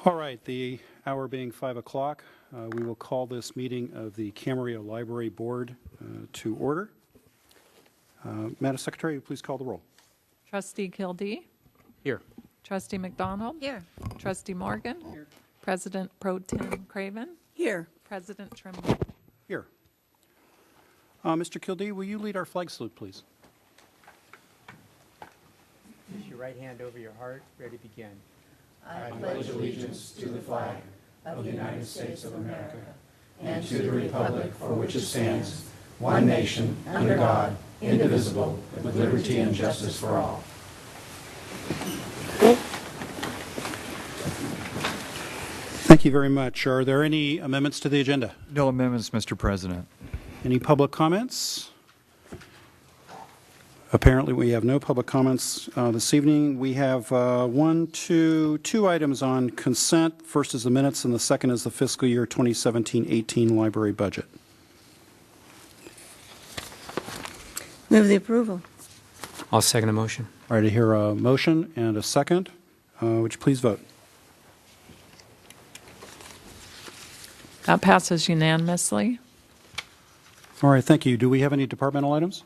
All right, the hour being 5 o'clock, we will call this meeting of the Camarillo Library Board to order. Madam Secretary, will you please call the roll? Trustee Kildee. Here. Trustee McDonald. Here. Trustee Morgan. Here. President Pro Tem Craven. Here. President Trimble. Here. Mr. Kildee, will you lead our flag salute, please? Place your right hand over your heart. Ready to begin. I pledge allegiance to the flag of the United States of America and to the republic for which it stands, one nation, under God, indivisible, with liberty and justice for all. Thank you very much. Are there any amendments to the agenda? No amendments, Mr. President. Any public comments? Apparently, we have no public comments this evening. We have two items on consent. First is the minutes, and the second is the fiscal year 2017-18 library budget. Move the approval. I'll second the motion. All right, I hear a motion and a second. Would you please vote? That passes unanimously. All right, thank you. Do we have any departmental items?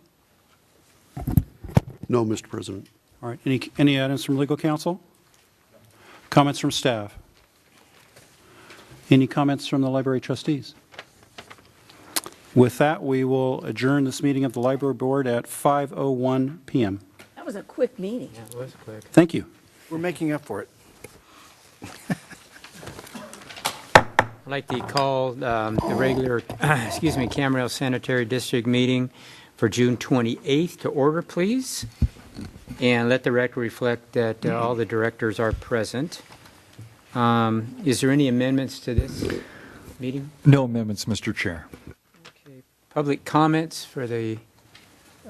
No, Mr. President. All right, any items from legal counsel? Comments from staff? Any comments from the library trustees? With that, we will adjourn this meeting of the library board at 5:01 p.m. That was a quick meeting. Yeah, it was quick. Thank you. We're making up for it. I'd like to call the regular, Camarillo Sanitary District meeting for June 28th to order, please. And let the record reflect that all the directors are present. Is there any amendments to this meeting? No amendments, Mr. Chair. Okay. Public comments for the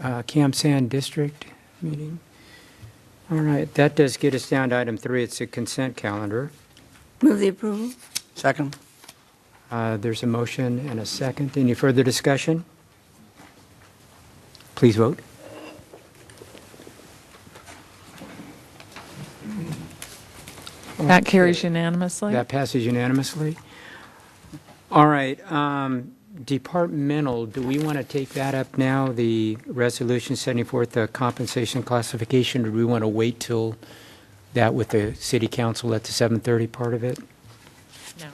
CamSan District meeting? All right, that does get us down to item 3. It's a consent calendar. Move the approval. Second. There's a motion and a second. Any further discussion? Please vote. That carries unanimously. That passes unanimously. All right, departmental, do we want to take that up now, the resolution setting forth the compensation classification, or do we want to wait till that with the city council at the 7:30 part of it? No.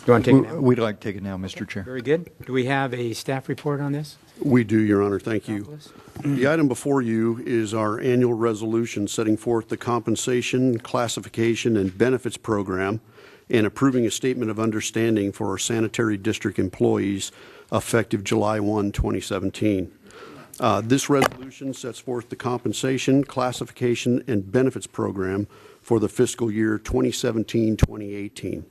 You want to take it now? We'd like to take it now, Mr. Chair. Very good. Do we have a staff report on this? We do, Your Honor. Thank you. The item before you is our annual resolution setting forth the compensation, classification, and benefits program and approving a statement of understanding for our sanitary district employees effective July 1, 2017. This resolution sets forth the compensation, classification, and benefits program for the fiscal year 2017-2018.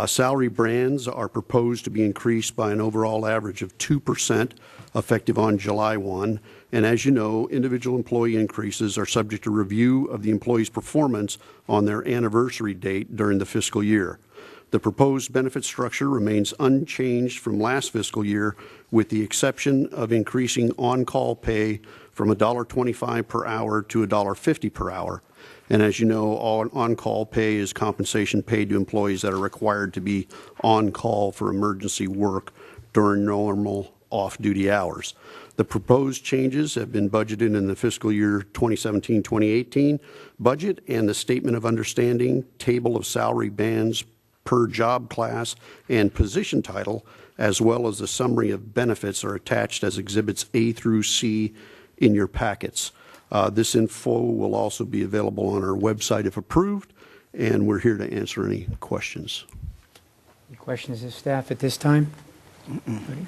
Salary bands are proposed to be increased by an overall average of 2% effective on July 1. And as you know, individual employee increases are subject to review of the employee's performance on their anniversary date during the fiscal year. The proposed benefit structure remains unchanged from last fiscal year, with the exception of increasing on-call pay from $1.25 per hour to $1.50 per hour. And as you know, on-call pay is compensation paid to employees that are required to be on call for emergency work during normal off-duty hours. The proposed changes have been budgeted in the fiscal year 2017-2018 budget, and the statement of understanding, table of salary bands per job class and position title, as well as the summary of benefits, are attached as Exhibits A through C in your packets. This info will also be available on our website if approved, and we're here to answer any questions. Any questions of staff at this time? Ready?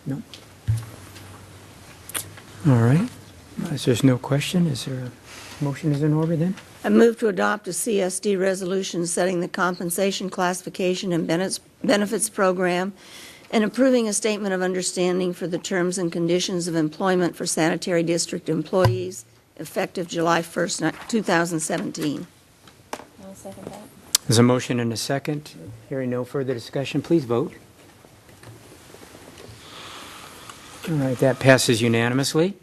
No? All right. As there's no question, is there a motion is in order then? I move to adopt a CSD resolution setting the compensation, classification, and benefits program and approving a statement of understanding for the terms and conditions of employment for sanitary district employees effective July 1st, 2017. I'll second that. There's a motion and a second. Hearing no further discussion, please vote. All right, that passes unanimously.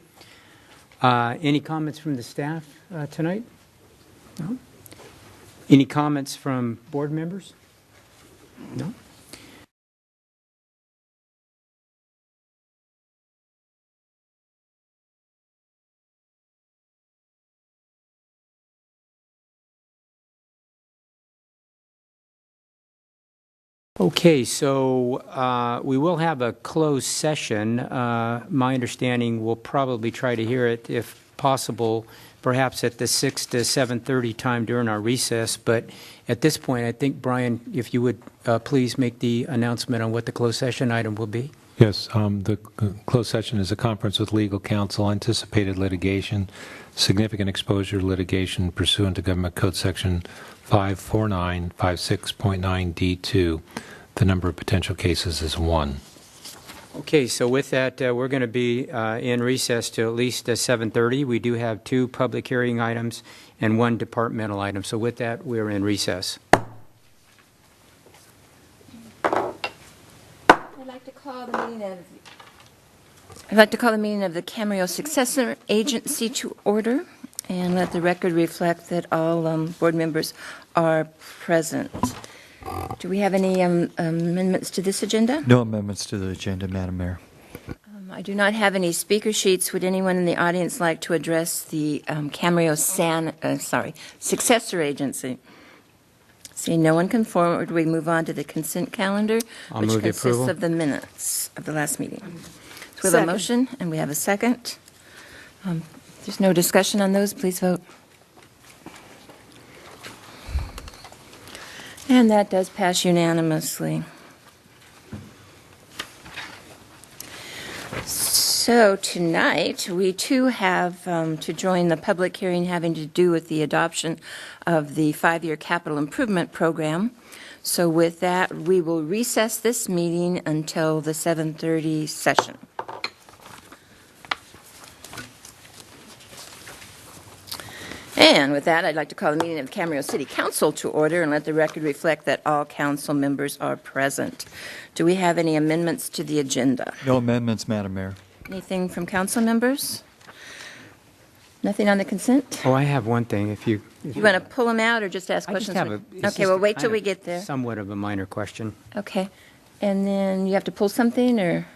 Any comments from the staff tonight? No? Any comments from board members? No? Okay, so we will have a closed session. My understanding, we'll probably try to hear it, if possible, perhaps at the 6 to 7:30 time during our recess. But at this point, I think, Brian, if you would please make the announcement on what the closed session item will be. Yes, the closed session is a conference with legal counsel, anticipated litigation, significant exposure litigation pursuant to Government Code Section 54956.9D2. The number of potential cases is 1. Okay, so with that, we're going to be in recess till at least 7:30. We do have 2 public hearing items and 1 departmental item. So with that, we're in recess. I'd like to call the meeting of the Camarillo Successor Agency to order, and let the record reflect that all board members are present. Do we have any amendments to this agenda? No amendments to the agenda, Madam Mayor. I do not have any speaker sheets. Would anyone in the audience like to address the Camarillo Successor Agency? Seeing no one come forward, we move on to the consent calendar, I'll which move the consists approval. of the minutes of the last meeting. So we have a motion, and we have a second. There's no discussion on those. Please vote. And that does pass unanimously. So tonight, we too have to join the public hearing having to do with the adoption of the 5-year capital improvement program. So with that, we will recess this meeting until the 7:30 session. And with that, I'd like to call the meeting of Camarillo City Council to order, and let the record reflect that all council members are present. Do we have any amendments to the agenda? No amendments, Madam Mayor. Anything from council members? Nothing on the consent? Oh, I have one thing. If you You want to pull them out or just ask I just questions? have a, it's Okay, just well, a wait till kind we of get there. Somewhat of a minor question. Okay. And then you have to pull something, or?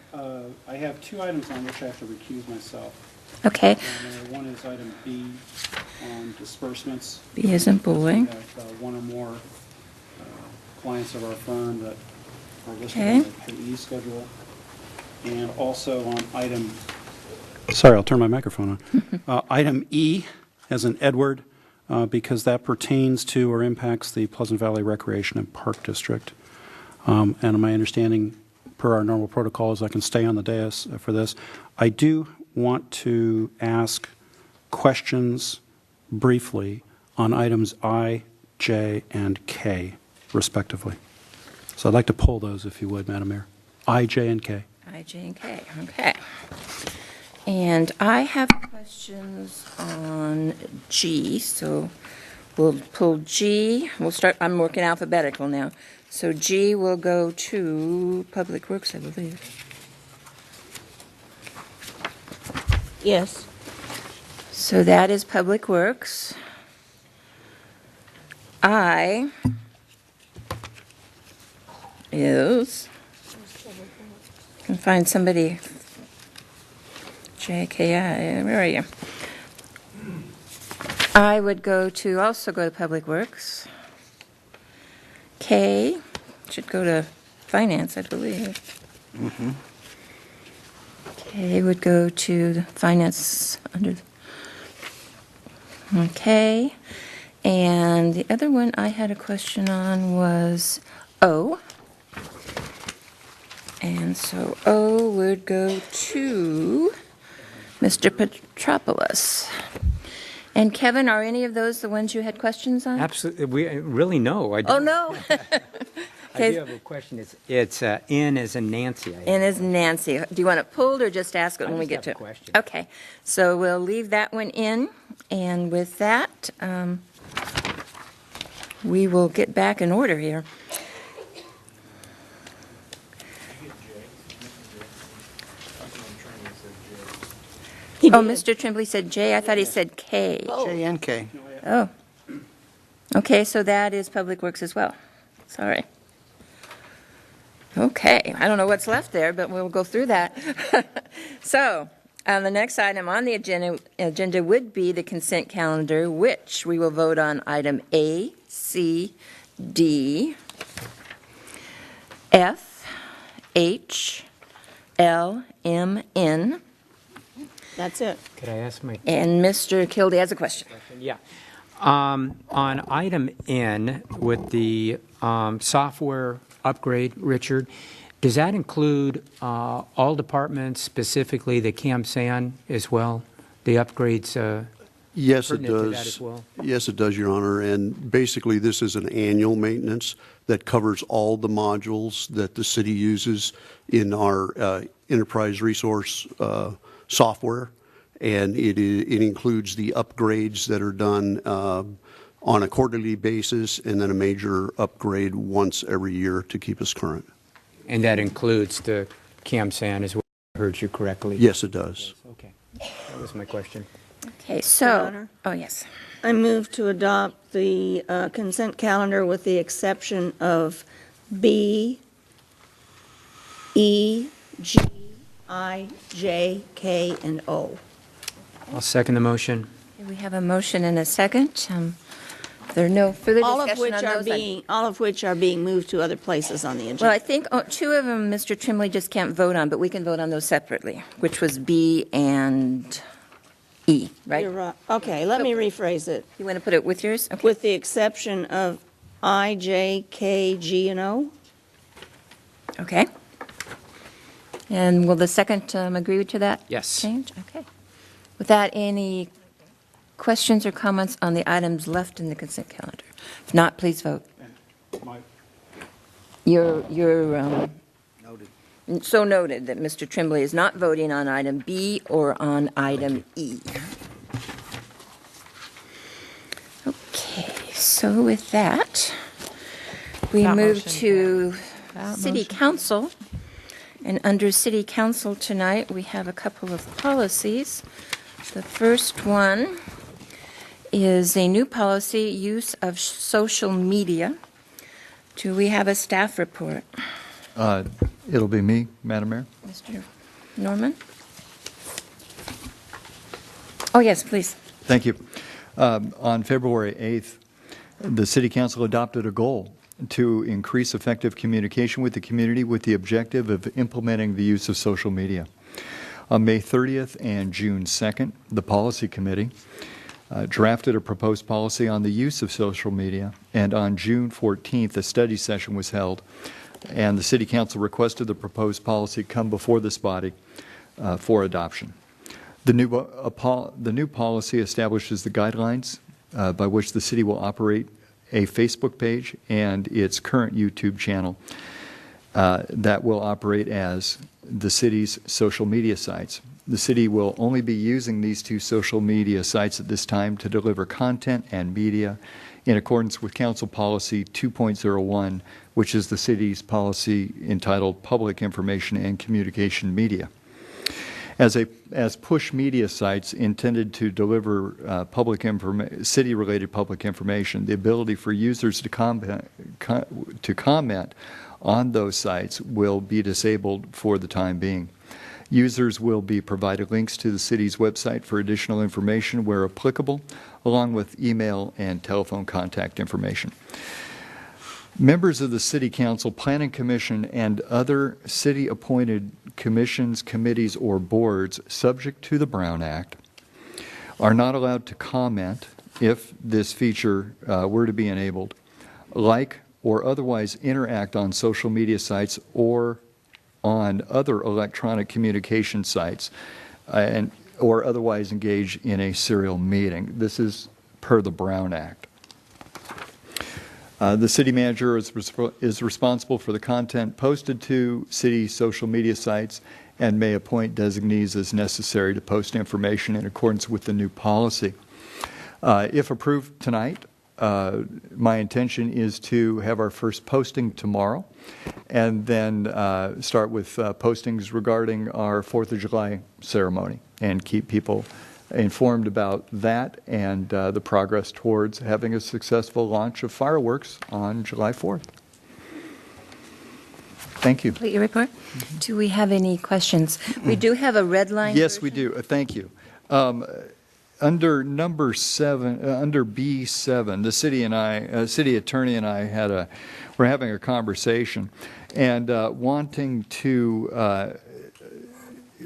I have 2 items on which I have to recuse myself. Okay. One is item B on disbursements. B as in We boy. have one or more clients of our firm that are listed Okay. on the payee schedule. And also on item, sorry, I'll turn my microphone on. Item E, as in Edward, because that pertains to or impacts the Pleasant Valley Recreation and Park District. And my understanding, per our normal protocol, is I can stay on the dais for this. I do want to ask questions briefly on items I, J, and K, respectively. So I'd like to pull those, if you would, Madam Mayor. I, J, and K. I, J, and K. Okay. And I have questions on G, so we'll pull G. We'll start, I'm working alphabetical now. So G will go to Public Works, I believe. Yes. So that is Public Works. I is, can find somebody, JKI, where are you? I would also go to Public Works. K should go to Finance, I believe. K would go to the Finance under, okay. And the other one I had a question on was O. And so O would go to Mr. Petropoulos. And Kevin, are any of those the ones you had questions on? Absolutely. We really no. I Oh, don't. no. I do have a question. It's N as in Nancy. And is Nancy. Do you want it pulled or just ask it I when we just get to have it? a question. Okay. So we'll leave that one in. And with that, we will get back in order here. Oh, Mr. Tremblay said J. I thought he said K. J and K. Oh. Okay, so that is Public Works as well. Sorry. Okay, I don't know what's left there, but we'll go through that. So, the next item on the agenda would be the consent calendar, which we will vote on item A, C, D, F, H, L, M, N. That's it. Could I ask my And Mr. Kildee has a question. Yeah. On item N with the software upgrade, Richard, does that include all departments, specifically the CAMSAN as well? The upgrades Yes, it pertinent to does. that as well? Yes, it does, Your Honor. And basically, this is an annual maintenance that covers all the modules that the city uses in our enterprise resource software. And it includes the upgrades that are done on a quarterly basis and then a major upgrade once every year to keep us current. And that includes the CAMSAN as well, if I heard you correctly? Yes, it does. Okay. That was my question. Okay, Your so, Honor? oh, yes. I move to adopt the consent calendar with the exception of B, E, G, I, J, K, and O. I'll second the motion. We have a motion and a second. There are no further All of discussion which on are those items. all of which are being moved to other places on the Well, agenda. I think two of them Mr. Trimley just can't vote on, but we can vote on those separately, which was B and E, right? You're right. Okay, let me rephrase it. You want to put it with yours? Okay. With the exception of I, J, K, G, and O. Okay. And will the second agree to that? Yes. Change? Okay. With that, any questions or comments on the items left in the consent calendar? If not, please vote. You're so noted that Mr. Trimley is not voting on item B or on item E. Okay, so with that, we That move motion to That City motion. Council. And under City Council tonight, we have a couple of policies. The first one is a new policy, use of social media. Do we have a staff report? It'll be me, Madam Mayor. Mr. Norman? Oh, yes, please. Thank you. On February 8th, the City Council adopted a goal to increase effective communication with the community with the objective of implementing the use of social media. On May 30th and June 2nd, the Policy Committee drafted a proposed policy on the use of social media, and on June 14th, a study session was held, and the City Council requested the proposed policy come before this body for adoption. The new policy establishes the guidelines by which the city will operate a Facebook page and its current YouTube channel that will operate as the city's social media sites. The city will only be using these two social media sites at this time to deliver content and media in accordance with Council Policy 2.01, which is the city's policy entitled Public Information and Communication Media. As push media sites intended to deliver city-related public information, the ability for users to comment on those sites will be disabled for the time being. Users will be provided links to the city's website for additional information where applicable, along with email and telephone contact information. Members of the City Council, Planning Commission, and other city-appointed commissions, committees, or boards subject to the Brown Act are not allowed to comment if this feature were to be enabled, like or otherwise interact on social media sites or on other electronic communication sites, or otherwise engage in a serial meeting. This is per the Brown Act. The city manager is responsible for the content posted to city social media sites and may appoint designees as necessary to post information in accordance with the new policy. If approved tonight, my intention is to have our first posting tomorrow and then start with postings regarding our 4th of July ceremony and keep people informed about that and the progress towards having a successful launch of fireworks on July 4th. Thank you. Complete your report. Do we have any questions? We do have a red line. Yes, we do. Thank you. Under number 7, under B7, the city attorney and I were having a conversation and wanting to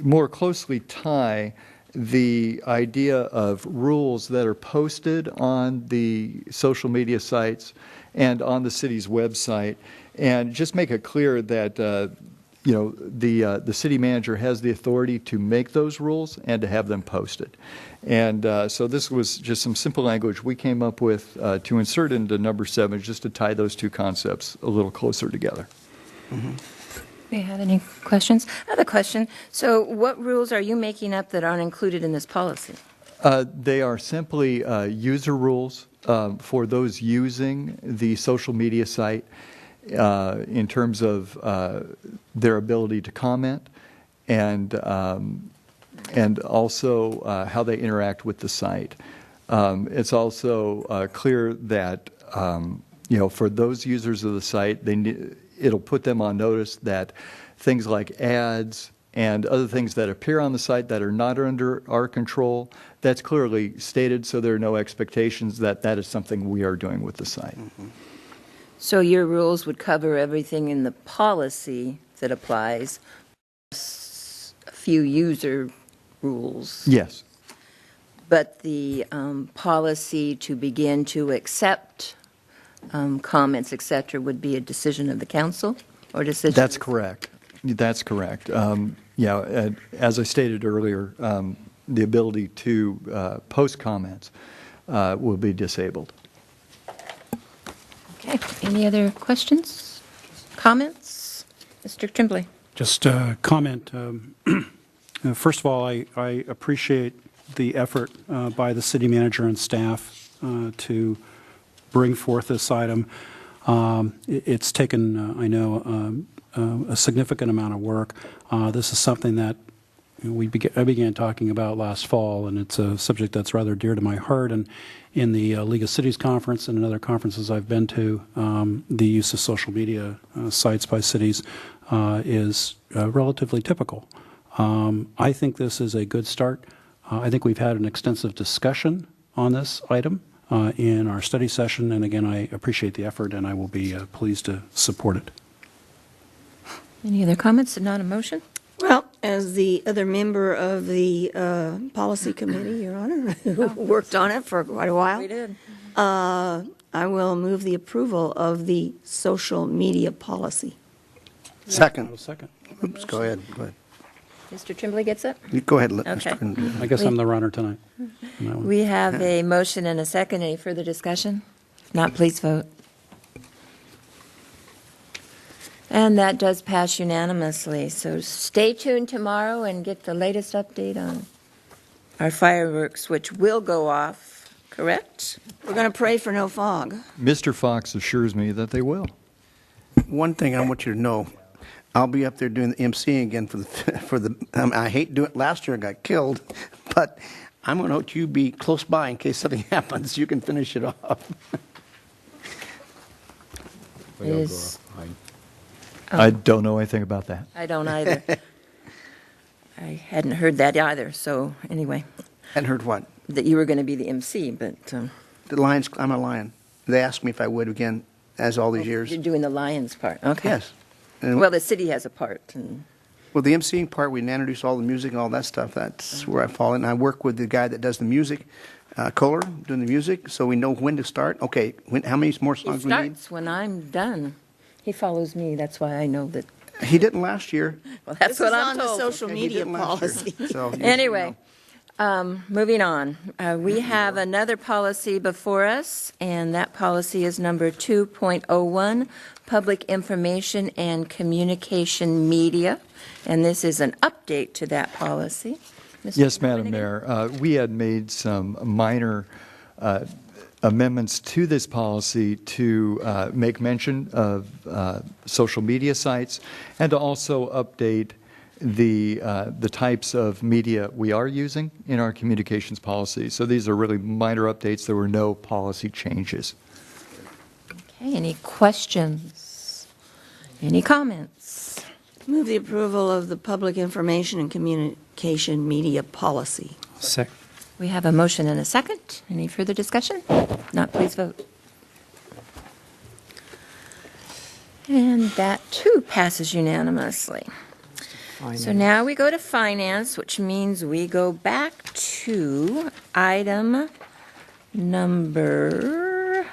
more closely tie the idea of rules that are posted on the social media sites and on the city's website, and just make it clear that the city manager has the authority to make those rules and to have them posted. And so this was just some simple language we came up with to insert into number 7, just to tie those two concepts a little closer together. Do you have any questions? I have a question. So what rules are you making up that aren't included in this policy? They are simply user rules for those using the social media site in terms of their ability to comment and also how they interact with the site. It's also clear that for those users of the site, it'll put them on notice that things like ads and other things that appear on the site that are not under our control, that's clearly stated, so there are no expectations that that is something we are doing with the site. So your rules would cover everything in the policy that applies, plus a few user rules. Yes. But the policy to begin to accept comments, et cetera, would be a decision of the council or decision? That's correct. That's correct. As I stated earlier, the ability to post comments will be disabled. Okay. Any other questions, comments? Mr. Tremblay. Just a comment. First of all, I appreciate the effort by the city manager and staff to bring forth this item. It's taken, I know, a significant amount of work. This is something that I began talking about last fall, and it's a subject that's rather dear to my heart. And in the League of Cities conference and in other conferences I've been to, the use of social media sites by cities is relatively typical. I think this is a good start. I think we've had an extensive discussion on this item in our study session, and again, I appreciate the effort, and I will be pleased to support it. Any other comments and not a motion? Well, as the other member of the policy committee, Your Honor, who worked on it for quite a while, We did. I will move the approval of the social media policy. Second. Second. Oops, go ahead. Mr. Tremblay gets it? You go ahead, Okay. Mr. I guess I'm the runner tonight. on that one. We have a motion and a second. Any further discussion? If not, please vote. And that does pass unanimously. So stay tuned tomorrow and get the latest update on our fireworks, which will go off, correct? We're going to pray for no fog. Mr. Fox assures me that they will. One thing I want you to know, I'll be up there doing the emceeing again for the. I hate doing it. Last year I got killed, but I'm going to let you be close by in case something happens. You can finish it off. Is- I don't know anything about that. I don't either. I hadn't heard that either, so anyway, Hadn't heard what? that you were going to be the MC, but The Lions. I'm a Lion. They asked me if I would again, as all these years. you're doing the Lions part. Okay. Yes. And, Well, the city has a part. And well, the emceeing part, we introduce all the music and all that stuff. That's where I fall in. I work with the guy that does the music, Kohler, doing the music, so we know when to start. Okay, how many more he songs we need? starts when I'm done. He follows me. That's why I know that. He didn't last year. Well, that's This what is I'm on the told. social Okay, he media didn't last year. policy. So, you Anyway, know. moving on. We have another policy before us, and that policy is number 2.01, Public Information and Communication Media. And this is an update to that policy. Mr. Yes, Madam Flanagan? Mayor. We had made some minor amendments to this policy to make mention of social media sites and to also update the types of media we are using in our communications policy. So these are really minor updates. There were no policy changes. Okay, any questions? Any comments? Move the approval of the public information and communication media policy. Second. We have a motion and a second. Any further discussion? Not, please vote. And that, too, passes unanimously. So now we go to finance, which means we go back to item number,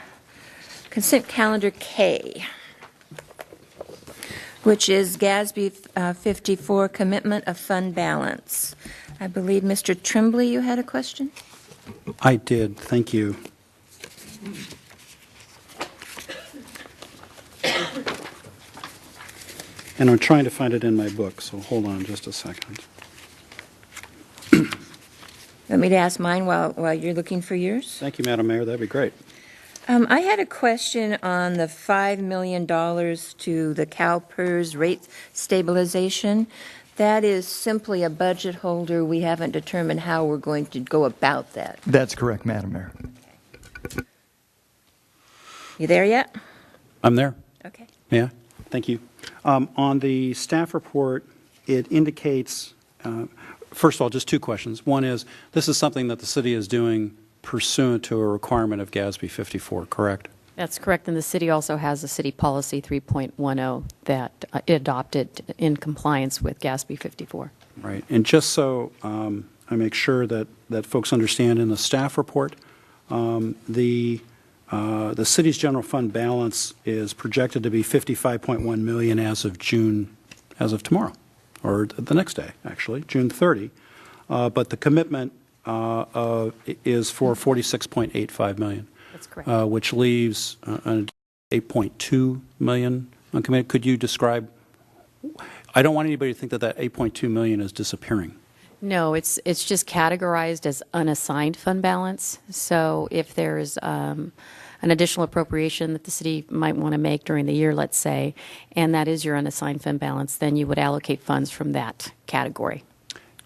consent calendar K, which is GASB 54, commitment of fund balance. I believe, Mr. Tremblay, you had a question? I did, thank you. And I'm trying to find it in my book, so hold on just a second. Want me to ask mine while you're looking for yours? Thank you, Madam Mayor, that'd be great. I had a question on the $5 million to the CalPERS rate stabilization. That is simply a budget holder. We haven't determined how we're going to go about that. That's correct, Madam Mayor. You there yet? I'm there. Okay. Yeah, thank you. On the staff report, it indicates, first of all, just two questions. One is, this is something that the city is doing pursuant to a requirement of GASB 54, correct? That's correct, and the city also has a city policy 3.10 that it adopted in compliance with GASB 54. Right, and just so I make sure that folks understand, in the staff report, the city's general fund balance is projected to be $55.1 million as of tomorrow, or the next day, actually, June 30. But the commitment is for $46.85 million. That's correct. Which leaves an $8.2 million uncommitted. Could you describe? I don't want anybody to think that that $8.2 million is disappearing. No, it's just categorized as unassigned fund balance. So if there's an additional appropriation that the city might want to make during the year, let's say, and that is your unassigned fund balance, then you would allocate funds from that category.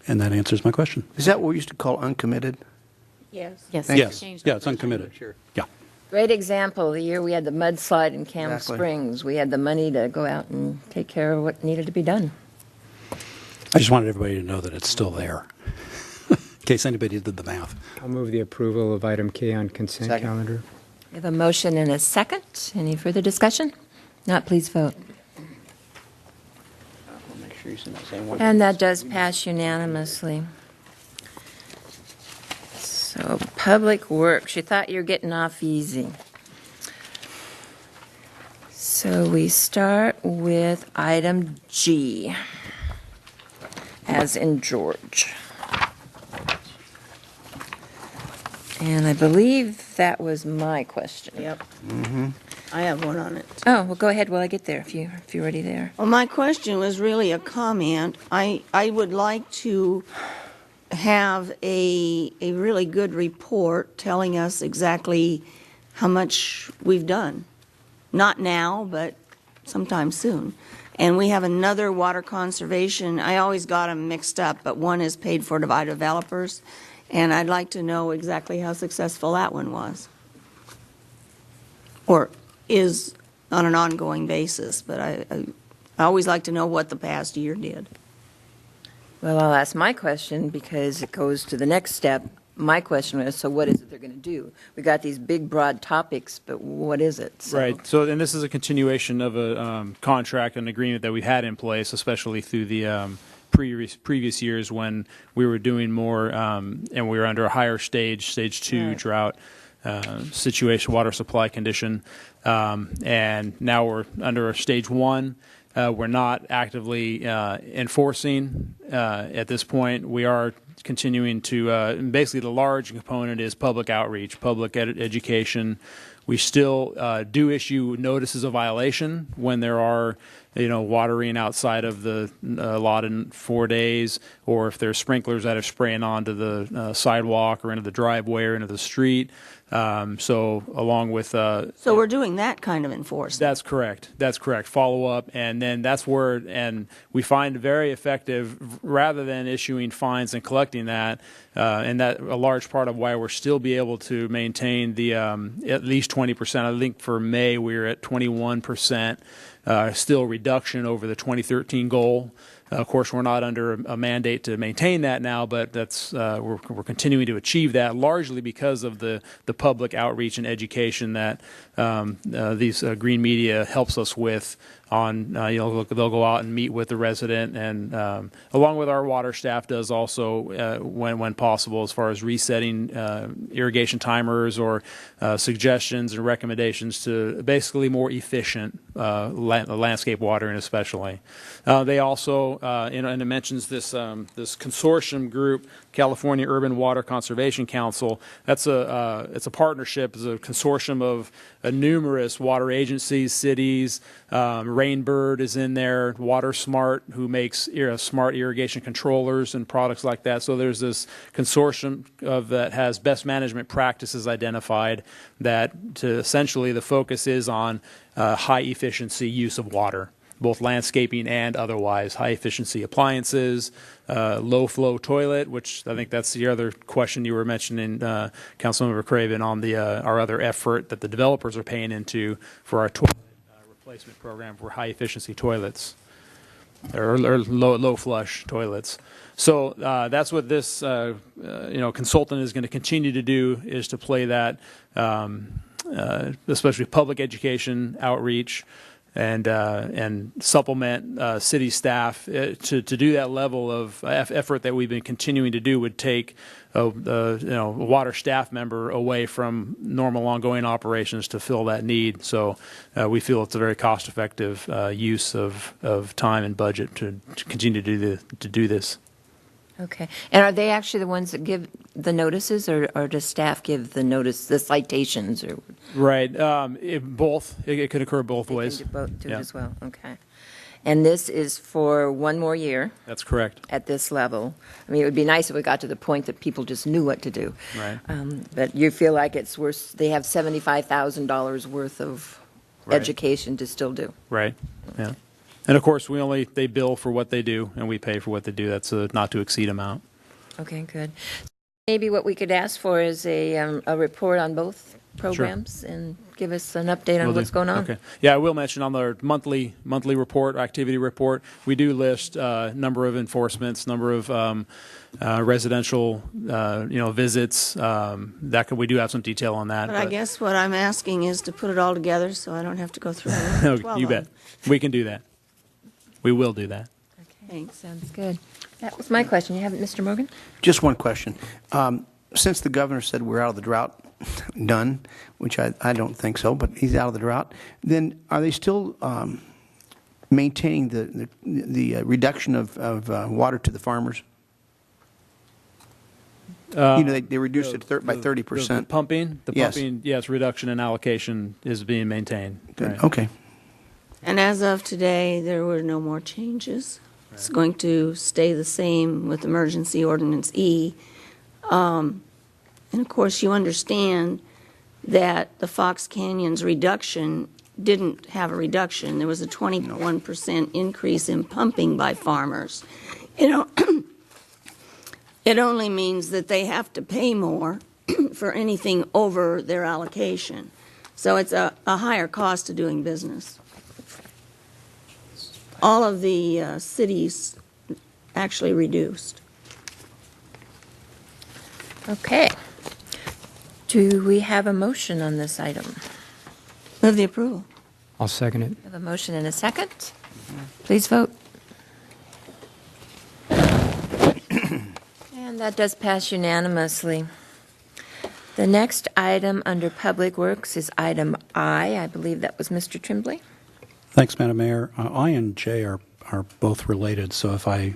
And that answers my question. Is that what we used to call uncommitted? Yes. Yes. Yes, Changed yeah, it. it's uncommitted. Sure. Yeah. Great example, the year we had the mudslide in Camp Exactly. Springs. We had the money to go out and take care of what needed to be done. I just wanted everybody to know that it's still there, in case anybody did the math. I'll move the approval of item K on consent Second. calendar. We have a motion and a second. Any further discussion? Not, please vote. Make sure you send that same one. And that does pass unanimously. So, Public Works, you thought you were getting off easy. So we start with item G, as in George. And I believe that was my question. Yep. I have one on it. Oh, well, go ahead while I get there, if you're already there. Well, my question was really a comment. I would like to have a really good report telling us exactly how much we've done. Not now, but sometime soon. And we have another water conservation. I always got them mixed up, but one is paid for by developers. And I'd like to know exactly how successful that one was. Or is on an ongoing basis, but I always like to know what the past year did. Well, I'll ask my question because it goes to the next step. My question was, so what is it they're going to do? We got these big, broad topics, but what is it? So- Right. So, and this is a continuation of a contract and agreement that we had in place, especially through the previous years when we were doing more and we were under a higher stage 2 Right. drought situation, water supply condition. And now we're under a stage 1. We're not actively enforcing at this point. We are continuing to, basically the large component is public outreach, public education. We still do issue notices of violation when there are watering outside of the lot in 4 days, or if there's sprinklers that are spraying onto the sidewalk or into the driveway or into the street. So along with So we're doing that kind of enforcement. that's correct. That's correct. Follow up, and then that's where, and we find very effective rather than issuing fines and collecting that, and that a large part of why we're still be able to maintain the at least 20%. I think for May we were at 21%, still reduction over the 2013 goal. Of course, we're not under a mandate to maintain that now, but that's we're continuing to achieve that largely because of the public outreach and education that these green media helps us with. On they'll go out and meet with the resident, and along with our water staff does also when possible, as far as resetting irrigation timers or suggestions and recommendations to basically more efficient landscape watering, especially. They also and it mentions this this consortium group, California Urban Water Conservation Council. That's it's a partnership, it's a consortium of numerous water agencies, cities. Rainbird is in there, Water Smart, who makes smart irrigation controllers and products like that. So there's this consortium that has best management practices identified that to essentially the focus is on high efficiency use of water, both landscaping and otherwise, high efficiency appliances, low flow toilet, which I think that's the other question you were mentioning, Councilmember Craven, on the our other effort that the developers are paying into for our toilet replacement program for high efficiency toilets or low flush toilets. So that's what this consultant is going to continue to do, is to play that, especially public education outreach, and supplement city staff to do that level of effort that we've been continuing to do would take a water staff member away from normal ongoing operations to fill that need. So we feel it's a very cost-effective use of time and budget to continue to do this. Okay. And are they actually the ones that give the notices, or does staff give the notice, the citations? Or Right. Both. It could occur both ways. do both, do it Yeah. as well. Okay. And this is for one more year That's correct. at this level. I mean, it would be nice if we got to the point that people just knew what to do. Right. But you feel like it's worth, they have $75,000 worth of Right. education to still do. Right. Yeah. And of course, they bill for what they do, and we pay for what they do. That's a not to exceed amount. Okay, good. Maybe what we could ask for is a report on both programs and give us an update on Will what's do. going on. Okay. Yeah, I will mention on the monthly report, activity report, we do list number of enforcements, number of residential visits. We do have some detail on that. But I guess what I'm asking is to put it all together so I don't have to go through it. No, you bet. We can do that. We will do that. Thanks, sounds good. That was my question. You have it, Mr. Morgan? Just one question. Since the governor said we're out of the drought, done, which I don't think so, but he's out of the drought, then are they still maintaining the reduction of water to the farmers? They reduced it by 30%. The pumping? Yes. Yes, reduction in allocation is being maintained. Good. Right. Okay. And as of today, there were no more changes. It's going to stay the same with Emergency Ordinance E. And of course, you understand that the Fox Canyon's reduction didn't have a reduction. There was a 21% increase in pumping by farmers. It only means that they have to pay more for anything over their allocation. So it's a higher cost of doing business. All of the cities actually reduced. Okay. Do we have a motion on this item? Move the approval. I'll second it. We have a motion and a second. Please vote. And that does pass unanimously. The next item under Public Works is item I. I believe that was Mr. Tremblay. Thanks, Madam Mayor. I and J are both related, so if I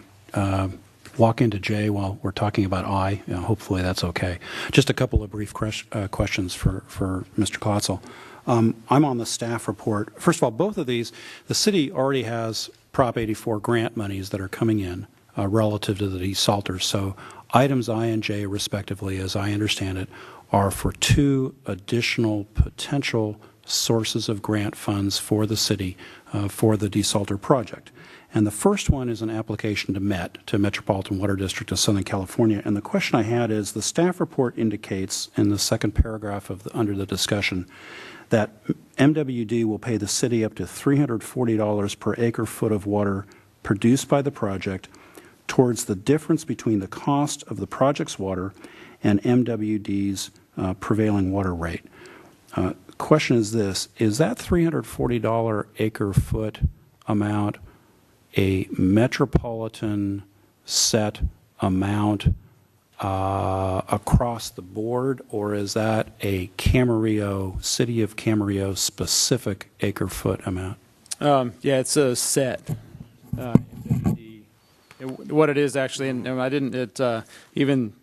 walk into J while we're talking about I, hopefully that's okay. Just a couple of brief questions for Mr. Klotzel. I'm on the staff report. First of all, both of these, the city already has Prop 84 grant monies that are coming in relative to the desalters. So items I and J, respectively, as I understand it, are for 2 additional potential sources of grant funds for the city for the desalter project. And the first one is an application to MET, to Metropolitan Water District of Southern California. And the question I had is, the staff report indicates in the second paragraph of under the discussion that MWD will pay the city up to $340 per acre foot of water produced by the project towards the difference between the cost of the project's water and MWD's prevailing water rate. Question is this: is that $340 acre foot amount a metropolitan set amount across the board, or is that a Camarillo, City of Camarillo specific acre foot amount? Yeah, it's a set. What it is actually, and I didn't even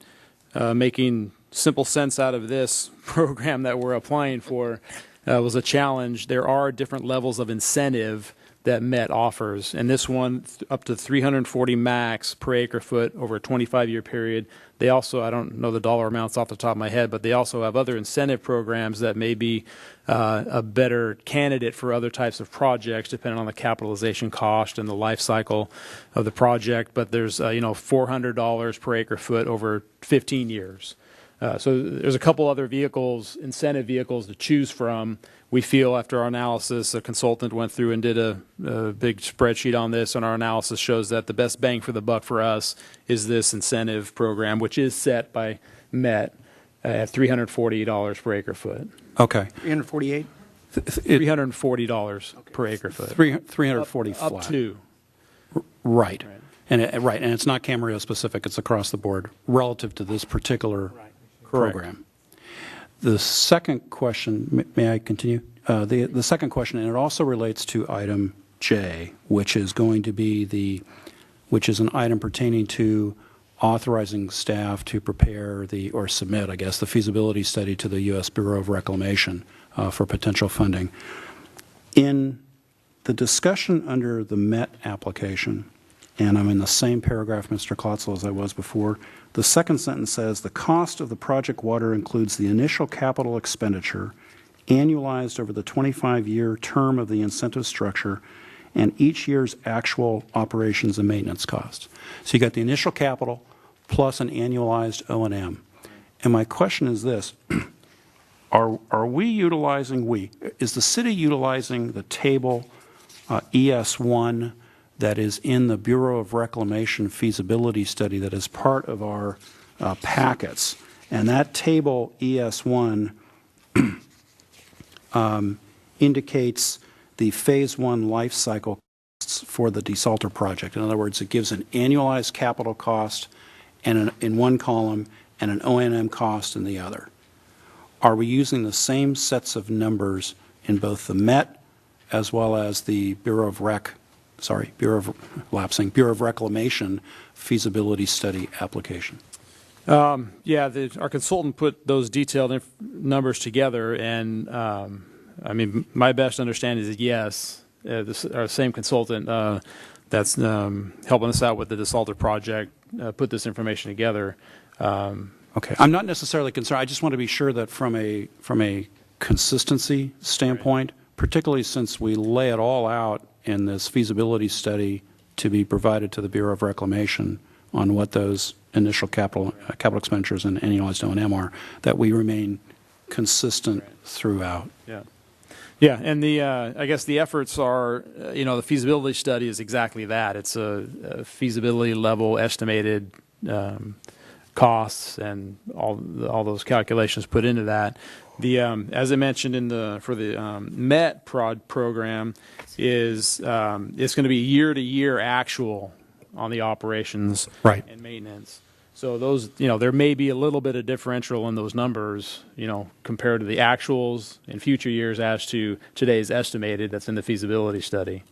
making simple sense out of this program that we're applying for was a challenge. There are different levels of incentive that MET offers, and this one up to 340 max per acre foot over a 25-year period. They also, I don't know the dollar amounts off the top of my head, but they also have other incentive programs that may be a better candidate for other types of projects depending on the capitalization cost and the life cycle of the project. But there's $400 per acre foot over 15 years. So there's a couple other vehicles, incentive vehicles to choose from. We feel after our analysis, a consultant went through and did a big spreadsheet on this, and our analysis shows that the best bang for the buck for us is this incentive program, which is set by MET at $340 per acre foot. Okay. 348? $340 per acre foot. 340 flat. Up to. Right. And it's not Camarillo specific, it's across the board relative to this particular program. The second question, may I continue? The second question, and it also relates to item J, which is going to be which is an item pertaining to authorizing staff to prepare or submit, I guess, the feasibility study to the U.S. Bureau of Reclamation for potential funding. In the discussion under the MET application, and I'm in the same paragraph, Mr. Klotzel, as I was before, the second sentence says, the cost of the project water includes the initial capital expenditure annualized over the 25-year term of the incentive structure and each year's actual operations and maintenance costs. So you got the initial capital plus an annualized O&M. And my question is this, are we utilizing, is the city utilizing the table ES1 that is in the Bureau of Reclamation feasibility study that is part of our packets? And that table ES1 indicates the Phase 1 life cycle costs for the desalter project. In other words, it gives an annualized capital cost in one column and an O&M cost in the other. Are we using the same sets of numbers in both the MET as well as the Bureau of Reclamation feasibility study application? Yeah, our consultant put those detailed numbers together, and I mean, my best understanding is yes. Our same consultant that's helping us out with the desalter project put this information together. Okay, I'm not necessarily concerned. I just want to be sure that from a consistency standpoint, particularly since we lay it all out in this feasibility study to be provided to the Bureau of Reclamation on what those initial capital expenditures and annualized O&M are, that we remain consistent throughout. Yeah. Yeah, and I guess the efforts are, the feasibility study is exactly that. It's a feasibility level estimated costs and all those calculations put into that. As I mentioned for the MET program, is it's going to be year-to-year actual on the operations and maintenance. So those, there may be a little bit of differential in those numbers, compared to the actuals in future years as to today's estimated that's in the feasibility study.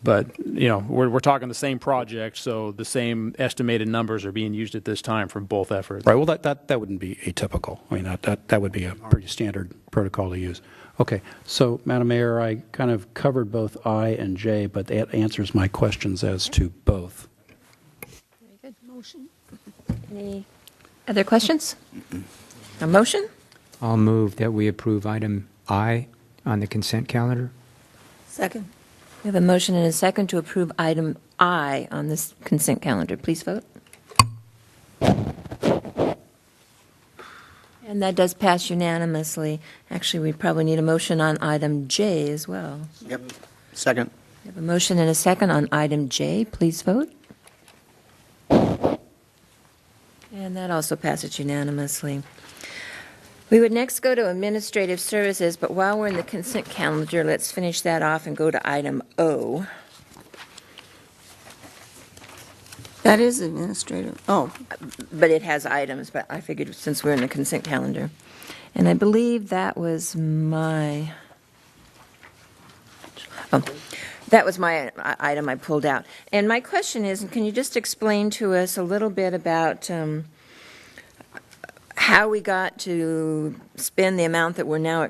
But, we're talking the same project, so the same estimated numbers are being used at this time from both efforts. Right. Well, that wouldn't be atypical. I mean, that would be a pretty standard protocol to use. Okay, so, Madam Mayor, I kind of covered both I and J, but that answers my questions as to both. Very good. Motion. Any other questions? A motion? I'll move that we approve item I on the consent calendar. Second. We have a motion and a second to approve item I on this consent calendar. Please vote. And that does pass unanimously. Actually, we probably need a motion on item J as well. Yep. Second. We have a motion and a second on item J. Please vote. And that also passes unanimously. We would next go to administrative services, but while we're in the consent calendar, let's finish that off and go to item O. That is administrative. Oh, But it has items, but I figured since we're in the consent calendar. And I believe that was my, that was my item I pulled out. And my question is, can you just explain to us a little bit about how we got to spend the amount that we're now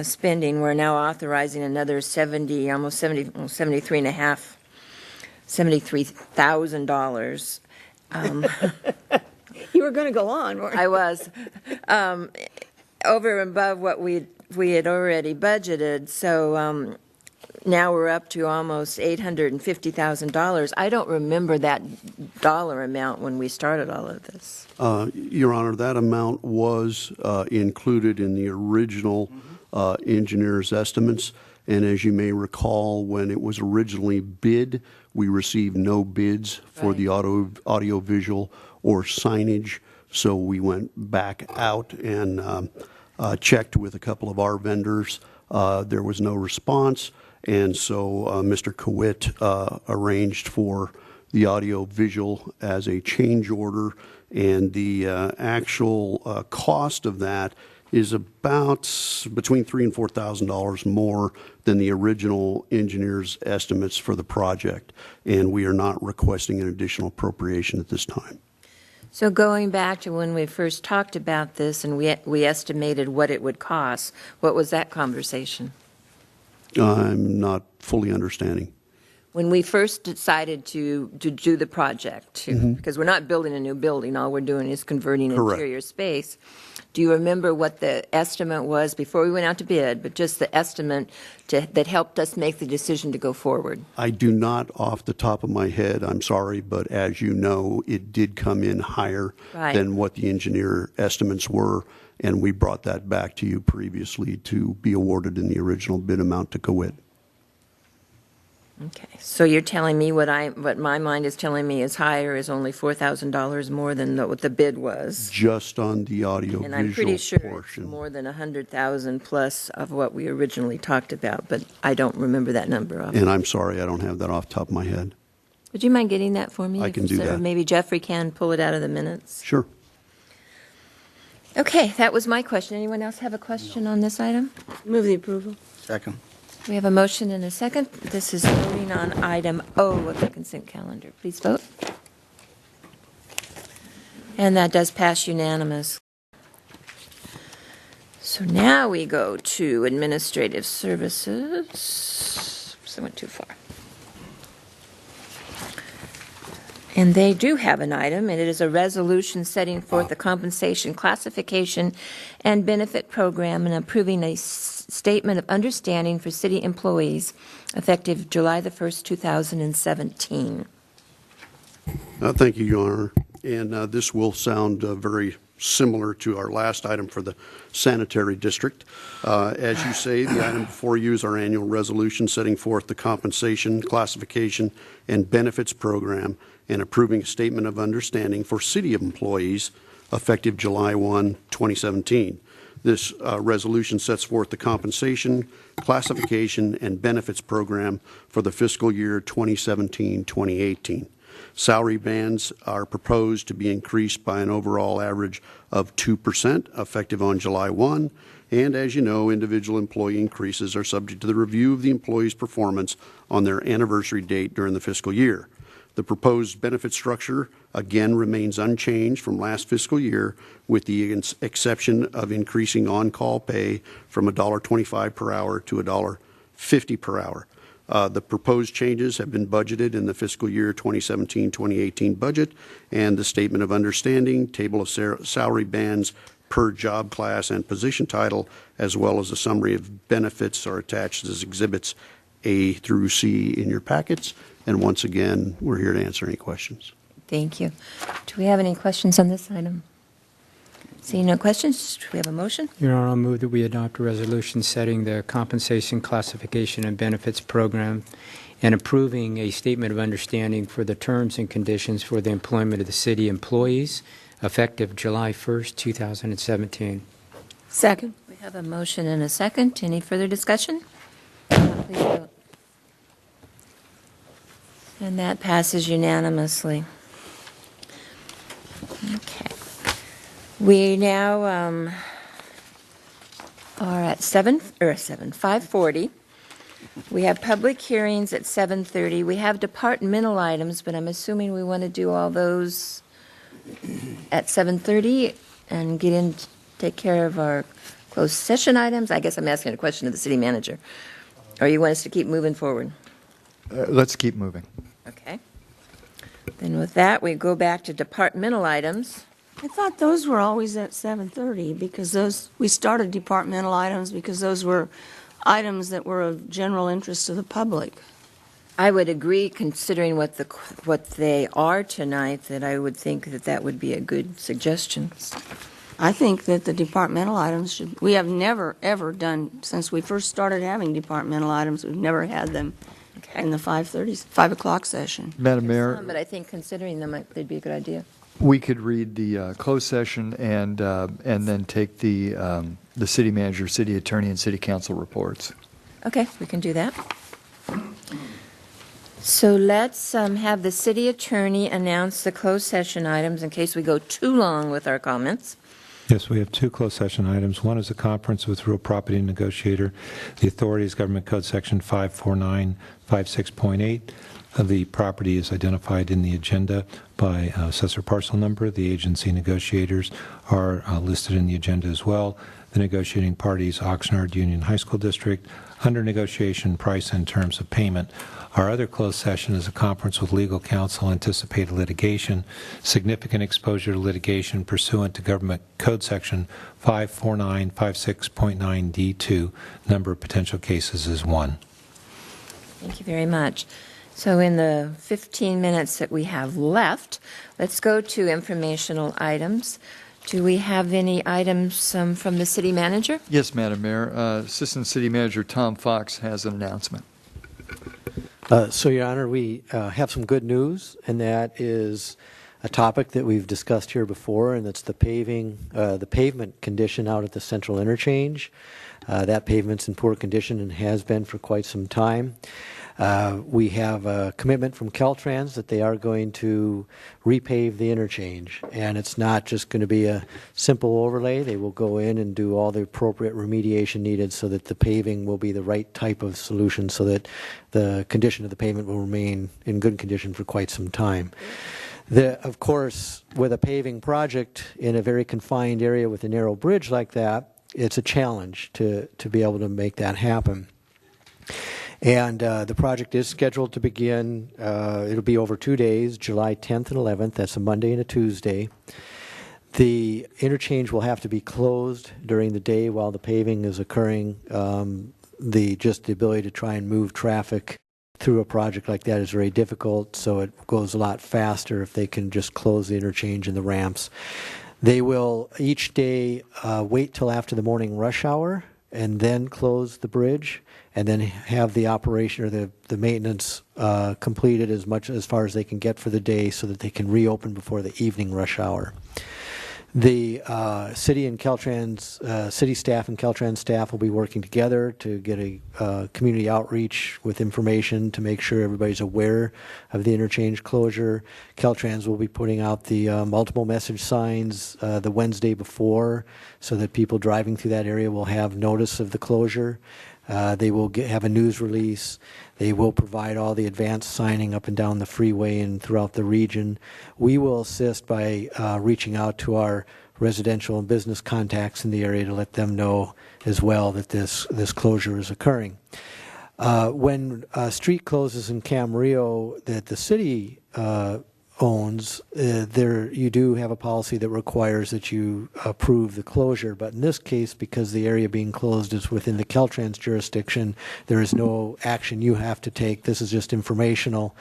spending? We're now authorizing another $73,000. you were going to go on, weren't you? I was. Over and above what we had already budgeted, so now we're up to almost $850,000. I don't remember that dollar amount when we started all of this. Your Honor, that amount was included in the original engineer's estimates. And as you may recall, when it was originally bid, we received no bids for the audio-visual or signage. So we went back out and checked with a couple of our vendors. There was no response. And so Mr. Kowit arranged for the audio-visual as a change order. And the actual cost of that is about between $3,000 and $4,000 more than the original engineer's estimates for the project. And we are not requesting an additional appropriation at this time. So going back to when we first talked about this and we estimated what it would cost, what was that conversation? I'm not fully understanding. When we first decided to do the project, because we're not building a new building, all we're doing is converting Correct. interior space. Do you remember what the estimate was before we went out to bid, but just the estimate that helped us make the decision to go forward? I do not off the top of my head, I'm sorry, but as you know, it did come in higher Right. than what the engineer estimates were, and we brought that back to you previously to be awarded in the original bid amount to Kowit. Okay, so you're telling me what my mind is telling me is higher is only $4,000 more than what the bid was. Just on the audio-visual And I'm pretty sure portion. it's more than 100,000 plus of what we originally talked about, but I don't remember that number off. And I'm sorry, I don't have that off the top of my head. Would you mind getting that for me? I can do Or that. maybe Jeffrey can pull it out of the minutes. Sure. Okay, that was my question. Anyone else have a question on this item? move the approval. Second. We have a motion and a second. This is voting on item O of the consent calendar. Please vote. And that does pass unanimous. So now we go to administrative services. I went too far. And they do have an item, and it is a resolution setting forth the compensation classification and benefit program and approving a statement of understanding for city employees effective July the 1st, 2017. Thank you, Your Honor. And this will sound very similar to our last item for the sanitary district. As you say, the item before you is our annual resolution setting forth the compensation, classification, and benefits program and approving a statement of understanding for city employees effective July 1, 2017. This resolution sets forth the compensation, classification, and benefits program for the fiscal year 2017-2018. Salary bands are proposed to be increased by an overall average of 2% effective on July 1. And as you know, individual employee increases are subject to the review of the employee's performance on their anniversary date during the fiscal year. The proposed benefit structure, again, remains unchanged from last fiscal year, with the exception of increasing on-call pay from $1.25 per hour to $1.50 per hour. The proposed changes have been budgeted in the fiscal year 2017-2018 budget, and the statement of understanding, table of salary bands per job class and position title, as well as a summary of benefits, are attached as Exhibits A through C in your packets. And once again, we're here to answer any questions. Thank you. Do we have any questions on this item? Seeing no questions, do we have a motion? Your Honor, I'll move that we adopt a resolution setting the compensation classification and benefits program and approving a statement of understanding for the terms and conditions for the employment of the city employees effective July 1st, 2017. Second. We have a motion and a second. Any further discussion? Please vote. And that passes unanimously. Okay. We now are at 5:40. We have public hearings at 7:30. We have departmental items, but I'm assuming we want to do all those at 7:30 and take care of our closed session items. I guess I'm asking a question of the city manager. Or you want us to keep moving forward? Let's keep moving. Okay. Then with that, we go back to departmental items. I thought those were always at 7:30 because we started departmental items because those were items that were of general interest to the public. I would agree, considering what they are tonight, that I would think that would be a good suggestion. I think that the departmental items we have never, ever done, since we first started having departmental items, we've never had them in the 5 o'clock session. Madam Mayor, But I think considering them, they'd be a good idea. we could read the closed session and then take the city manager, city attorney, and city council reports. Okay, we can do that. So let's have the city attorney announce the closed session items in case we go too long with our comments. Yes, we have two closed session items. One is a conference with real property negotiator. The authority is Government Code Section 54956.8. The property is identified in the agenda by assessor parcel number. The agency negotiators are listed in the agenda as well. The negotiating parties, Oxnard Union High School District, under negotiation, price, and terms of payment. Our other closed session is a conference with legal counsel, anticipated litigation, significant exposure to litigation pursuant to Government Code Section 54956.9D2. Number of potential cases is 1. Thank you very much. So in the 15 minutes that we have left, let's go to informational items. Do we have any items from the city manager? Yes, Madam Mayor. Assistant City Manager Tom Fox has an announcement. So, Your Honor, we have some good news, and that is a topic that we've discussed here before, and that's the pavement condition out at the Central Interchange. That pavement's in poor condition and has been for quite some time. We have a commitment from Caltrans that they are going to repave the interchange, and it's not just going to be a simple overlay. They will go in and do all the appropriate remediation needed so that the paving will be the right type of solution so that the condition of the pavement will remain in good condition for quite some time. Of course, with a paving project in a very confined area with a narrow bridge like that, it's a challenge to be able to make that happen. And the project is scheduled to begin, it'll be over 2 days, July 10th and 11th. That's a Monday and a Tuesday. The interchange will have to be closed during the day while the paving is occurring. The ability to try and move traffic through a project like that is very difficult, so it goes a lot faster if they can just close the interchange and the ramps. They will each day wait till after the morning rush hour and then close the bridge, and then have the operation or the maintenance completed as far as they can get for the day so that they can reopen before the evening rush hour. The city and Caltrans, city staff and Caltrans staff will be working together to get a community outreach with information to make sure everybody's aware of the interchange closure. Caltrans will be putting out the multiple message signs the Wednesday before so that people driving through that area will have notice of the closure. They will have a news release. They will provide all the advanced signing up and down the freeway and throughout the region. We will assist by reaching out to our residential and business contacts in the area to let them know as well that this closure is occurring. When a street closes in Camarillo that the city owns, you do have a policy that requires that you approve the closure. But in this case, because the area being closed is within the Caltrans jurisdiction, there is no action you have to take. This is just informational.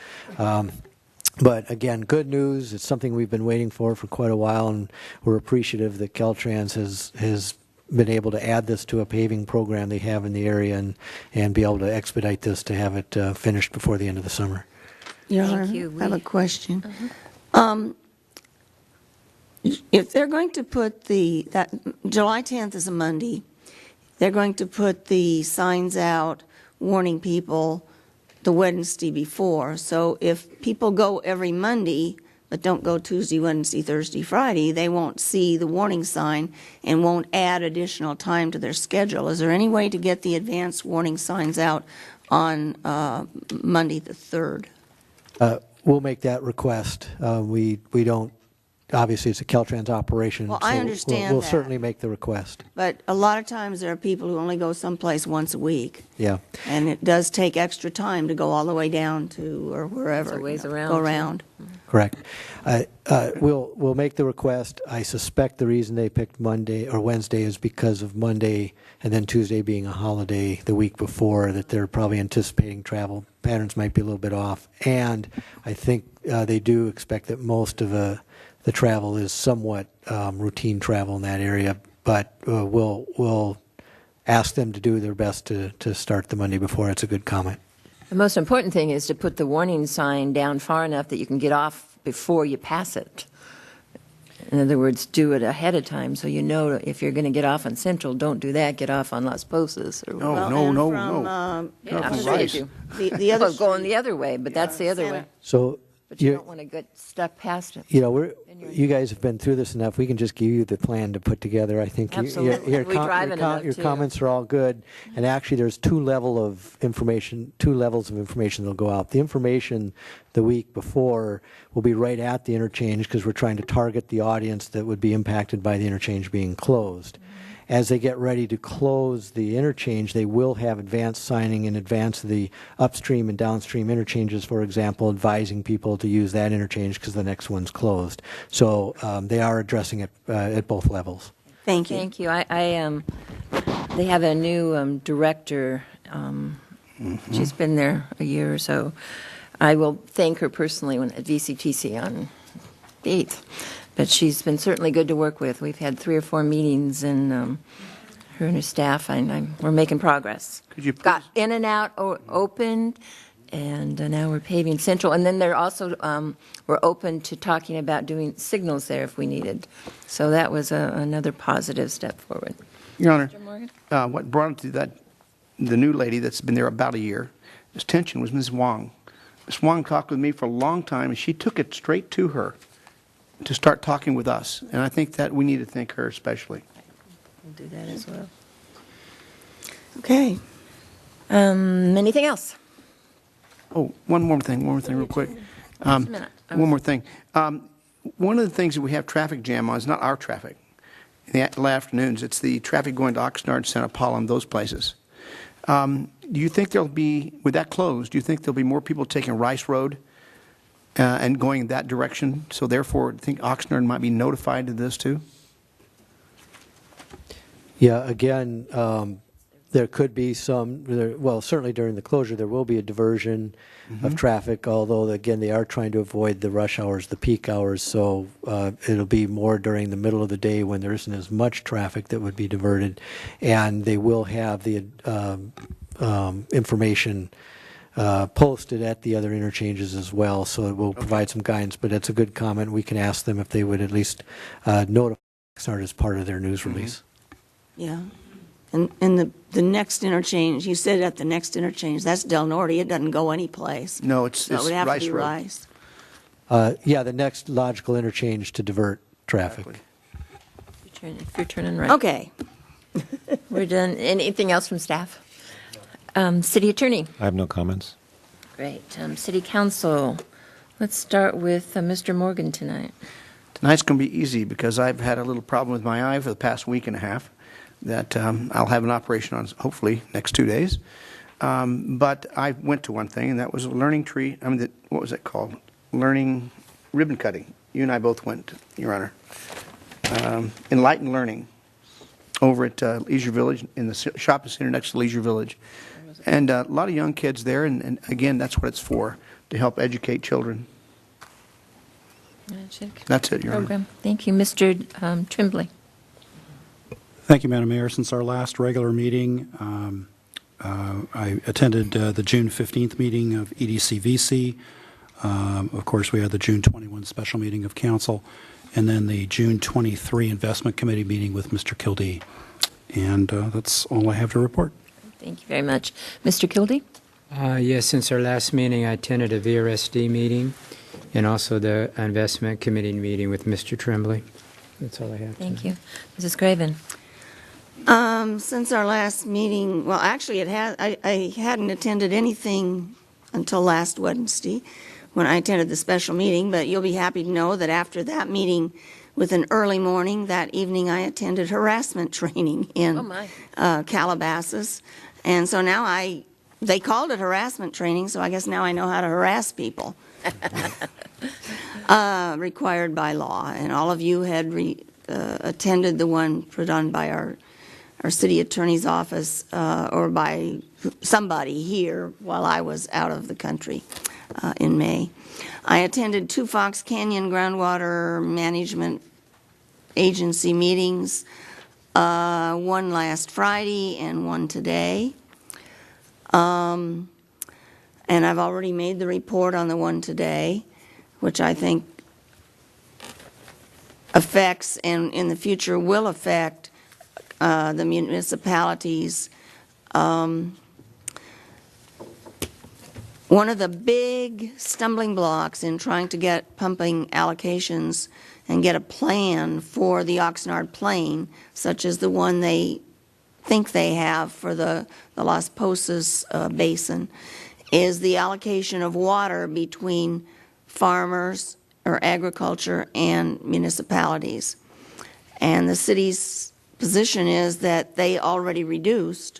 But again, good news. It's something we've been waiting for quite a while, and we're appreciative that Caltrans has been able to add this to a paving program they have in the area and be able to expedite this to have it finished before the end of the summer. Your Thank Honor, you. I have a question. If they're going to put that July 10th is a Monday, they're going to put the signs out warning people the Wednesday before. So if people go every Monday but don't go Tuesday, Wednesday, Thursday, Friday, they won't see the warning sign and won't add additional time to their schedule. Is there any way to get the advanced warning signs out on Monday the 3rd? We'll make that request. We don't, obviously it's a Caltrans operation. Well, I so understand we'll that. certainly make the request. But a lot of times there are people who only go someplace once a week. Yeah. And it does take extra time to go all the way down to, or wherever. It's a ways around, Go too. around. Correct. We'll make the request. I suspect the reason they picked Monday or Wednesday is because of Monday and then Tuesday being a holiday the week before, that they're probably anticipating travel patterns might be a little bit off. And I think they do expect that most of the travel is somewhat routine travel in that area. But we'll ask them to do their best to start the Monday before. It's a good comment. The most important thing is to put the warning sign down far enough that you can get off before you pass it. In other words, do it ahead of time so you know if you're going to get off on Central, don't do that, get off on Las Posas. Or No, Well, no, and no, from, no. Yeah, Not I'm from sure you Rice. do. The other Well, going street- the other way, but that's the other way. So But you don't want to get stuck past it. you guys have been through this enough. We can just give you the plan to put together. I think Absolutely. We drive it enough, your too. comments are all good. And actually, there's two levels of information that'll go out. The information the week before will be right at the interchange because we're trying to target the audience that would be impacted by the interchange being closed. As they get ready to close the interchange, they will have advanced signing in advance of the upstream and downstream interchanges, for example, advising people to use that interchange because the next one's closed. So they are addressing it at both levels. Thank you. Thank you. They have a new director. She's been there a year or so. I will thank her personally at VCTC on the 8th. But she's been certainly good to work with. We've had 3 or 4 meetings, and her and her staff, we're making progress. Could you Got in and out opened, and now we're paving Central. And then they're also, we're open to talking about doing signals there if we needed. So that was another positive step forward. Your Honor, Mr. Morgan? what brought it to that, the new lady that's been there about a year, this tension was Ms. Wong. Ms. Wong talked with me for a long time, and she took it straight to her to start talking with us. And I think that we need to thank her especially. We'll do that as well. Okay. Anything else? Oh, one more thing real quick. Just a minute. One more thing. One of the things that we have traffic jam on is not our traffic. In the afternoons, it's the traffic going to Oxnard, Santa Paula, and those places. Do you think with that closed, do you think there'll be more people taking Rice Road and going that direction? So therefore, I think Oxnard might be notified of this too? Yeah, again, there could be certainly during the closure, there will be a diversion of traffic, although, again, they are trying to avoid the rush hours, the peak hours, so it'll be more during the middle of the day when there isn't as much traffic that would be diverted, and they will have the information posted at the other interchanges as well, so it will provide some guidance, but it's a good comment. We can ask them if they would at least notify Oxnard as part of their news release. Yeah. And the next interchange, you said at the next interchange, that's Del Norte. It doesn't go anyplace. No, it's So it would have Rice to be Road. Rice. Yeah, the next logical interchange to divert traffic. If you're turning right. Okay. We're done. Anything else from staff? City Attorney. I have no comments. Great. City Council. Let's start with Mr. Morgan tonight. Tonight's going to be easy because I've had a little problem with my eye for the past week and a half that I'll have an operation on hopefully next 2 days. But I went to one thing, and that was a learning tree. What was it called? Learning ribbon cutting. You and I both went, Your Honor. Enlightened Learning over at Leisure Village, in the shopping center next to Leisure Village. And a lot of young kids there, and again, that's what it's for, to help educate children. That's it, Your Honor. Program. Thank you. Mr. Tremblay. Thank you, Madam Mayor. Since our last regular meeting, I attended the June 15th meeting of EDCVC. Of course, we had the June 21 special meeting of council, and then the June 23 investment committee meeting with Mr. Kildee. And that's all I have to report. Thank you very much. Mr. Kildee? Yes, since our last meeting, I attended a VRSD meeting and also the investment committee meeting with Mr. Tremblay. That's all I have. Thank you. Mrs. Craven? Since our last meeting, well, actually, I hadn't attended anything until last Wednesday when I attended the special meeting, but you'll be happy to know that after that meeting, with an early morning, that evening I attended harassment training in Calabasas. And so now they called it harassment training, so I guess now I know how to harass people. Required by law. And all of you had attended the one put on by our city attorney's office or by somebody here while I was out of the country in May. I attended 2 Fox Canyon Groundwater Management Agency meetings, one last Friday and one today. And I've already made the report on the one today, which I think affects and in the future will affect the municipalities. One of the big stumbling blocks in trying to get pumping allocations and get a plan for the Oxnard Plain, such as the one they think they have for the Las Posas Basin, is the allocation of water between farmers or agriculture and municipalities. And the city's position is that they already reduced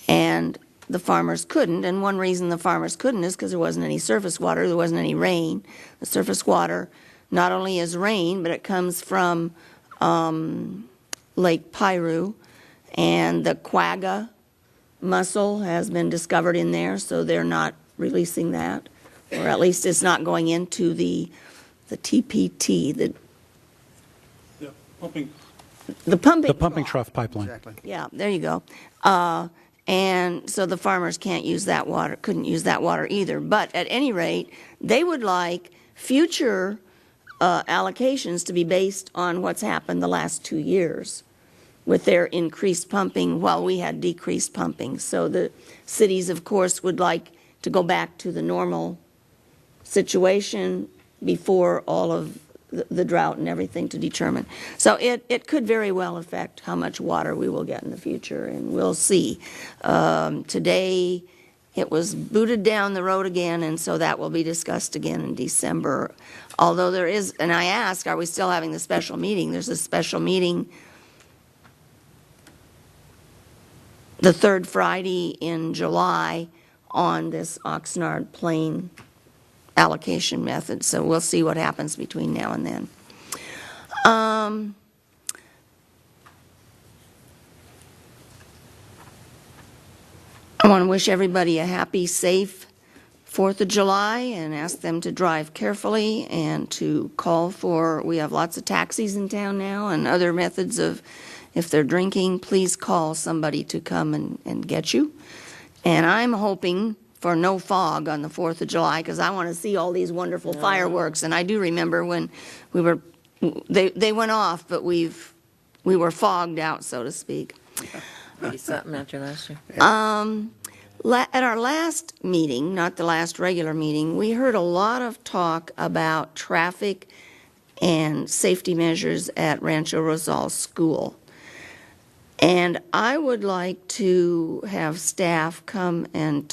and the farmers couldn't. And one reason the farmers couldn't is because there wasn't any surface water, there wasn't any rain. The surface water not only is rain, but it comes from Lake Piru, and the quagga mussel has been discovered in there, so they're not releasing that, or at least it's not going into the TPT, The pumping trough pipeline. Exactly. Yeah, there you go. And so the farmers can't use that water, couldn't use that water either. But at any rate, they would like future allocations to be based on what's happened the last 2 years with their increased pumping while we had decreased pumping. So the cities, of course, would like to go back to the normal situation before all of the drought and everything to determine. So it could very well affect how much water we will get in the future, and we'll see. Today, it was booted down the road again, and so that will be discussed again in December. Although there is, and I asked, are we still having the special meeting? There's a special meeting the third Friday in July on this Oxnard Plain allocation method, so we'll see what happens between now and then. I want to wish everybody a happy, safe 4th of July and ask them to drive carefully and to call for, we have lots of taxis in town now and other methods of, if they're drinking, please call somebody to come and get you. And I'm hoping for no fog on the 4th of July because I want to see all these wonderful fireworks. And I do remember when we were, they went off, but we were fogged out, so to speak. Maybe something after last year. At our last meeting, not the last regular meeting, we heard a lot of talk about traffic and safety measures at Rancho Rosal School. And I would like to have staff come and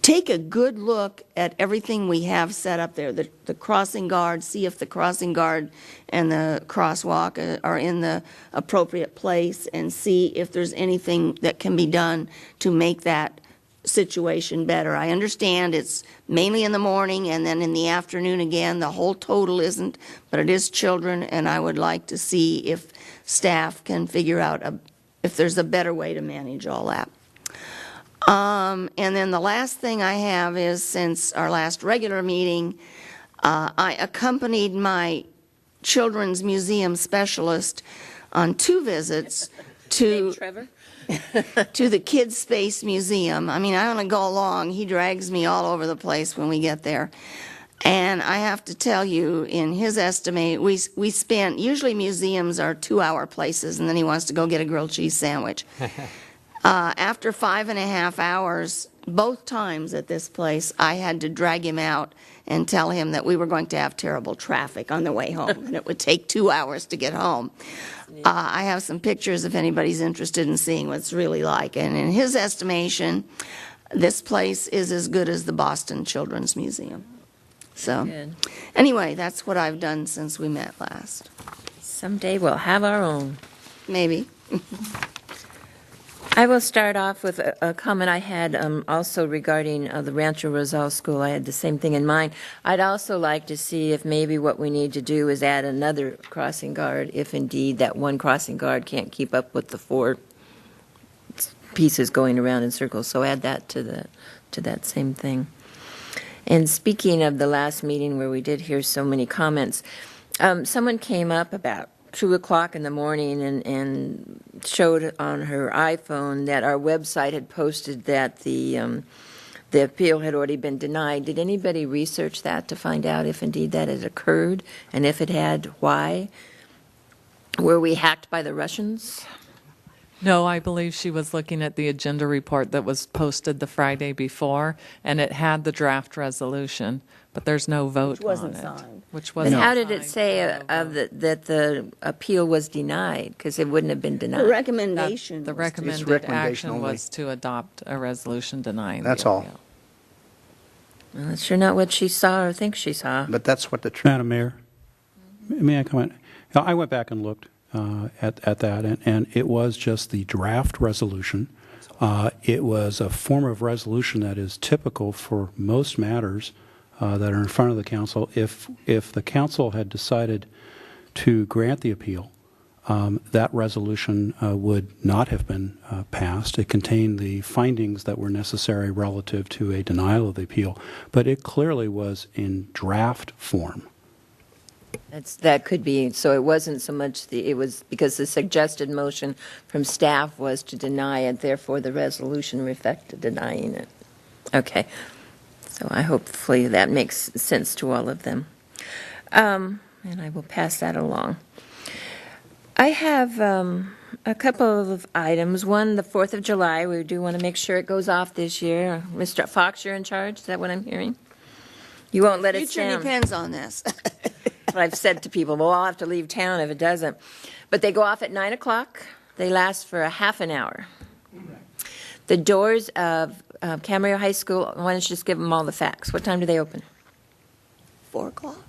take a good look at everything we have set up there, the crossing guard, see if the crossing guard and the crosswalk are in the appropriate place, and see if there's anything that can be done to make that situation better. I understand it's mainly in the morning and then in the afternoon again. The whole total isn't, but it is children, and I would like to see if staff can figure out if there's a better way to manage all that. And then the last thing I have is, since our last regular meeting, I accompanied my children's museum specialist on 2 visits to Trevor? to the Kids Space Museum. I mean, I want to go along. He drags me all over the place when we get there. And I have to tell you, in his estimate, we spent, usually museums are 2-hour places, and then he wants to go get a grilled cheese sandwich. After 5.5 hours, both times at this place, I had to drag him out and tell him that we were going to have terrible traffic on the way home, and it would take 2 hours to get home. I have some pictures if anybody's interested in seeing what it's really like. And in his estimation, this place is as good as the Boston Children's Museum. So, Good. anyway, that's what I've done since we met last. Someday we'll have our own. Maybe. I will start off with a comment I had also regarding the Rancho Rosal School. I had the same thing in mind. I'd also like to see if maybe what we need to do is add another crossing guard, if indeed that one crossing guard can't keep up with the 4 pieces going around in circles. So add that to that same thing. And speaking of the last meeting where we did hear so many comments, someone came up about 2 o'clock in the morning and showed on her iPhone that our website had posted that the appeal had already been denied. Did anybody research that to find out if indeed that had occurred, and if it had, why? Were we hacked by the Russians? No, I believe she was looking at the agenda report that was posted the Friday before, and it had the draft resolution, but there's no vote Which wasn't on it. signed. Which But wasn't how did it signed, say so no vote. that the appeal was denied? Because it wouldn't have been The denied. recommendation. The was to- recommended recommendation action only. was to adopt a resolution denying the That's all. appeal. Well, that's sure not what she saw or thinks she saw. But that's what the, Madam Mayor, may I comment? I went back and looked at that, and it was just the draft resolution. It was a form of resolution that is typical for most matters that are in front of the council. If the council had decided to grant the appeal, that resolution would not have been passed. It contained the findings that were necessary relative to a denial of the appeal, but it clearly was in draft form. That could be, so it wasn't so much it was because the suggested motion from staff was to deny it, therefore the resolution reflected denying it. Okay. So hopefully that makes sense to all of them. And I will pass that along. I have a couple of items. One, the 4th of July, we do want to make sure it goes off this year. Mr. Fox, you're in charge? Is that what I'm hearing? You won't let it Future down. depends on this. What I've said to people, well, I'll have to leave town if it doesn't. But they go off at 9 o'clock. They last for a half an hour. The doors of Camarillo High School, why don't you just give them all the facts? What time do they open? 4 o'clock?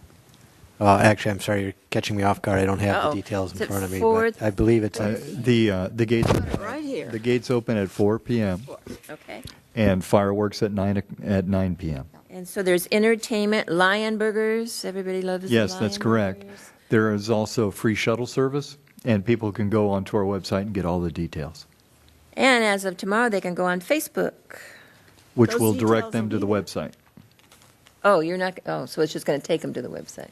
Actually, I'm sorry, you're catching me off guard. I don't have Uh-oh. the details Is in it front of me, 4? but I believe it's The gates Right here. the gates open at 4 p.m. Okay. and fireworks at 9 p.m. And so there's entertainment, Lion Burgers. Everybody loves the Yes, Lion that's correct. Burgers. There is also free shuttle service, and people can go onto our website and get all the details, And as of tomorrow, they can go on Facebook. which Those will details direct them will to be the there. website. Oh, you're not, so it's just going to take them to the website.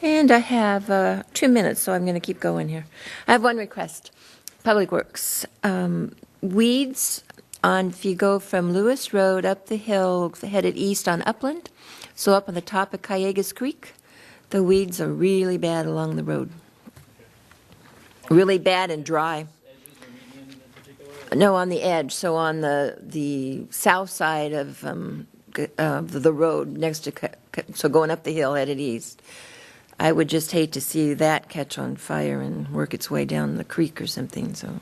And I have 2 minutes, so I'm going to keep going here. I have one request. Public Works. Weeds if you go from Lewis Road up the hill, headed east on Upland, so up on the top of Callegas Creek, the weeds are really bad along the road. Really bad and dry. No, on the edge, so on the south side of the road next to, so going up the hill headed east. I would just hate to see that catch on fire and work its way down the creek or something, so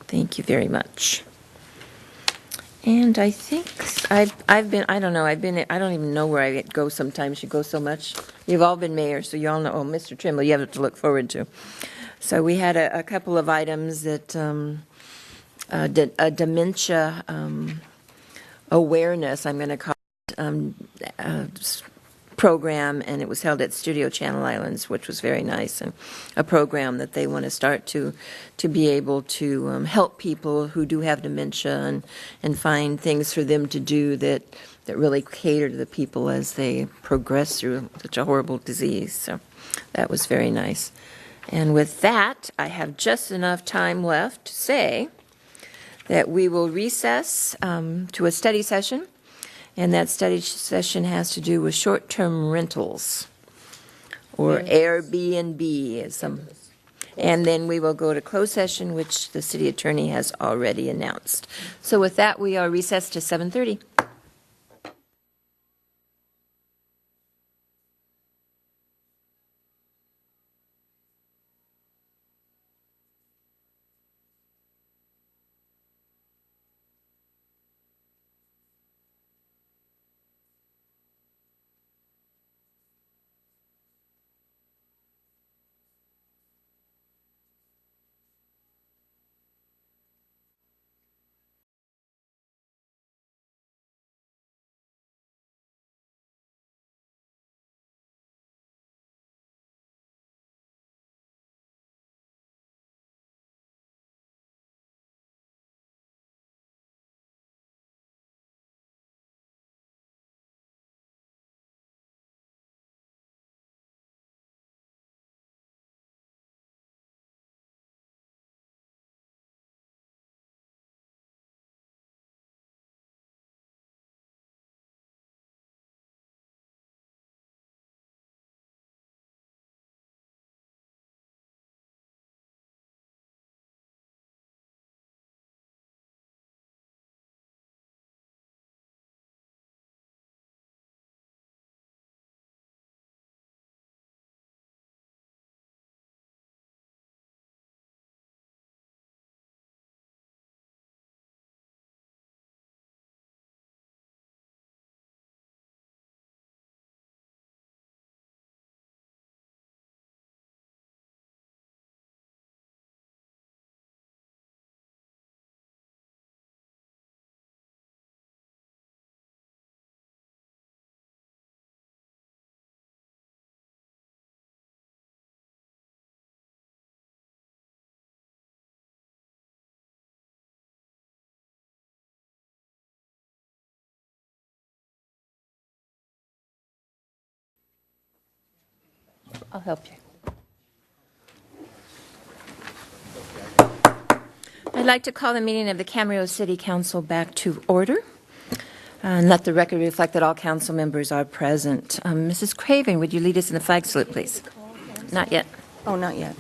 thank you very much. And I think I've been, I don't know, I don't even know where I go sometimes. You go so much. You've all been mayor, so you all know, oh, Mr. Trimble, you have to look forward to. So we had a couple of items that, a dementia awareness, I'm going to call it, program, and it was held at Studio Channel Islands, which was very nice, and a program that they want to start to be able to help people who do have dementia and find things for them to do that really cater to the people as they progress through such a horrible disease. So that was very nice. And with that, I have just enough time left to say that we will recess to a study session. And that study session has to do with short-term rentals, or Airbnb, as some. And then we will go to closed session, which the city attorney has already announced. So with that, we are recessed to 7:30. I'll help you. I'd like to call the meeting of the Camarillo City Council back to order. And let the record reflect that all council members are present. Mrs. Craven, would you lead us in the flag salute, please? Not yet. Oh, not yet.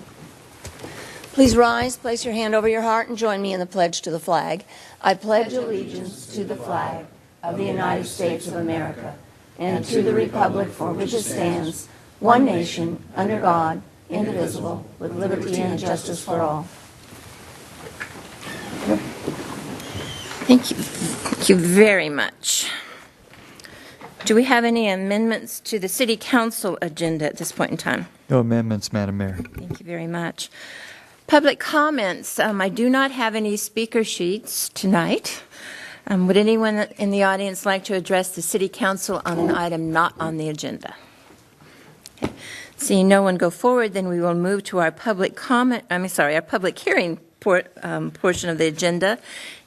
Please rise, place your hand over your heart, and join me in the pledge to the flag. I pledge allegiance to the flag of the United States of America and to the republic for which it stands, one nation, under God, indivisible, with liberty and justice for all. Thank you. Thank you very much. Do we have any amendments to the City Council agenda at this point in time? No amendments, Madam Mayor. Thank you very much. Public comments. I do not have any speaker sheets tonight. Would anyone in the audience like to address the City Council on an item not on the agenda? Okay. Seeing no one go forward, then we will move to our public comment. Our public hearing portion of the agenda.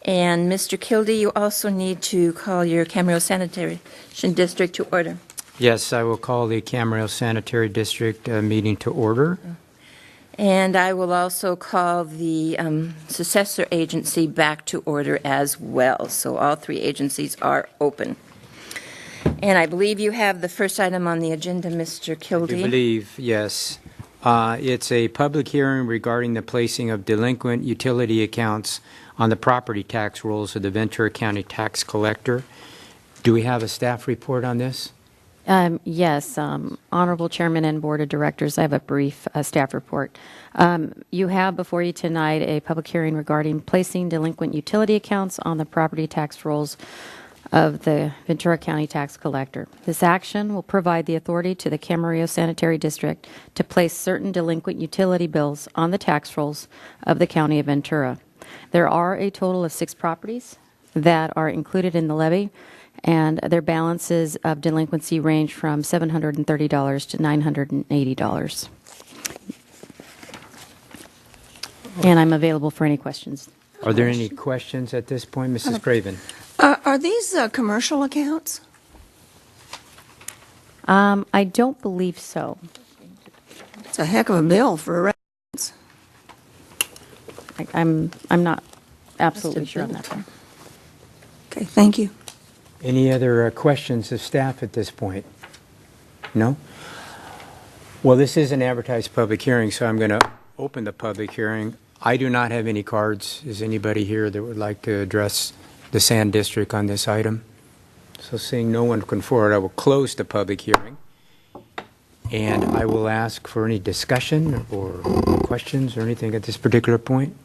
And Mr. Kildee, you also need to call your Camarillo Sanitation District to order. Yes, I will call the Camarillo Sanitary District meeting to order. And I will also call the successor agency back to order as well. So all three agencies are open. And I believe you have the first item on the agenda, Mr. Kildee. I believe, yes. It's a public hearing regarding the placing of delinquent utility accounts on the property tax rolls of the Ventura County Tax Collector. Do we have a staff report on this? Yes, Honorable Chairman and Board of Directors, I have a brief staff report. You have before you tonight a public hearing regarding placing delinquent utility accounts on the property tax rolls of the Ventura County Tax Collector. This action will provide the authority to the Camarillo Sanitary District to place certain delinquent utility bills on the tax rolls of the County of Ventura. There are a total of 6 properties that are included in the levy, and their balances of delinquency range from $730 to $980. And I'm available for any questions. Are there any questions at this point, Mrs. Craven? Are these commercial accounts? I don't believe so. It's a heck of a bill for a residence. I'm not absolutely sure on that one. Okay, thank you. Any other questions of staff at this point? No? Well, this is an advertised public hearing, so I'm going to open the public hearing. I do not have any cards. Is anybody here that would like to address the Sand District on this item? So seeing no one come forward, I will close the public hearing. And I will ask for any discussion or questions or anything at this particular point.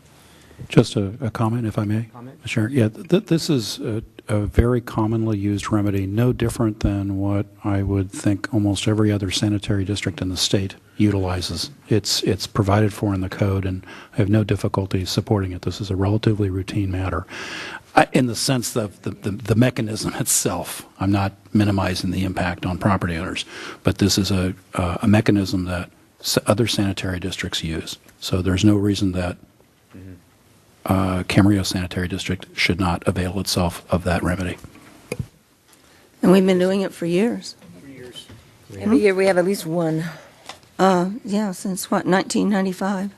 Just a comment, if I may. Comment? Sure. Yeah, this is a very commonly used remedy, no different than what I would think almost every other sanitary district in the state utilizes. It's provided for in the code, and I have no difficulty supporting it. This is a relatively routine matter. In the sense of the mechanism itself, I'm not minimizing the impact on property owners, but this is a mechanism that other sanitary districts use. So there's no reason that Camarillo Sanitary District should not avail itself of that remedy. And we've been doing it for years. Every year we have at least one. Yeah, since what, 1995?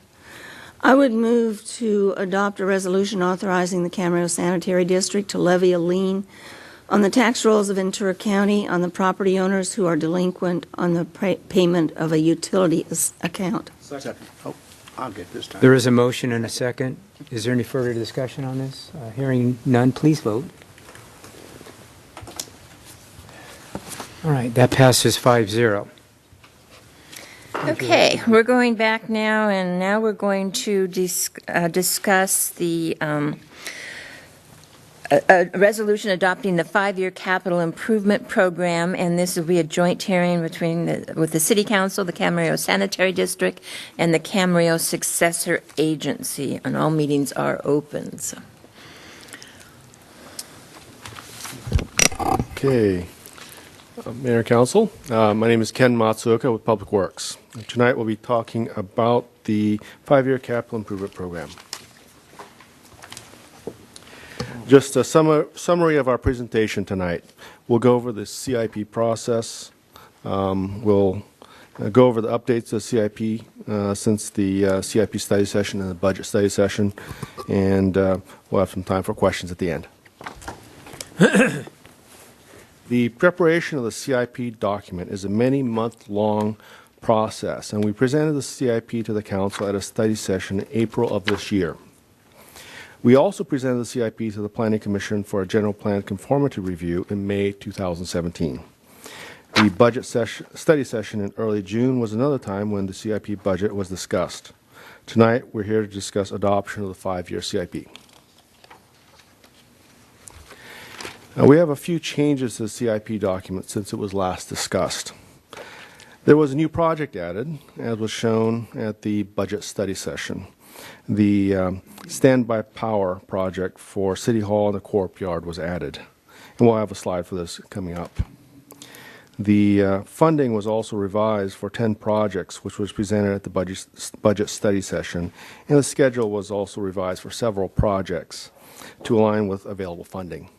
I would move to adopt a resolution authorizing the Camarillo Sanitary District to levy a lien on the tax rolls of Ventura County on the property owners who are delinquent on the payment of a utility account. Second. Oh, I'll get this time. There is a motion and a second. Is there any further discussion on this? Hearing none, please vote. All right, that passes 5-0. Okay, we're going back now, and now we're going to discuss the a resolution adopting the 5-year capital improvement program, and this will be a joint hearing with the City Council, the Camarillo Sanitary District, and the Camarillo Successor Agency, and all meetings are open. So. Okay. Mayor and Council, my name is Ken Matsuoka with Public Works. Tonight we'll be talking about the 5-year capital improvement program. Just a summary of our presentation tonight. We'll go over the CIP process. We'll go over the updates to the CIP since the CIP study session and the budget study session, and we'll have some time for questions at the end. The preparation of the CIP document is a many-month-long process, and we presented the CIP to the Council at a study session in April of this year. We also presented the CIP to the Planning Commission for a general plan conformity review in May 2017. The budget study session in early June was another time when the CIP budget was discussed. Tonight, we're here to discuss adoption of the 5-year CIP. We have a few changes to the CIP document since it was last discussed. There was a new project added, as was shown at the budget study session. The standby power project for City Hall and the Corp Yard was added, and we'll have a slide for this coming up. The funding was also revised for 10 projects, which was presented at the budget study session, and the schedule was also revised for several projects to align with available funding.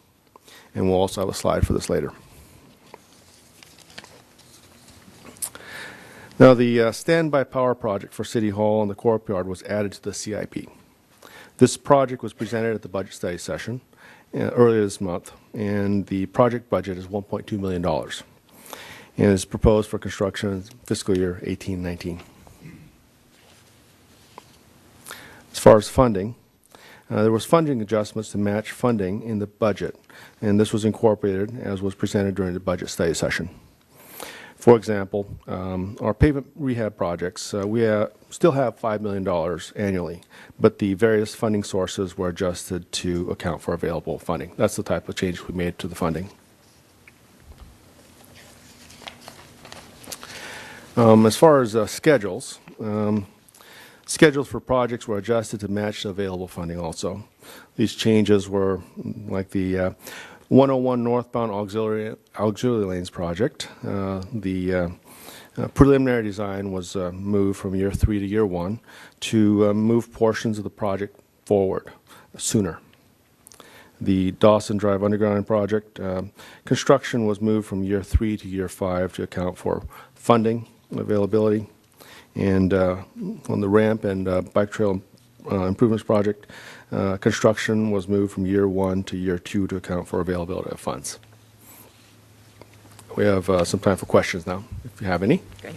And we'll also have a slide for this later. Now, the standby power project for City Hall and the Corp Yard was added to the CIP. This project was presented at the budget study session earlier this month, and the project budget is $1.2 million, and is proposed for construction in fiscal year 18-19. As far as funding, there was funding adjustments to match funding in the budget, and this was incorporated as was presented during the budget study session. For example, our pavement rehab projects, we still have $5 million annually, but the various funding sources were adjusted to account for available funding. That's the type of change we made to the funding. As far as schedules, schedules for projects were adjusted to match the available funding also. These changes were like the 101 northbound auxiliary lanes project. The preliminary design was moved from year 3 to year 1 to move portions of the project forward sooner. The Dawson Drive Underground project, construction was moved from year 3 to year 5 to account for funding availability. And on the ramp and bike trail improvements project, construction was moved from year 1 to year 2 to account for availability of funds. We have some time for questions now, if you have any. Great.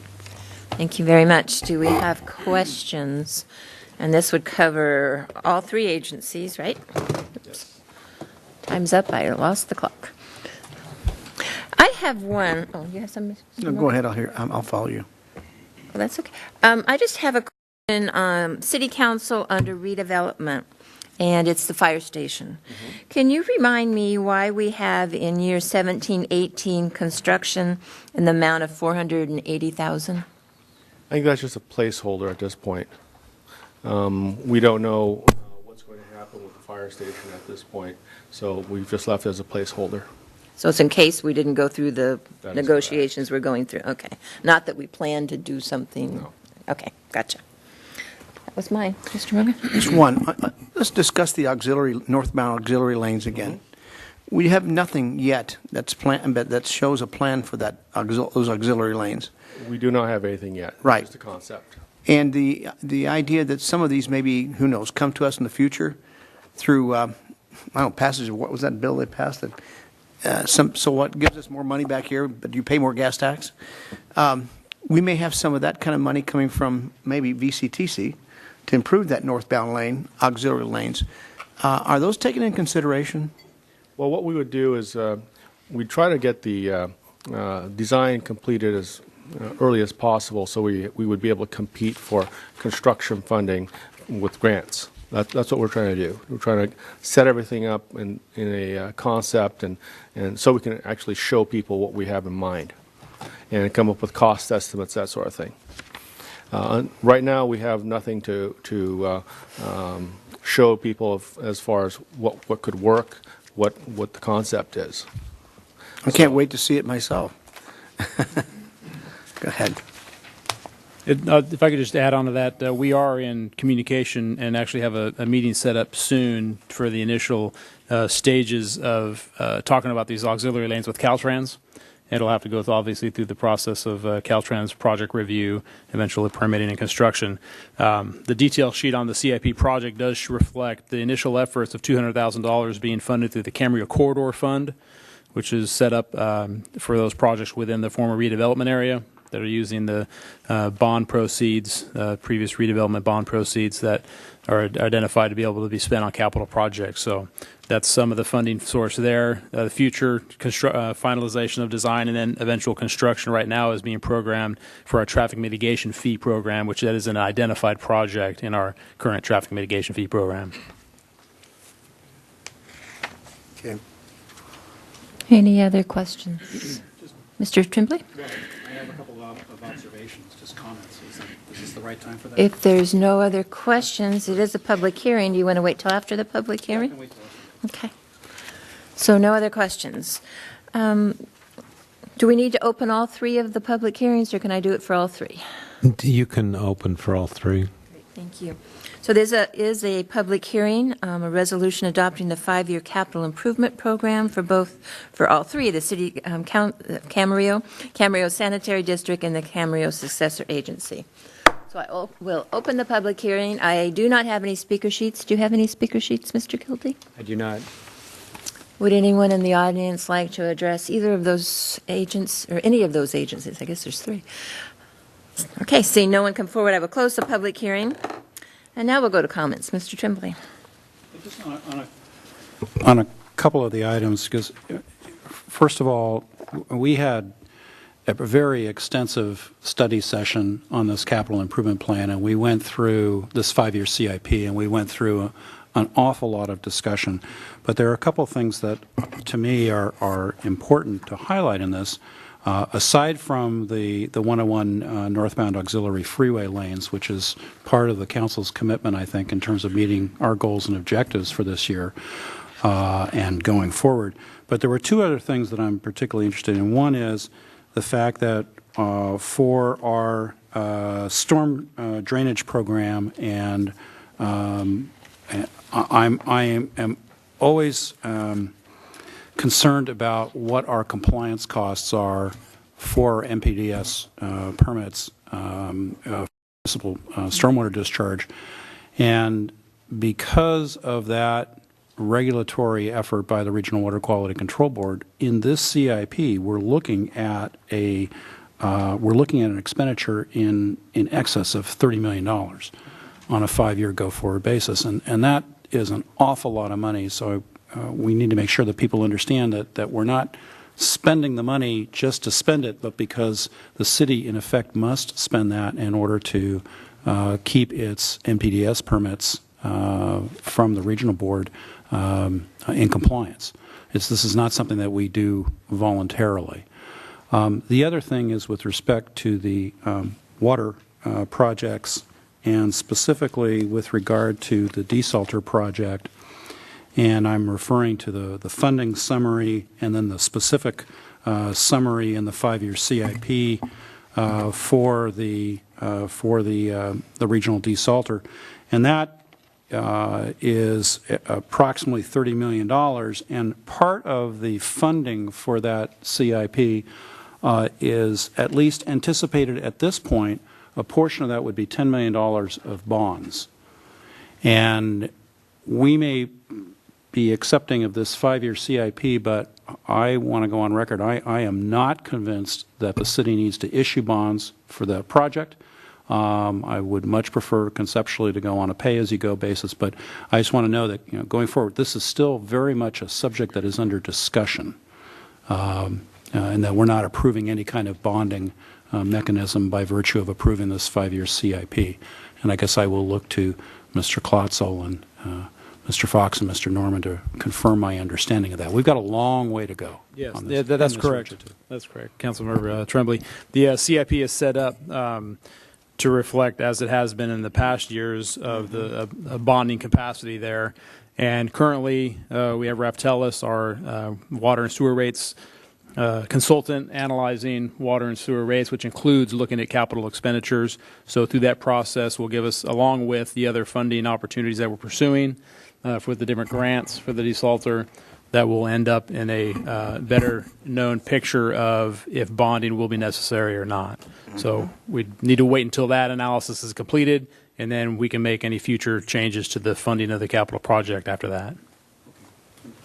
Thank you very much. Do we have questions? And this would cover all 3 agencies, right? Oops. Time's up. I lost the clock. I have one. Oh, you have some? No, go ahead. I'll follow you. Well, that's okay. I just have a question. City Council under redevelopment, and it's the fire station. Can you remind me why we have in year 17-18 construction in the amount of $480,000? I think that's just a placeholder at this point. We don't know what's going to happen with the fire station at this point, so we've just left it as a placeholder. So it's in case we didn't go through the That is negotiations we're going through. Okay. Not that we plan to do something. No. Okay, gotcha. That was mine. Mr. Morgan? Just one. Let's discuss the northbound auxiliary lanes again. We have nothing yet that shows a plan for those auxiliary lanes. We do not have anything yet. Right. It's just a concept. And the idea that some of these maybe, who knows, come to us in the future through, passage of what was that bill they passed? So what gives us more money back here, but you pay more gas tax? We may have some of that kind of money coming from maybe VCTC to improve that northbound lane, auxiliary lanes. Are those taken in consideration? Well, what we would do is we'd try to get the design completed as early as possible so we would be able to compete for construction funding with grants. That's what we're trying to do. We're trying to set everything up in a concept and so we can actually show people what we have in mind and come up with cost estimates, that sort of thing. Right now, we have nothing to show people as far as what could work, what the concept is. I can't wait to see it myself. Go ahead. If I could just add on to that, we are in communication and actually have a meeting set up soon for the initial stages of talking about these auxiliary lanes with Caltrans. It'll have to go obviously through the process of Caltrans project review, eventually permitting and construction. The detail sheet on the CIP project does reflect the initial efforts of $200,000 being funded through the Camarillo Corridor Fund, which is set up for those projects within the former redevelopment area that are using the bond proceeds, previous redevelopment bond proceeds that are identified to be able to be spent on capital projects. So that's some of the funding source there. The future finalization of design and then eventual construction right now is being programmed for our traffic mitigation fee program, which that is an identified project in our current traffic mitigation fee program. Okay. Any other questions? Mr. Tremblay? I have a couple of observations, just comments. Is this the right time for that? If there's no other questions, it is a public hearing. Do you want to wait till after the public hearing? Can we close? Okay. So no other questions. Do we need to open all 3 of the public hearings, or can I do it for all 3? You can open for all 3. Great, thank you. So there is a public hearing, a resolution adopting the 5-year capital improvement program for all 3, the city, Camarillo Sanitary District, and the Camarillo Successor Agency. So I will open the public hearing. I do not have any speaker sheets. Do you have any speaker sheets, Mr. Kilty? I do not. Would anyone in the audience like to address either of those agents, or any of those agencies? I guess there's 3. Okay, seeing no one come forward, I will close the public hearing. And now we'll go to comments. Mr. Tremblay. Just on a couple of the items, because first of all, we had a very extensive study session on this capital improvement plan, and we went through this 5-year CIP, and we went through an awful lot of discussion. But there are a couple things that, to me, are important to highlight in this. Aside from the 101 northbound auxiliary freeway lanes, which is part of the council's commitment, I think, in terms of meeting our goals and objectives for this year and going forward. But there were two other things that I'm particularly interested in. One is the fact that for our storm drainage program, and I am always concerned about what our compliance costs are for MPDS permits, municipal stormwater discharge. And because of that regulatory effort by the Regional Water Quality Control Board, in this CIP, we're looking at an expenditure in excess of $30 million on a 5-year go-forward basis, and that is an awful lot of money. So we need to make sure that people understand that we're not spending the money just to spend it, but because the city, in effect, must spend that in order to keep its MPDS permits from the regional board in compliance. This is not something that we do voluntarily. The other thing is with respect to the water projects, and specifically with regard to the desalter project. And I'm referring to the funding summary and then the specific summary in the 5-year CIP for the regional desalter, and that is approximately $30 million. And part of the funding for that CIP is at least anticipated at this point. A portion of that would be $10 million of bonds, and we may be accepting of this 5-year CIP, but I want to go on record. I am not convinced that the city needs to issue bonds for that project. I would much prefer conceptually to go on a pay-as-you-go basis, but I just want to know that going forward, this is still very much a subject that is under discussion, and that we're not approving any kind of bonding mechanism by virtue of approving this 5-year CIP. And I guess I will look to Mr. Klotzel and Mr. Fox and Mr. Norman to confirm my understanding of that. We've got a long way to go. Yes, on this, that's correct. That's correct, Councilmember Tremblay. The CIP is set up to reflect, as it has been in the past years, of the bonding capacity there. And currently, we have Raftellus, our water and sewer rates consultant, analyzing water and sewer rates, which includes looking at capital expenditures. So through that process will give us, along with the other funding opportunities that we're pursuing for the different grants for the desalter, that will end up in a better known picture of if bonding will be necessary or not. So we need to wait until that analysis is completed, and then we can make any future changes to the funding of the capital project after that.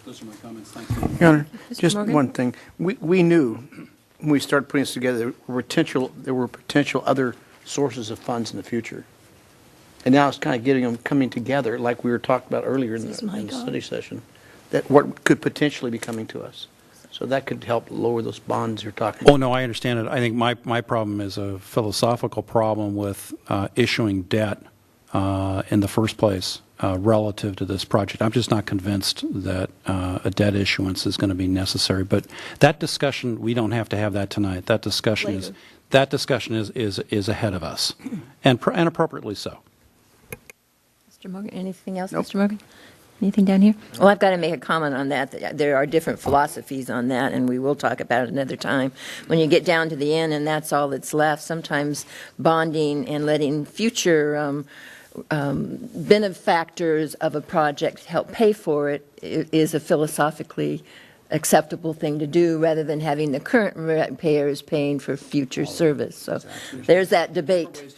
Those are my comments. Thank you. Your Honor, just one thing. We knew when we started putting this together there were potential other sources of funds in the future. And now it's kind of getting them coming together like we were talking about earlier in the study session, that what could potentially be coming to us. So that could help lower those bonds you're talking about. Oh, no, I understand it. I think my problem is a philosophical problem with issuing debt in the first place relative to this project. I'm just not convinced that a debt issuance is going to be necessary. But that discussion, we don't have to have that tonight. That discussion is ahead of us, and appropriately so. Mr. Morgan, anything else, Nope. Mr. Morgan? Anything down here? Well, I've got to make a comment on that. There are different philosophies on that, and we will talk about it another time. When you get down to the end and that's all that's left, sometimes bonding and letting future benefactors of a project help pay for it is a philosophically acceptable thing to do, rather than having the current payers paying for future service. So there's that debate.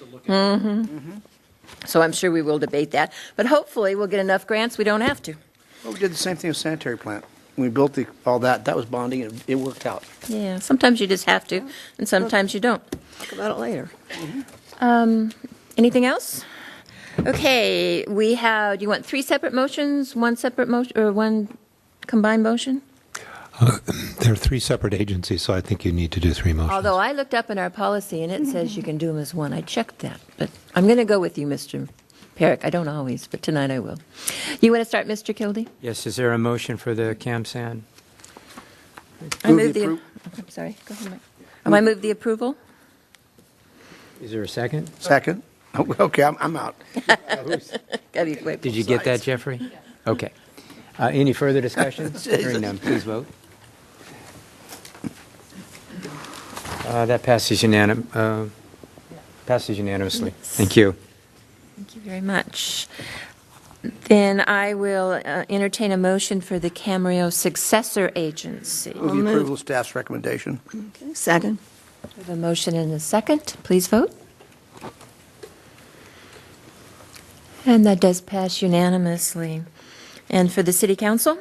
So I'm sure we will debate that. But hopefully we'll get enough grants we don't have to. Well, we did the same thing with sanitary plant. When we built all that was bonding, and it worked out. Yeah, sometimes you just have to, and sometimes you don't. Talk about it later. Anything else? Okay, we have, do you want 3 separate motions, one separate motion, or one combined motion? There are three separate agencies, so I think you need to do three motions. Although I looked up in our policy and it says you can do them as one. I checked that. But I'm going to go with you, Mr. Perrick. I don't always, but tonight I will. You want to start, Mr. Kildee? Yes, is there a motion for the CAMSAN? I move the. I'm sorry. Go ahead, Mike. I move the approval. Is there a second? Second. Okay, I'm out. Gotta be quick. Did you get that, Jeffrey? Okay. Any further discussion? Hearing none, please vote. That passes unanimously. Thank you. Thank you very much. Then I will entertain a motion for the Camarillo Successor Agency. Move the approval of staff's recommendation. Okay, second. We have a motion and a second. Please vote. And that does pass unanimously. And for the City Council?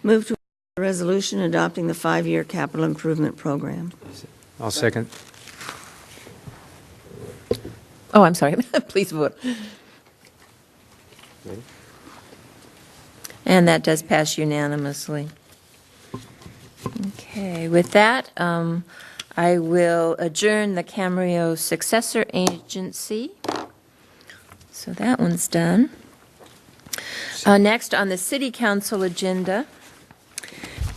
Move to a resolution adopting the 5-year capital improvement program. I'll second. Oh, I'm sorry. Please vote. Ready? And that does pass unanimously. Okay, with that, I will adjourn the Camarillo Successor Agency. So that one's done. Next on the City Council agenda,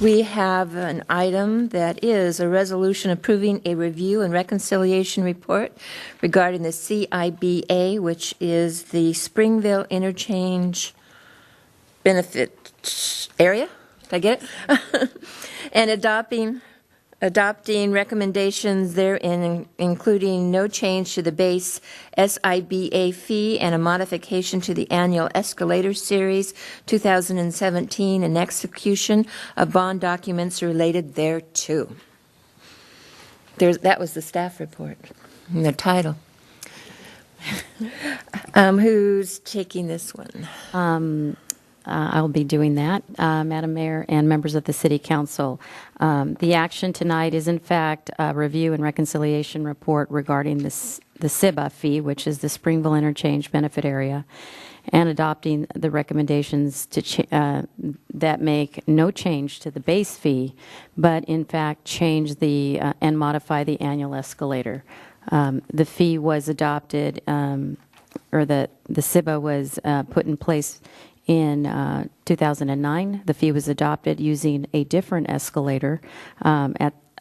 we have an item that is a resolution approving a review and reconciliation report regarding the CIBA, which is the Springville Interchange Benefit Area. Did I get it? And adopting recommendations therein, including no change to the base SIBA fee and a modification to the annual escalator series 2017 and execution of bond documents related thereto. That was the staff report, and the title. Who's taking this one? I'll be doing that, Madam Mayor and members of the City Council. The action tonight is, in fact, a review and reconciliation report regarding the SIBA fee, which is the Springville Interchange Benefit Area, and adopting the recommendations that make no change to the base fee, but, in fact, change and modify the annual escalator. The fee was adopted, or the SIBA was put in place in 2009. The fee was adopted using a different escalator.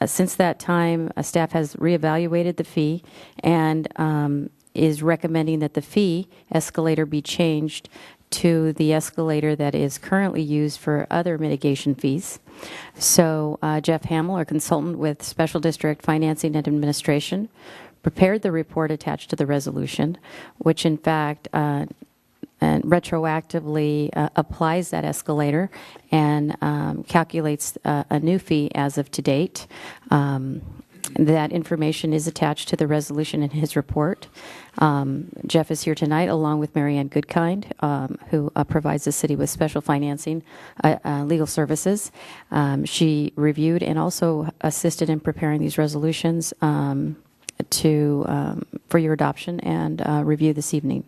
Since that time, staff has reevaluated the fee and is recommending that the fee escalator be changed to the escalator that is currently used for other mitigation fees. So Jeff Hamill, our consultant with Special District Financing and Administration, prepared the report attached to the resolution, which in fact and retroactively applies that escalator and calculates a new fee as of to date. That information is attached to the resolution in his report. Jeff is here tonight along with Marianne Goodkind, who provides the city with special financing legal services. She reviewed and also assisted in preparing these resolutions for your adoption and review this evening.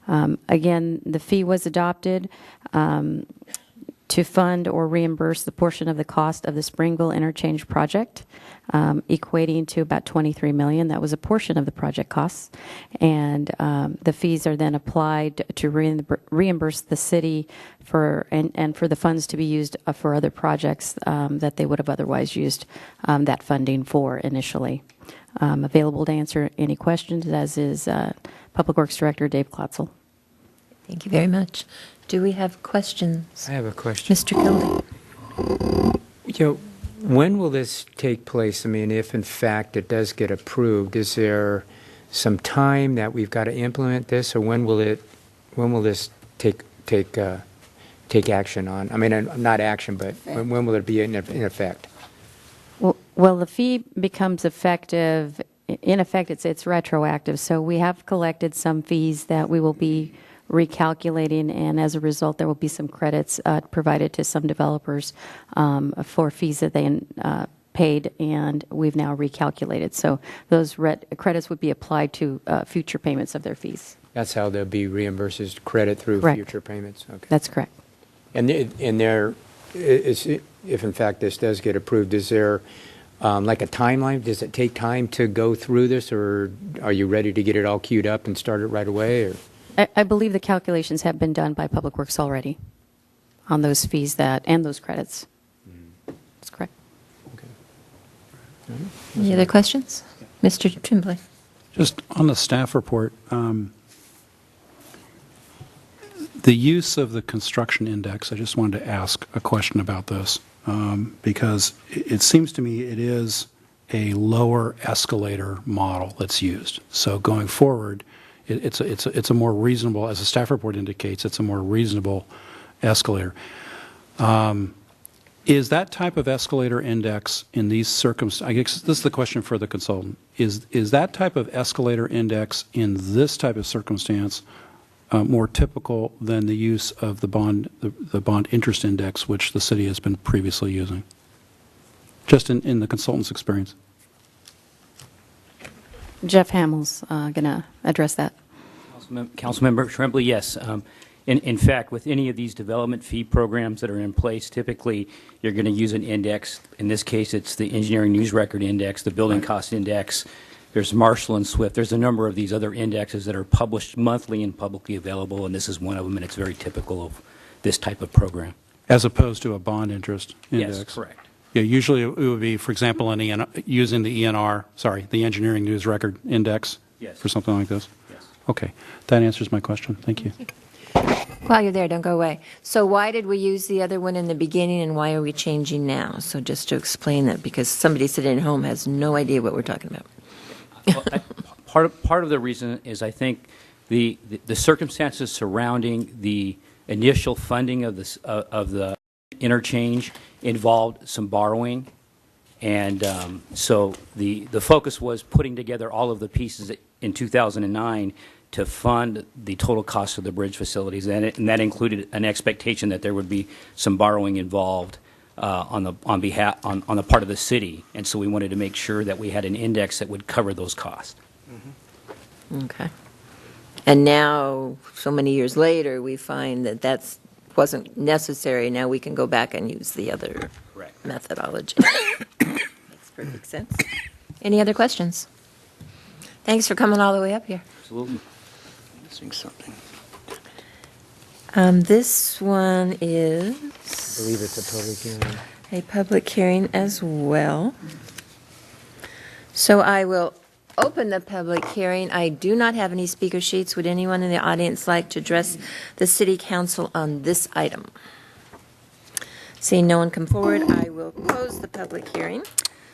Again, the fee was adopted to fund or reimburse the portion of the cost of the Springville Interchange project, equating to about $23 million. That was a portion of the project costs. And the fees are then applied to reimburse the city and for the funds to be used for other projects that they would have otherwise used that funding for initially. Available to answer any questions, as is Public Works Director Dave Klotzel. Thank you very much. Do we have questions? I have a question. Mr. Kildee. When will this take place? I mean, if in fact it does get approved, is there some time that we've got to implement this, or when will this take action on? I mean, not action, but when will it be in effect? Well, the fee becomes effective. In effect, it's retroactive. So we have collected some fees that we will be recalculating, and as a result, there will be some credits provided to some developers for fees that they paid, and we've now recalculated. So those credits would be applied to future payments of their fees. That's how they'll be reimbursed, is credit through Correct. future payments? Okay. That's correct. And if in fact this does get approved, is there like a timeline? Does it take time to go through this, or are you ready to get it all queued up and start it right away? Or? I believe the calculations have been done by Public Works already on those fees and those credits. That's correct. Any other questions? Mr. Tremblay. Just on the staff report, the use of the construction index, I just wanted to ask a question about this, because it seems to me it is a lower escalator model that's used. So going forward, it's a more reasonable, as the staff report indicates, it's a more reasonable escalator. Is that type of escalator index in these circumstances, I guess this is the question for the consultant, is that type of escalator index in this type of circumstance more typical than the use of the bond interest index, which the city has been previously using, just in the consultant's experience? Jeff Hamill's going to address that. Councilmember Tremblay, yes. In fact, with any of these development fee programs that are in place, typically you're going to use an index. In this case, it's the Engineering News Record Index, the Building Cost Index. There's Marshall and Swift. There's a number of these other indexes that are published monthly and publicly available, and this is one of them, and it's very typical of this type of program. As opposed to a bond interest index? Yes, correct. Yeah, usually it would be, for example, using the the Engineering News Record Index for something like this? Yes. Okay. That answers my question. Thank you. While you're there, don't go away. So why did we use the other one in the beginning, and why are we changing now? So just to explain that, because somebody sitting at home has no idea what we're talking about. Well, part of the reason is I think the circumstances surrounding the initial funding of the interchange involved some borrowing, and so the focus was putting together all of the pieces in 2009 to fund the total cost of the bridge facilities, and that included an expectation that there would be some borrowing involved on the part of the city, and so we wanted to make sure that we had an index that would cover those costs. Okay. And now, so many years later, we find that that wasn't necessary. Now we can go back and use the other methodology. Makes perfect sense. Any other questions? Thanks for coming all the way up here. Absolutely. Missing something. This one is... I believe it's a public hearing. A public hearing as well. So I will open the public hearing. I do not have any speaker sheets. Would anyone in the audience like to address the City Council on this item? Seeing no one come forward, I will close the public hearing.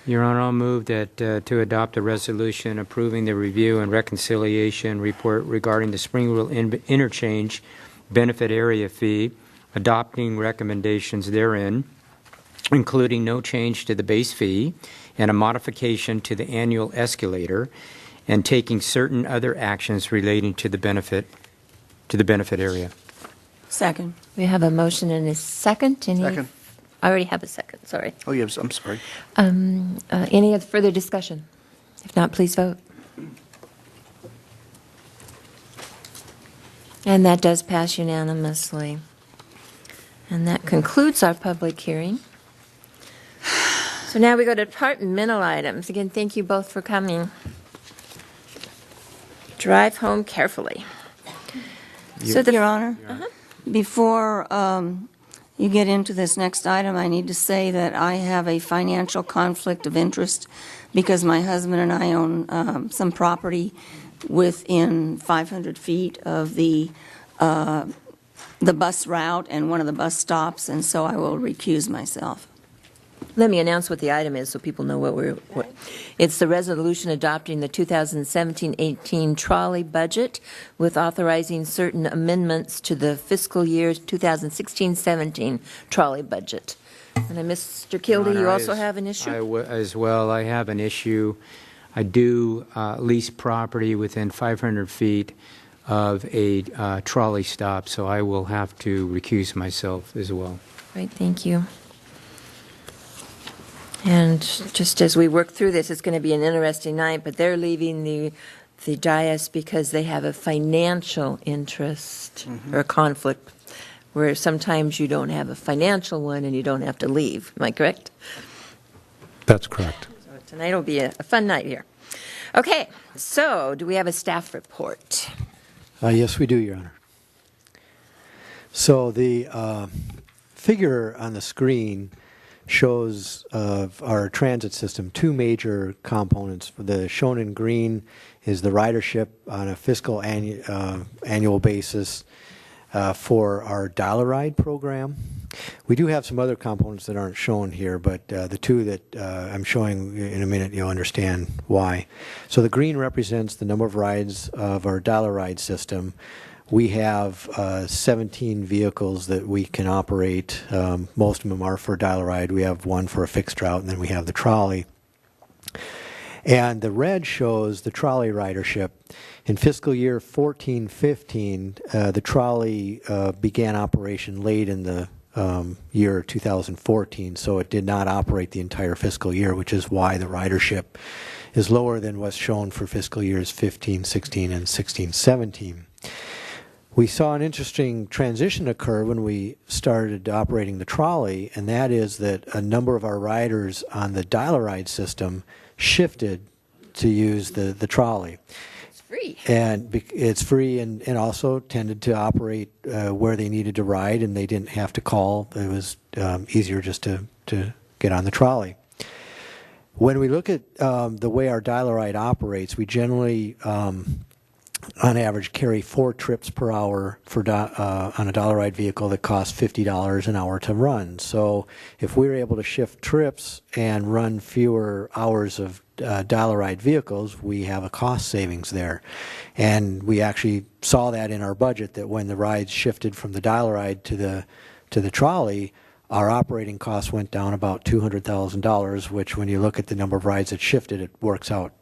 Your Honor, I'll move that to adopt a resolution approving the review and reconciliation report regarding the Springville Interchange benefit area fee, adopting recommendations therein, including no change to the base fee and a modification to the annual escalator, and taking certain other actions relating to the benefit area. Second. We have a motion and a second. Second. I already have a second, sorry. Oh, yes, I'm sorry. Any other further discussion? If not, please vote. And that does pass unanimously. And that concludes our public hearing. So now we go to departmental items. Again, thank you both for coming. Drive home carefully. Your Honor, before you get into this next item, I need to say that I have a financial conflict of interest because my husband and I own some property within 500 feet of the bus route and one of the bus stops, and so I will recuse myself. Let me announce what the item is so people know what it's the resolution adopting the 2017-18 trolley budget with authorizing certain amendments to the fiscal year 2016-17 trolley budget. And Mr. Kildee, you also have an issue? As well, I have an issue. I do lease property within 500 feet of a trolley stop, so I will have to recuse myself as well. Right, thank you. And just as we work through this, it's going to be an interesting night, but they're leaving the dais because they have a financial interest or conflict where sometimes you don't have a financial one and you don't have to leave. Am I correct? That's correct. So tonight will be a fun night here. Okay, so do we have a staff report? Yes, we do, Your Honor. So the figure on the screen shows our transit system, two major components. The shown in green is the ridership on a fiscal annual basis for our Dollar Ride program. We do have some other components that aren't shown here, but the two that I'm showing in a minute, you'll understand why. So the green represents the number of rides of our Dollar Ride system. We have 17 vehicles that we can operate. Most of them are for Dollar Ride. We have one for a fixed route, and then we have the trolley. And the red shows the trolley ridership. In fiscal year 14-15, the trolley began operation late in the year 2014, so it did not operate the entire fiscal year, which is why the ridership is lower than what's shown for fiscal years 15-16 and 16-17. We saw an interesting transition occur when we started operating the trolley, and that is that a number of our riders on the Dollar Ride system shifted to use the trolley. It's free. And it's free and also tended to operate where they needed to ride, and they didn't have to call. It was easier just to get on the trolley. When we look at the way our Dollar Ride operates, we generally on average carry 4 trips per hour for on a Dollar Ride vehicle that costs $50 an hour to run. So if we're able to shift trips and run fewer hours of Dollar Ride vehicles, we have a cost savings there. And we actually saw that in our budget, that when the rides shifted from the Dollar Ride to the trolley, our operating costs went down about $200,000, which when you look at the number of rides that shifted, it works out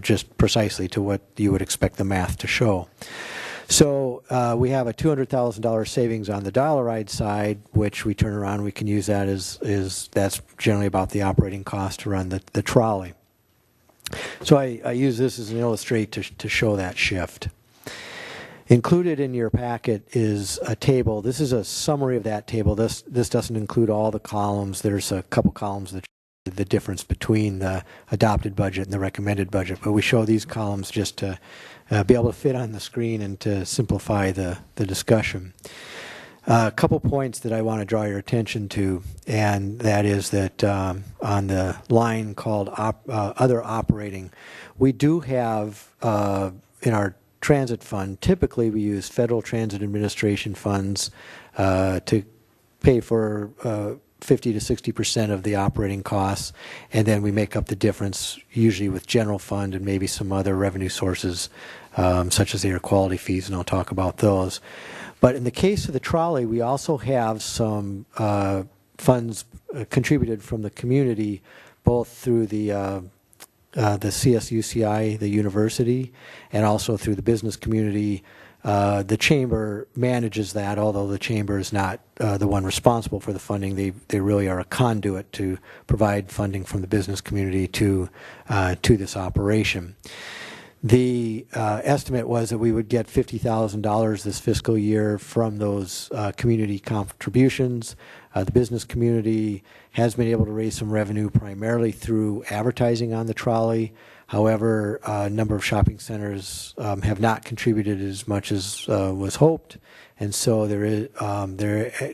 just precisely to what you would expect the math to show. So we have a $200,000 savings on the Dollar Ride side, which we turn around, we can use that as that's generally about the operating cost to run the trolley. So I use this as an illustration to show that shift. Included in your packet is a table. This is a summary of that table. This doesn't include all the columns. There's a couple columns that the difference between the adopted budget and the recommended budget, but we show these columns just to be able to fit on the screen and to simplify the discussion. A couple points that I want to draw your attention to, and that is that on the line called other operating, we do have in our transit fund, typically we use Federal Transit Administration funds to pay for 50 to 60% of the operating costs, and then we make up the difference usually with general fund and maybe some other revenue sources such as air quality fees, and I'll talk about those. But in the case of the trolley, we also have some funds contributed from the community, both through the CSUCI, the university, and also through the business community. The chamber manages that, although the chamber is not the one responsible for the funding. They really are a conduit to provide funding from the business community to this operation. The estimate was that we would get $50,000 this fiscal year from those community contributions. The business community has been able to raise some revenue primarily through advertising on the trolley. However, a number of shopping centers have not contributed as much as was hoped, and so there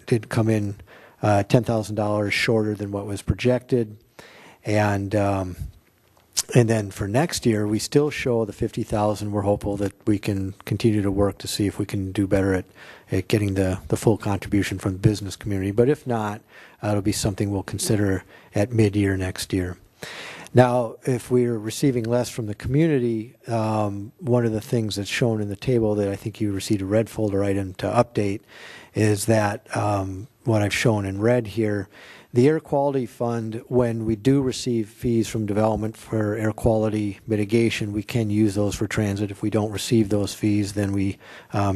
did come in $10,000 shorter than what was projected. And then for next year, we still show the $50,000. We're hopeful that we can continue to work to see if we can do better at getting the full contribution from the business community. But if not, it'll be something we'll consider at mid-year next year. Now, if we're receiving less from the community, one of the things that's shown in the table that I think you received a red folder item to update is that what I've shown in red here, The Air Quality Fund, when we do receive fees from development for air quality mitigation, we can use those for transit. If we don't receive those fees, then we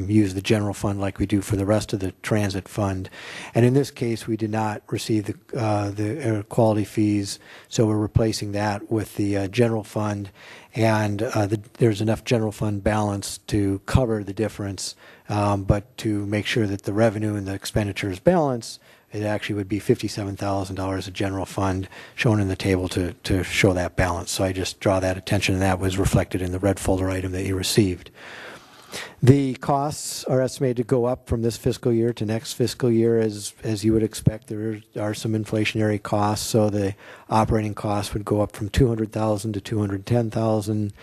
use the general fund like we do for the rest of the transit fund. And in this case, we did not receive the air quality fees, so we're replacing that with the general fund. And there's enough general fund balance to cover the difference, but to make sure that the revenue and the expenditures balance, it actually would be $57,000 of general fund shown in the table to show that balance. So I just draw that attention, and that was reflected in the red folder item that you received. The costs are estimated to go up from this fiscal year to next fiscal year, as you would expect. There are some inflationary costs, so the operating costs would go up from $200,000 to $210,000,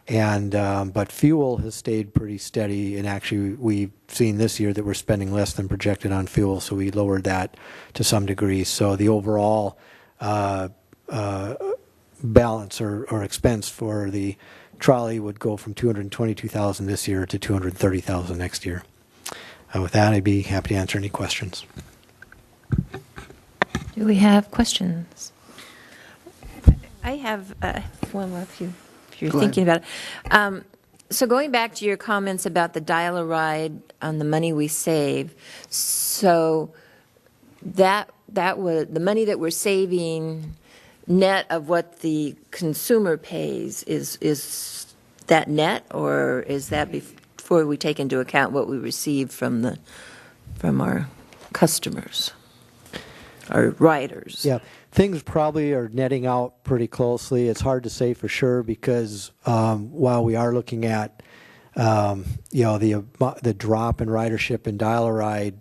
and but fuel has stayed pretty steady. And actually, we've seen this year that we're spending less than projected on fuel, so we lowered that to some degree. So the overall balance or expense for the trolley would go from $222,000 this year to $230,000 next year. With that, I'd be happy to answer any questions. Do we have questions? I have one more if you're thinking about it. So going back to your comments about the dial-a-ride on the money we save, so that was the money that we're saving net of what the consumer pays, is that net, or is that before we take into account what we receive from our customers, our riders? Yeah, things probably are netting out pretty closely. It's hard to say for sure because while we are looking at the drop in ridership and dial-a-ride,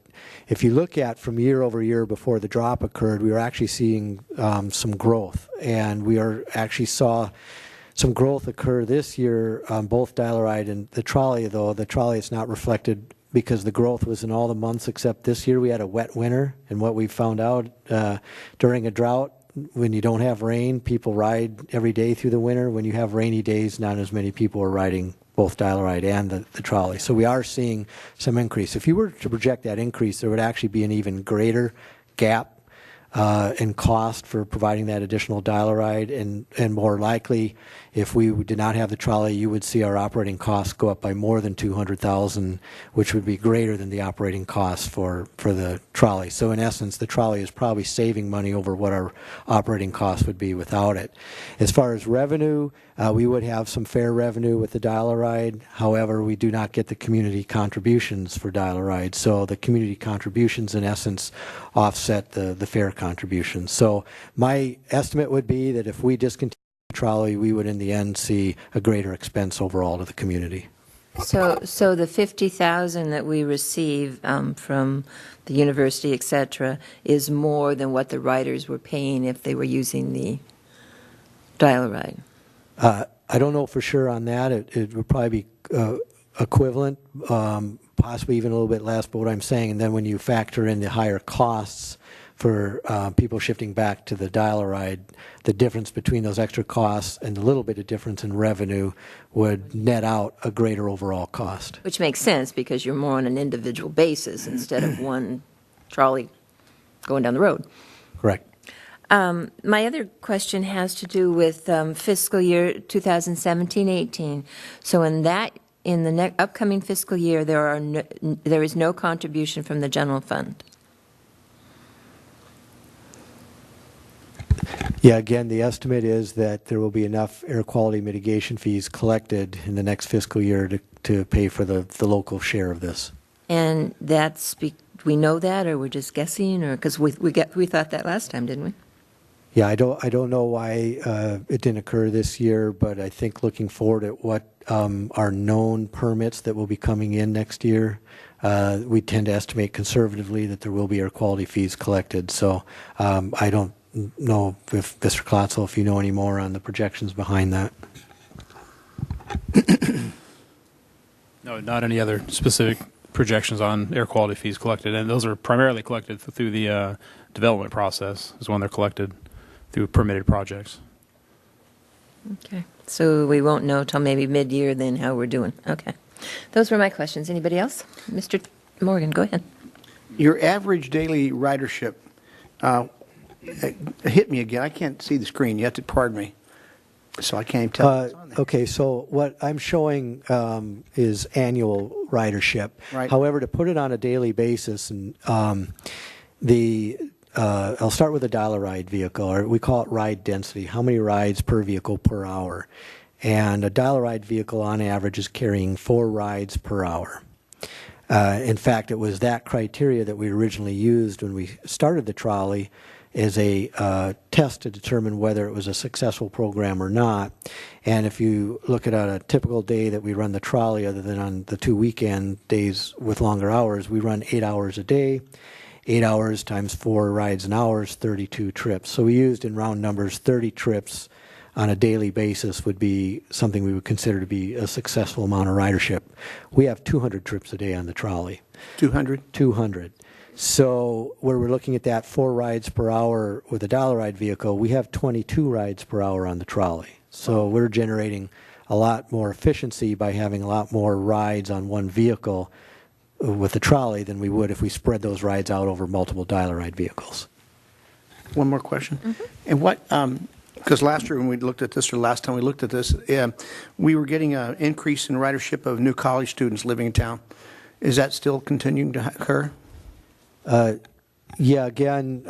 if you look at from year over year before the drop occurred, we were actually seeing some growth, and we actually saw some growth occur this year on both dial-a-ride and the trolley. Though the trolley is not reflected because the growth was in all the months except this year. We had a wet winter, and what we found out during a drought, when you don't have rain, people ride every day through the winter. When you have rainy days, not as many people are riding both dial-a-ride and the trolley. So we are seeing some increase. If you were to project that increase, there would actually be an even greater gap in cost for providing that additional dial-a-ride, and more likely, if we did not have the trolley, you would see our operating costs go up by more than $200,000, which would be greater than the operating costs for the trolley. So in essence, the trolley is probably saving money over what our operating costs would be without it. As far as revenue, we would have some fare revenue with the dial-a-ride. However, we do not get the community contributions for dial-a-ride. So the community contributions, in essence, offset the fare contributions. So my estimate would be that if we discontinue the trolley, we would in the end see a greater expense overall to the community. So the $50,000 that we receive from the university, et cetera, is more than what the riders were paying if they were using the dial-a-ride. I don't know for sure on that. It would probably be equivalent, possibly even a little bit less. But what I'm saying, and then when you factor in the higher costs for people shifting back to the dial-a-ride, the difference between those extra costs and the little bit of difference in revenue would net out a greater overall cost. Which makes sense because you're more on an individual basis instead of one trolley going down the road. Correct. My other question has to do with fiscal year 2017-18. So in the upcoming fiscal year, there is no contribution from the general fund. Yeah, again, the estimate is that there will be enough air quality mitigation fees collected in the next fiscal year to pay for the local share of this. And we know that, or we're just guessing, or because we thought that last time, didn't we? Yeah, I don't know why it didn't occur this year, but I think looking forward at what are known permits that will be coming in next year, we tend to estimate conservatively that there will be air quality fees collected. So I don't know if Mr. Klotzel, if you know any more on the projections behind that. No, not any other specific projections on air quality fees collected, and those are primarily collected through the development process is when they're collected through permitted projects. Okay. So we won't know till maybe mid-year then how we're doing. Okay. Those were my questions. Anybody else? Mr. Morgan, go ahead. Your average daily ridership, hit me again. I can't see the screen. You have to pardon me. So I can't even tell what's on there. Okay, so what I'm showing is annual ridership. Right. However, to put it on a daily basis, and I'll start with a dollar ride vehicle, or we call it ride density. How many rides per vehicle per hour? And a dollar ride vehicle on average is carrying 4 rides per hour. In fact, it was that criteria that we originally used when we started the trolley as a test to determine whether it was a successful program or not. And if you look at a typical day that we run the trolley, other than on the 2 weekend days with longer hours, we run 8 hours a day. 8 hours times 4 rides an hour is 32 trips. So we used, in round numbers, 30 trips on a daily basis would be something we would consider to be a successful amount of ridership. We have 200 trips a day on the trolley. 200? 200. So where we're looking at that 4 rides per hour with a dollar ride vehicle, we have 22 rides per hour on the trolley. So we're generating a lot more efficiency by having a lot more rides on one vehicle with the trolley than we would if we spread those rides out over multiple dollar ride vehicles. One more question. And what, because last year when we looked at this, or last time we looked at this, we were getting an increase in ridership of new college students living in town. Is that still continuing to occur? Yeah, again,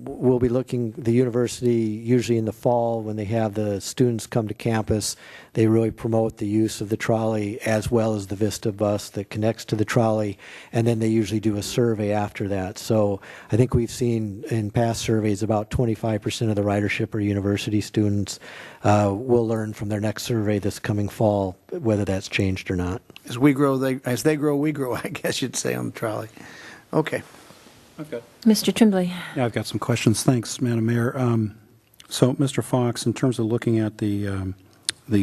we'll be looking, the university usually in the fall when they have the students come to campus, they really promote the use of the trolley as well as the Vista bus that connects to the trolley, and then they usually do a survey after that. So I think we've seen in past surveys about 25% of the ridership are university students. We'll learn from their next survey this coming fall whether that's changed or not. As we grow, as they grow, we grow, I guess you'd say, on the trolley. Okay. Okay. Mr. Tremblay. Yeah, I've got some questions. Thanks, Madam Mayor. So, Mr. Fox, in terms of looking at the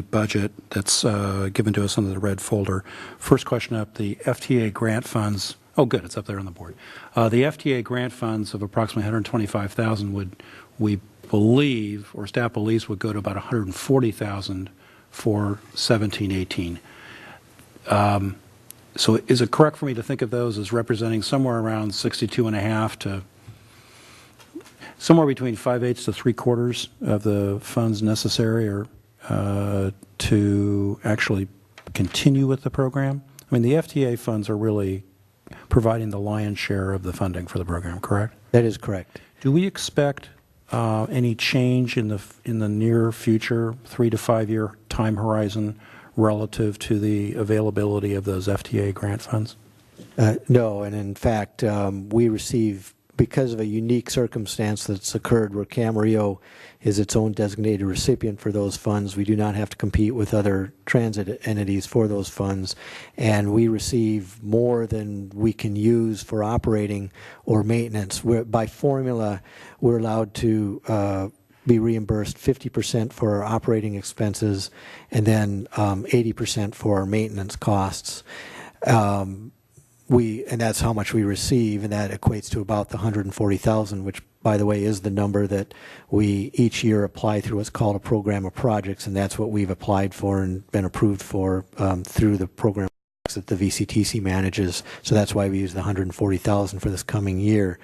budget that's given to us under the red folder, first question up, the FTA grant funds. Oh, good, it's up there on the board. The FTA grant funds of approximately $125,000 would, we believe, or staff believes, would go to about $140,000 for 17-18. So is it correct for me to think of those as representing somewhere around 62.5 to somewhere between 5/8 to 3/4 of the funds necessary or to actually continue with the program? I mean, the FTA funds are really providing the lion's share of the funding for the program, correct? That is correct. Do we expect any change in the near future, 3 to 5 year time horizon, relative to the availability of those FTA grant funds? No, and in fact, we receive, because of a unique circumstance that's occurred where Camarillo is its own designated recipient for those funds, we do not have to compete with other transit entities for those funds, and we receive more than we can use for operating or maintenance. By formula, we're allowed to be reimbursed 50% for our operating expenses and then 80% for our maintenance costs. And that's how much we receive, and that equates to about the $140,000, which, by the way, is the number that we each year apply through what's called a program of projects, and that's what we've applied for and been approved for through the program that the VCTC manages. So that's why we use the $140,000 for this coming year.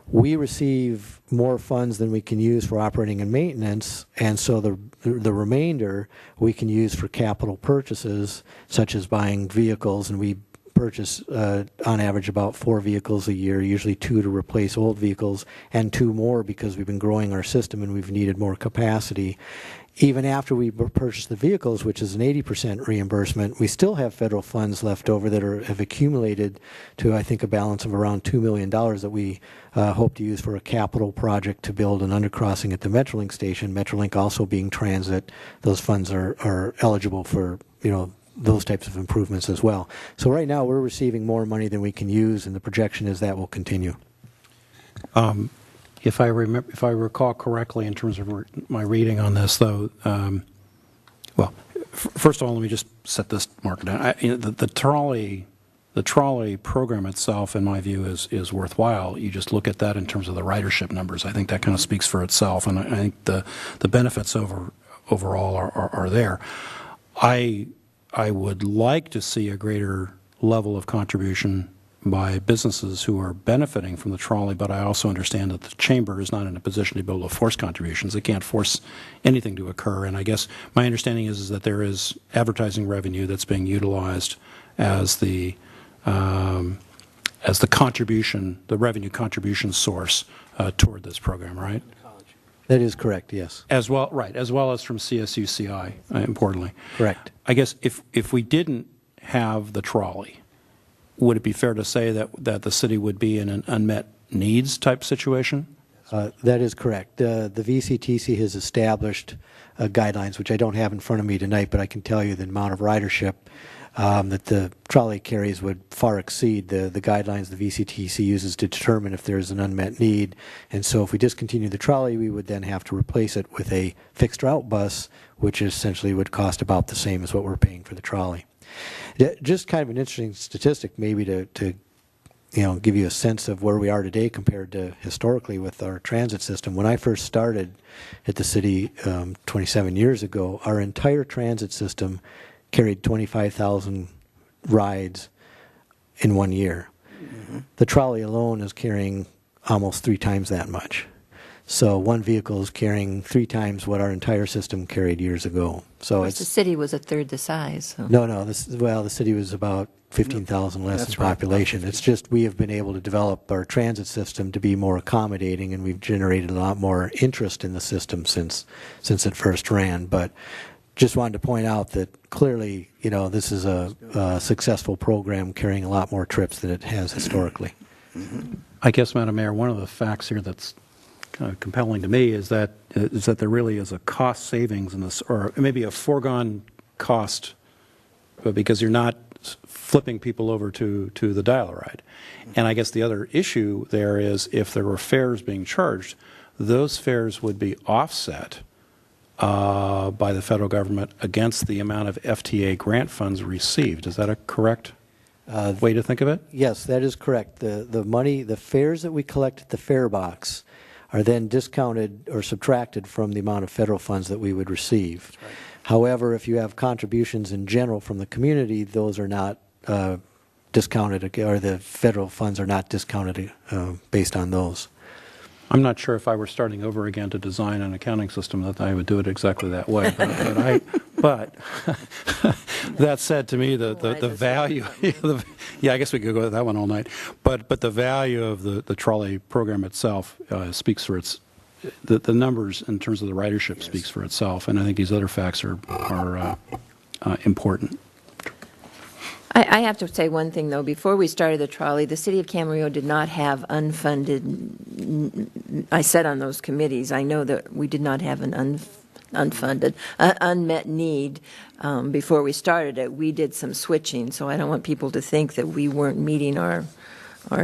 We receive more funds than we can use for operating and maintenance, and so the remainder we can use for capital purchases, such as buying vehicles, and we purchase on average about 4 vehicles a year, usually 2 to replace old vehicles, and 2 more because we've been growing our system and we've needed more capacity. Even after we purchase the vehicles, which is an 80% reimbursement, we still have federal funds left over that have accumulated to, I think, a balance of around $2 million that we hope to use for a capital project to build an undercrossing at the Metrolink station. Metrolink also being transit, those funds are eligible for, those types of improvements as well. So right now we're receiving more money than we can use, and the projection is that will continue. If I recall correctly, in terms of my reading on this, though, first of all, let me just set this marker down. The trolley program itself, in my view, is worthwhile. You just look at that in terms of the ridership numbers. I think that kind of speaks for itself, and I think the benefits overall are there. I would like to see a greater level of contribution by businesses who are benefiting from the trolley, but I also understand that the chamber is not in a position to be able to force contributions. They can't force anything to occur, and I guess my understanding is that there is advertising revenue that's being utilized as the contribution, the revenue contribution source toward this program, right? That is correct, yes. As well, right, as well as from CSUCI, importantly. Correct. I guess if we didn't have the trolley, would it be fair to say that the city would be in an unmet needs type situation? That is correct. The VCTC has established guidelines, which I don't have in front of me tonight, but I can tell you the amount of ridership that the trolley carries would far exceed the guidelines the VCTC uses to determine if there's an unmet need. And so if we discontinue the trolley, we would then have to replace it with a fixed route bus, which essentially would cost about the same as what we're paying for the trolley. Just kind of an interesting statistic maybe to give you a sense of where we are today compared to historically with our transit system. When I first started at the city 27 years ago, our entire transit system carried 25,000 rides in 1 year. Mm-hmm. The trolley alone is carrying almost 3 times that much. So one vehicle is carrying 3 times what our entire system carried years ago. So the city was a third the size. So. No. The city was about 15,000 less in population. It's just we have been able to develop our transit system to be more accommodating, and we've generated a lot more interest in the system since it first ran. But just wanted to point out that clearly, this is a successful program carrying a lot more trips than it has historically. I guess, Madam Mayor, one of the facts here that's kind of compelling to me is that there really is a cost savings in this, or maybe a foregone cost, because you're not flipping people over to the dial-a-ride. And I guess the other issue there is if there were fares being charged, those fares would be offset by the federal government against the amount of FTA grant funds received. Is that a correct way to think of it? Yes, that is correct. The fares that we collect at the fare box are then discounted or subtracted from the amount of federal funds that we would receive. Right. However, if you have contributions in general from the community, those are not discounted, or the federal funds are not discounted based on those. I'm not sure if I were starting over again to design an accounting system that I would do it exactly that way. But that said, to me, the value, I guess we could go with that one all night. But the value of the trolley program itself speaks for its, the numbers in terms of the ridership speaks for itself. And I think these other facts are important. I have to say one thing, though. Before we started the trolley, the city of Camarillo did not have unfunded, I sat on those committees. I know that we did not have an unfunded, unmet need before we started it. We did some switching, so I don't want people to think that we weren't meeting our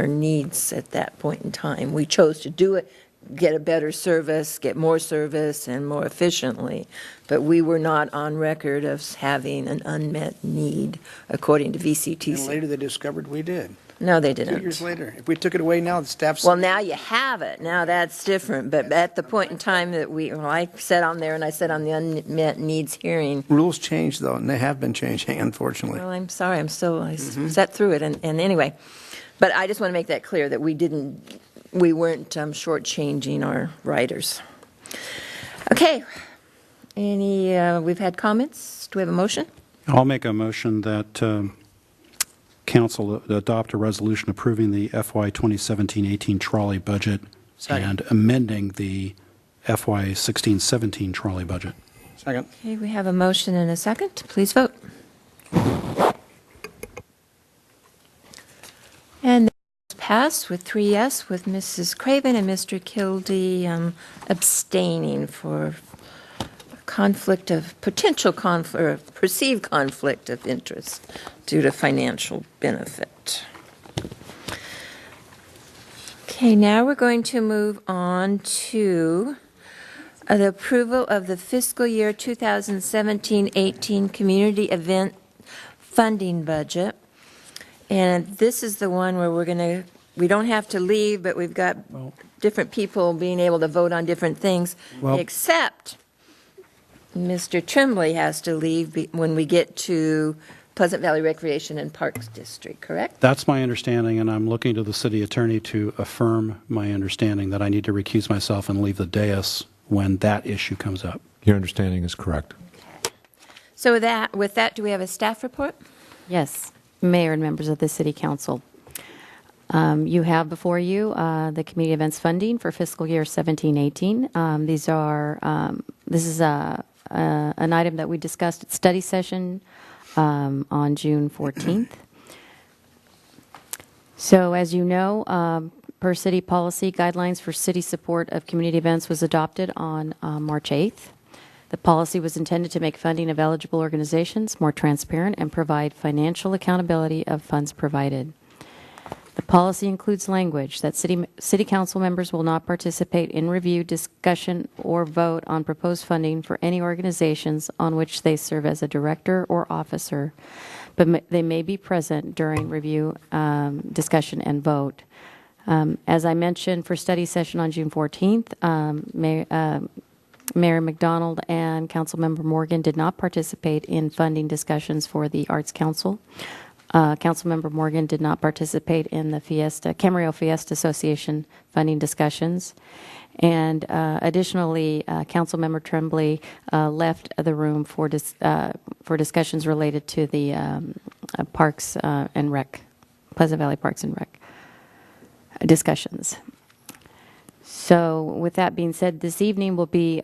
needs at that point in time. We chose to do it, get a better service, get more service, and more efficiently. But we were not on record of having an unmet need, according to VCTC. And later they discovered we did. No, they didn't. 2 years later. If we took it away now, the staff's... Well, now you have it. Now that's different. But at the point in time that I sat on there and I sat on the unmet needs hearing. Rules change, though, and they have been changing, unfortunately. Well, I'm sorry. I sat through it. And anyway, but I just want to make that clear that we weren't shortchanging our riders. Okay. We've had comments. Do we have a motion? I'll make a motion that Council adopt a resolution approving the FY 2017-18 trolley budget and amending the FY 16-17 trolley budget. Second. Okay, we have a motion and a second. Please vote. And passed with 3 yes, with Mrs. Craven and Mr. Kildee abstaining for potential conflict, or perceived conflict of interest due to financial benefit. Okay, now we're going to move on to the approval of the fiscal year 2017-18 community event funding budget. And this is the one where we don't have to leave, but we've got different people being able to vote on different things, except Mr. Tremblay has to leave when we get to Pleasant Valley Recreation and Parks District, correct? That's my understanding, and I'm looking to the city attorney to affirm my understanding that I need to recuse myself and leave the dais when that issue comes up. Your understanding is correct. So with that, do we have a staff report? Yes, Mayor and members of the City Council. You have before you the community events funding for fiscal year 17-18. This is an item that we discussed at study session on June 14th. So as you know, per city policy, guidelines for city support of community events was adopted on March 8th. The policy was intended to make funding of eligible organizations more transparent and provide financial accountability of funds provided. The policy includes language that city council members will not participate in review, discussion, or vote on proposed funding for any organizations on which they serve as a director or officer, but they may be present during review, discussion, and vote. As I mentioned for study session on June 14th, Mayor McDonald and Councilmember Morgan did not participate in funding discussions for the Arts Council. Councilmember Morgan did not participate in the Camarillo Fiesta Association funding discussions. And additionally, Councilmember Tremblay left the room for discussions related to the Parks and Rec, Pleasant Valley Parks and Rec discussions. So with that being said, this evening we'll be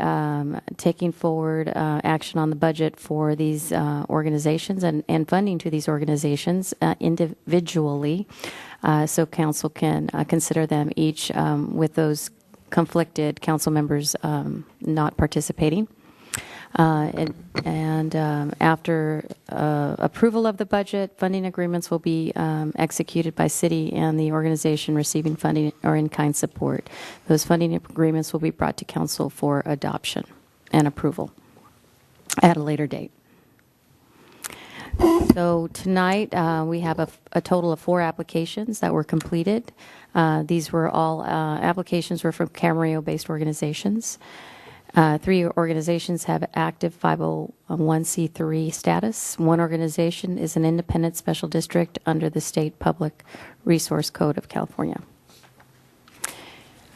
taking forward action on the budget for these organizations and funding to these organizations individually, so council can consider them each with those conflicted council members not participating. After approval of the budget, funding agreements will be executed by city and the organization receiving funding or in-kind support. Those funding agreements will be brought to council for adoption and approval at a later date. So tonight we have a total of 4 applications that were completed. These were all applications were from Camarillo-based organizations. 3 organizations have active 501c3 status. 1 organization is an independent special district under the State Public Resource Code of California.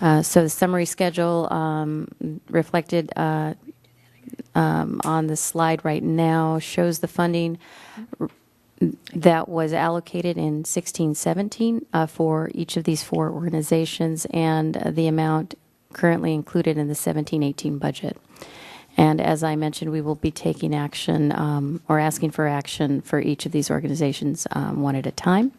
So the summary schedule reflected on the slide right now shows the funding that was allocated in 16-17 for each of these 4 organizations and the amount currently included in the 17-18 budget. And as I mentioned, we will be taking action or asking for action for each of these organizations one at a time.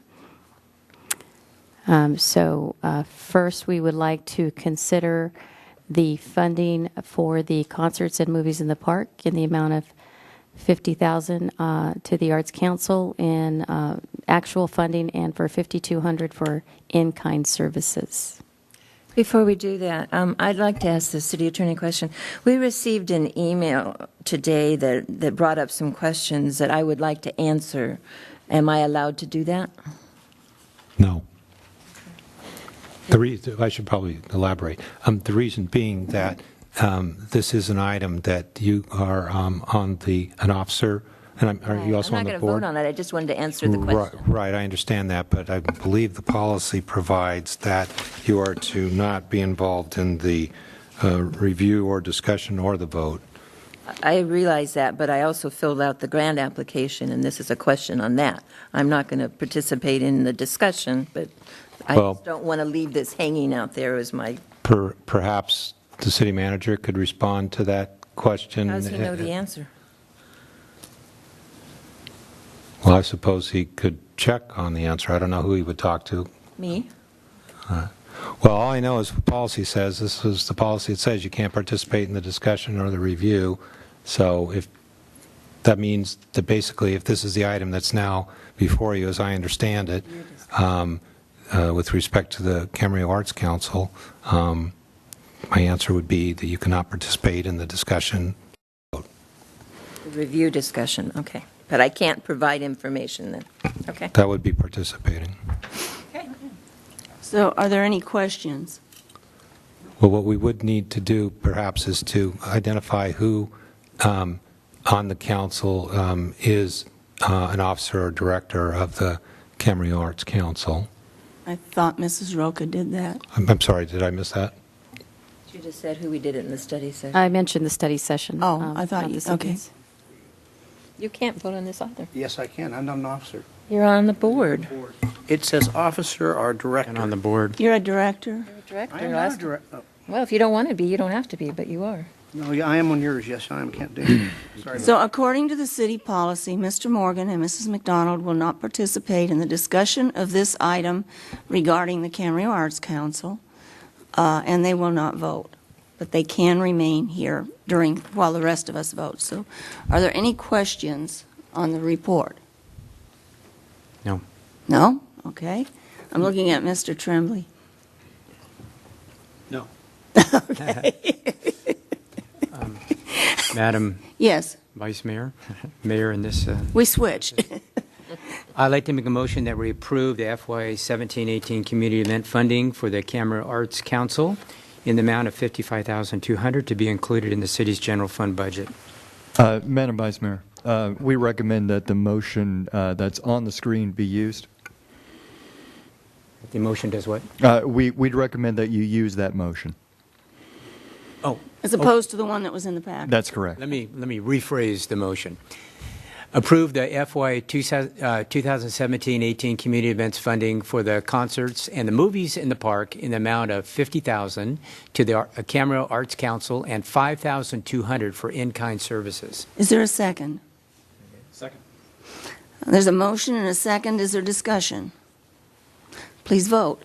First, we would like to consider the funding for the concerts and movies in the park in the amount of $50,000 to the Arts Council in actual funding and for $5,200 for in-kind services. Before we do that, I'd like to ask the city attorney a question. We received an email today that brought up some questions that I would like to answer. Am I allowed to do that? No. I should probably elaborate. The reason being that this is an item that you are an officer, and are you also on the board? I'm not going to vote on it. I just wanted to answer the question. Right, I understand that, but I believe the policy provides that you are to not be involved in the review or discussion or the vote. I realize that, but I also filled out the grant application, and this is a question on that. I'm not going to participate in the discussion, but I just don't want to leave this hanging out there as my... Perhaps the city manager could respond to that question. How does he know the answer? Well, I suppose he could check on the answer. I don't know who he would talk to. Me? Well, all I know is what policy says. This is the policy. It says you can't participate in the discussion or the review. So if that means that basically if this is the item that's now before you, as I understand it, with respect to the Camarillo Arts Council, my answer would be that you cannot participate in the discussion. The review discussion, okay. But I can't provide information then. Okay. That would be participating. Okay. So are there any questions? Well, what we would need to do perhaps is to identify who on the council is an officer or director of the Camarillo Arts Council. I thought Mrs. Roca did that. I'm sorry, did I miss that? You just said who we did it in the study session. I mentioned the study session. Oh, I thought not you, the okay. cities. You can't vote on this either. Yes, I can. I'm not an officer. You're on the board. It says officer or director. And on the board. You're a director? Director. I am not a director. Well, if you don't want to be, you don't have to be, but you are. No, yeah, I am on yours. Yes, I am. Can't do it. Sorry. So according to the city policy, Mr. Morgan and Mrs. McDonald will not participate in the discussion of this item regarding the Camarillo Arts Council, and they will not vote. But they can remain here while the rest of us vote. So are there any questions on the report? No. No? Okay. I'm looking at Mr. Tremblay. No. Madam Yes, Vice Mayor, Mayor in this. we switched. I'd like to make a motion that we approve the FY 17-18 community event funding for the Camarillo Arts Council in the amount of $55,200 to be included in the city's general fund budget. Madam Vice Mayor, we recommend that the motion that's on the screen be used. The motion does what? We'd recommend that you use that motion. Oh, As opposed to the one that was in the pack. That's correct. let me rephrase the motion. Approve the FY 2017-18 community events funding for the concerts and the movies in the park in the amount of $50,000 to the Camarillo Arts Council and $5,200 for in-kind services. Is there a second? Second. There's a motion and a second. Is there discussion? Please vote.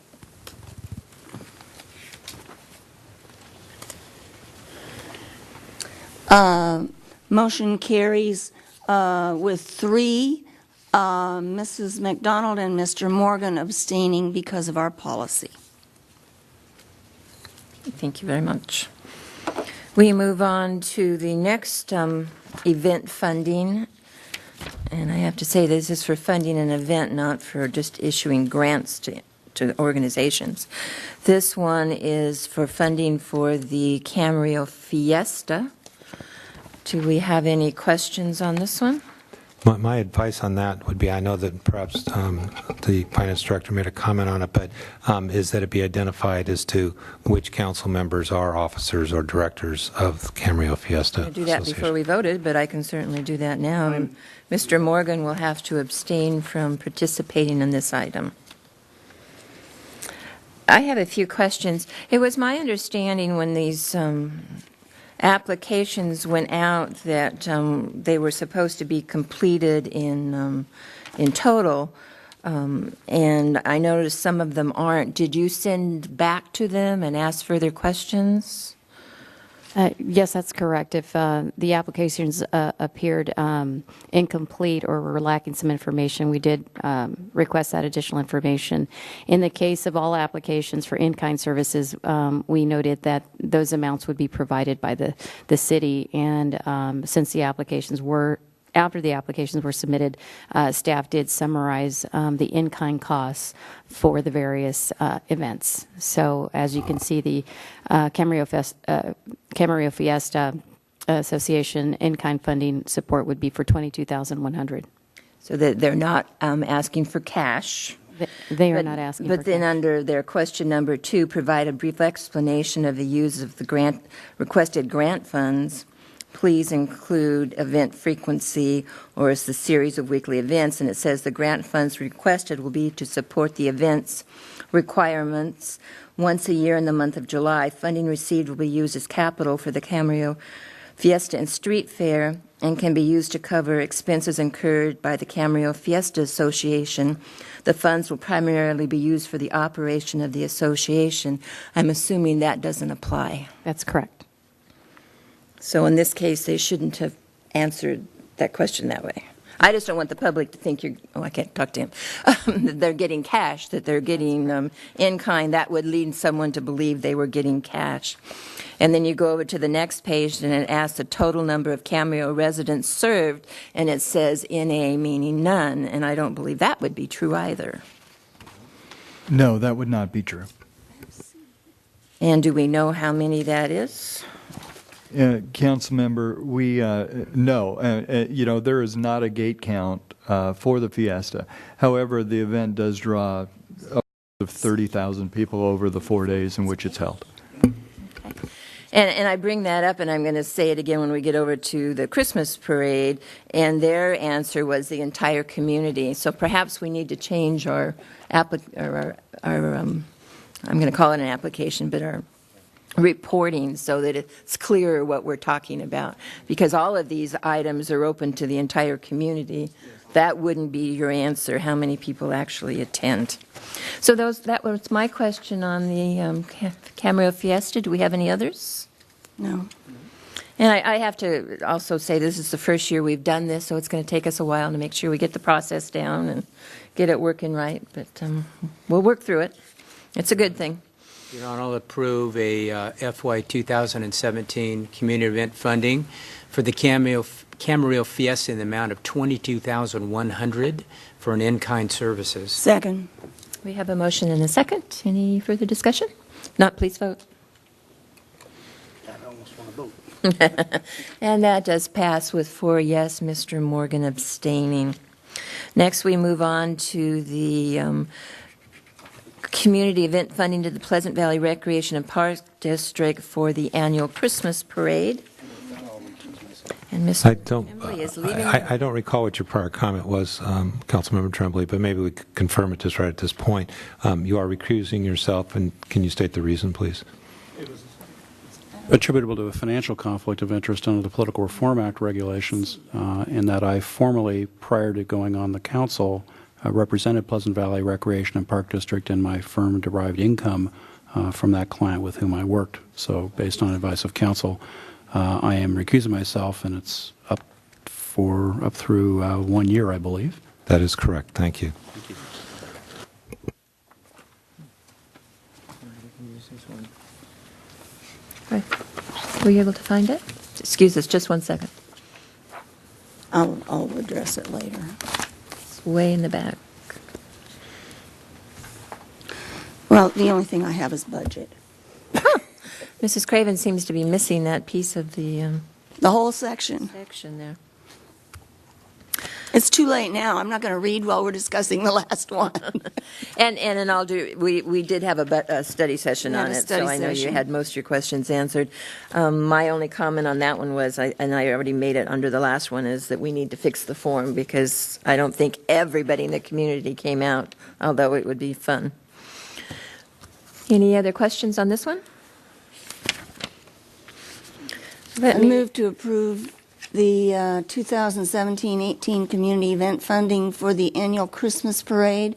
Motion carries with 3, Mrs. McDonald and Mr. Morgan abstaining because of our policy. Thank you very much. We move on to the next event funding. And I have to say, this is for funding an event, not for just issuing grants to organizations. This one is for funding for the Camarillo Fiesta. Do we have any questions on this one? My advice on that would be, I know that perhaps the finance director made a comment on it, but is that it be identified as to which council members are officers or directors of the Camarillo Fiesta I do that Association. before we voted, but I can certainly do that now. Mr. Morgan will have to abstain from participating in this item. I have a few questions. It was my understanding when these applications went out that they were supposed to be completed in total, and I noticed some of them aren't. Did you send back to them and ask further questions? Yes, that's correct. If the applications appeared incomplete or were lacking some information, we did request that additional information. In the case of all applications for in-kind services, we noted that those amounts would be provided by the city, and since the applications were after the applications were submitted, staff did summarize the in-kind costs for the various events. So as you can see, the Camarillo Fiesta Association in-kind funding support would be for $22,100. So that they're not asking for cash. They are not asking for But then cash. under their question number 2, provide a brief explanation of the use of the requested grant funds. Please include event frequency or as the series of weekly events. And it says the grant funds requested will be to support the events requirements once a year in the month of July. Funding received will be used as capital for the Camarillo Fiesta and Street Fair and can be used to cover expenses incurred by the Camarillo Fiesta Association. The funds will primarily be used for the operation of the association. I'm assuming that doesn't apply. That's correct. So in this case, they shouldn't have answered that question that way. I just don't want the public to think I can't talk to him, that they're getting cash, that they're getting in-kind. That would lead someone to believe they were getting cash. And then you go over to the next page, and it asks the total number of Camarillo residents served, and it says NA, meaning none, and I don't believe that would be true either. No, that would not be true. And do we know how many that is? Council member, we, no, there is not a gate count for the Fiesta. However, the event does draw upwards of 30,000 people over the 4 days in which it's held. And I bring that up, and I'm going to say it again when we get over to the Christmas parade, and their answer was the entire community. So perhaps we need to change our I'm going to call it an application, but our reporting so that it's clearer what we're talking about. Because all of these items are open to the entire community. That wouldn't be your answer, how many people actually attend. So that was my question on the Camarillo Fiesta. Do we have any others? No. And I have to also say this is the first year we've done this, so it's going to take us a while to make sure we get the process down and get it working right. But we'll work through it. It's a good thing. Your Honor, I'll approve a FY 2017 community event funding for the Camarillo Fiesta in the amount of $22,100 for an in-kind services. Second. We have a motion and a second. Any further discussion? Not, please vote. I almost want to vote. And that does pass with 4 yes, Mr. Morgan abstaining. Next, we move on to the community event funding to the Pleasant Valley Recreation and Park District for the annual Christmas parade. And Mr. Tremblay is leaving. I don't recall what your prior comment was, Councilmember Tremblay, but maybe we could confirm it just right at this point. You are recusing yourself, and can you state the reason, please? Attributable to a financial conflict of interest under the Political Reform Act regulations, in that I formerly, prior to going on the council, represented Pleasant Valley Recreation and Park District, and my firm derived income from that client with whom I worked. So based on advice of council, I am recusing myself, and it's up through 1 year, I believe. That is correct. Thank you. Thank you. Right. Were you able to find it? Excuse us, just 1 second. I'll address it later. It's way in the back. Well, the only thing I have is budget. Mrs. Craven seems to be missing that piece of the The whole section. section there. It's too late now. I'm not going to read while we're discussing the last one. And I'll do, we did have a study session We had on a it, so study I know you session. had most of your questions answered. My only comment on that one was, and I already made it under the last one, is that we need to fix the form, because I don't think everybody in the community came out, although it would be fun. Any other questions on this one? I move to approve the 2017-18 community event funding for the annual Christmas parade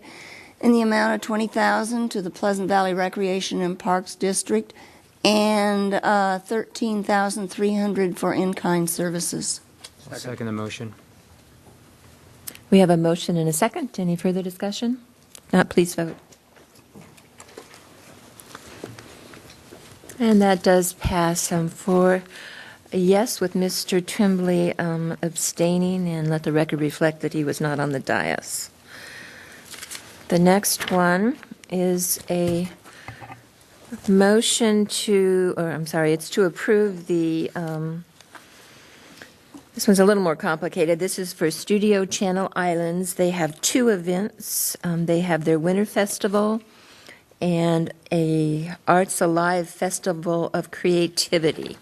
in the amount of $20,000 to the Pleasant Valley Recreation and Parks District and $13,300 for in-kind services. I'll second the motion. We have a motion and a second. Any further discussion? Not, please vote. And that does pass 4 yes, with Mr. Tremblay abstaining, and let the record reflect that he was not on the dais. The next one is a motion to, it's to approve the, this one's a little more complicated. This is for Studio Channel Islands. They have 2 events. They have their Winter Festival and a Arts Alive Festival of Creativity.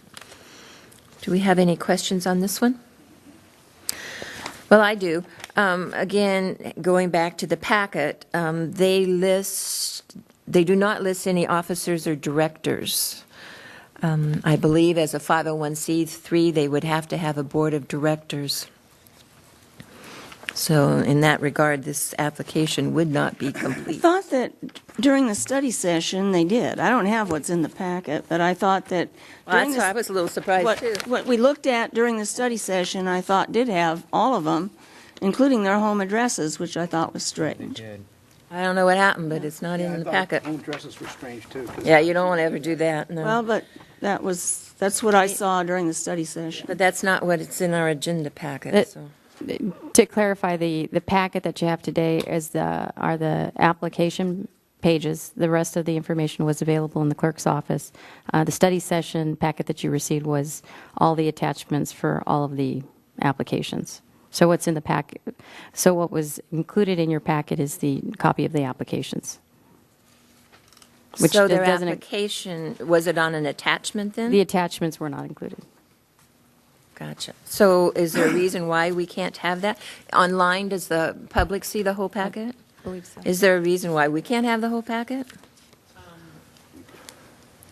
Do we have any questions on this one? Well, I do. Again, going back to the packet, they do not list any officers or directors. I believe as a 501c3, they would have to have a board of directors. So in that regard, this application would not be I complete. thought that during the study session, they did. I don't have what's in the packet, but I thought that during I was a little surprised, too. what we looked at during the study session, I thought did have all of them, including their home addresses, which I thought was strange. I don't know what happened, but it's not in the packet. Home addresses were strange, too. 'cause Yeah, you don't want to ever do that, no. Well, but that's what I saw during the study session. But that's not what it's in our agenda packet, It- so. To clarify, the packet that you have today are the application pages. The rest of the information was available in the clerk's office. The study session packet that you received was all the attachments for all of the applications. So what's in the packet? So what was included in your packet is the copy of the applications. Which So their doesn't- application, was it on an attachment then? The attachments were not included. Gotcha. So is there a reason why we can't have that? Online, does the public see the whole packet? I believe so. Is there a reason why we can't have the whole packet?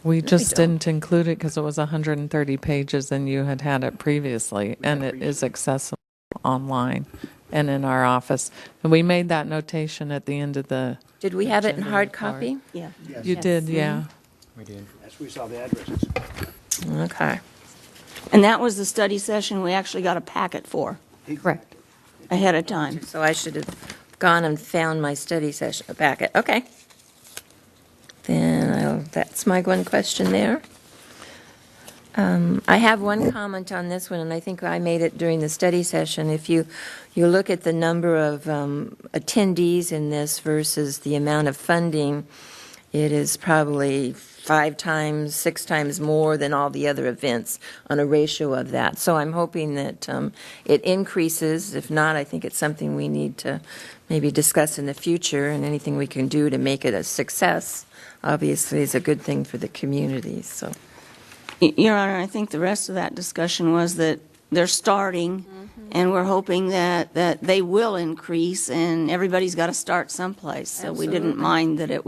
We just don't. didn't include it because it was 130 pages and you had had it previously, and it is accessible online and in our office. And we made that notation at the end of the. Did we have it in agenda hard report. copy? Yeah. You did, yeah. We did. Yes, we saw the addresses. Okay. And that was the study session we actually got a packet for Correct. ahead of time. So I should have gone and found my study session packet. Okay. Then that's my one question there. I have one comment on this one, and I think I made it during the study session. If you look at the number of attendees in this versus the amount of funding, it is probably 5 times, 6 times more than all the other events on a ratio of that. So I'm hoping that it increases. If not, I think it's something we need to maybe discuss in the future, and anything we can do to make it a success, obviously, is a good thing for the community. So. Your Honor, I think the rest of that discussion was that they're starting, and we're hoping that they will increase, and everybody's got to start someplace. So we didn't mind that it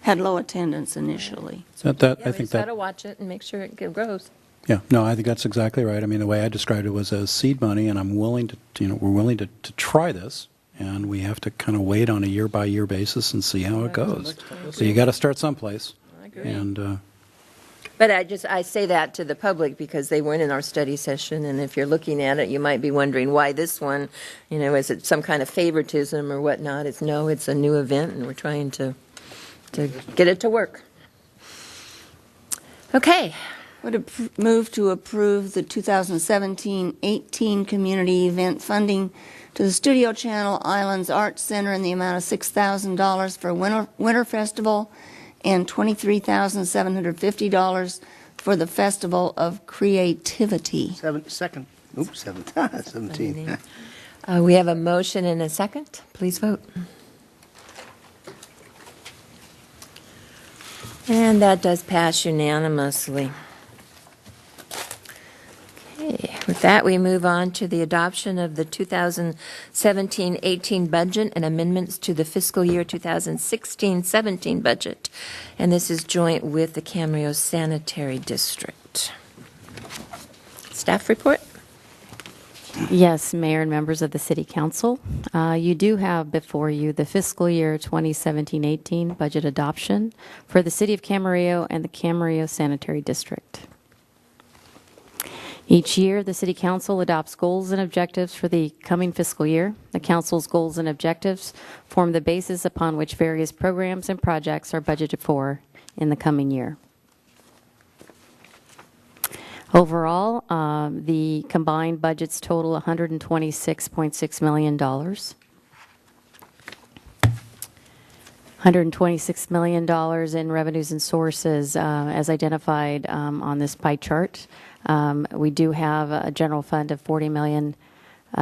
had low attendance initially. I Yeah, think we just that. got to watch it and make sure it grows. Yeah, no, I think that's exactly right. I mean, the way I described it was as seed money, and I'm willing to, we're willing to try this, and we have to kind of wait on a year-by-year basis and see how it goes. So you got to start someplace. I agree. And But I say that to the public because they weren't in our study session, and if you're looking at it, you might be wondering why this one, is it some kind of favoritism or whatnot? It's a new event, and we're trying to get it to work. Okay. Would move to approve the 2017-18 community event funding to the Studio Channel Islands Arts Center in the amount of $6,000 for Winter Festival and $23,750 for the Festival of Creativity. 17. We have a motion and a second. Please vote. And that does pass unanimously. Okay, with that, we move on to the adoption of the 2017-18 budget and amendments to the fiscal year 2016-17 budget. And this is joint with the Camarillo Sanitary District. Staff report? Yes, Mayor and members of the City Council. You do have before you the fiscal year 2017-18 budget adoption for the City of Camarillo and the Camarillo Sanitary District. Each year, the City Council adopts goals and objectives for the coming fiscal year. The Council's goals and objectives form the basis upon which various programs and projects are budgeted for in the coming year. Overall, the combined budgets total $126.6 million. $126 million in revenues and sources as identified on this pie chart. We do have a general fund of $40 million,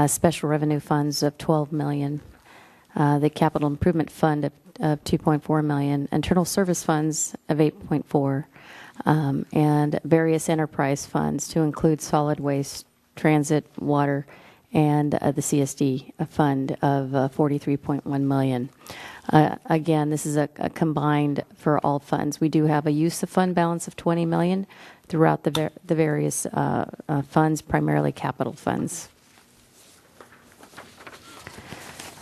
special revenue funds of $12 million, the capital improvement fund of $2.4 million, internal service funds of $8.4 and various enterprise funds to include solid waste, transit, water, and the CSD fund of $43.1 million. Again, this is a combined for all funds. We do have a use of fund balance of $20 million throughout the various funds, primarily capital funds.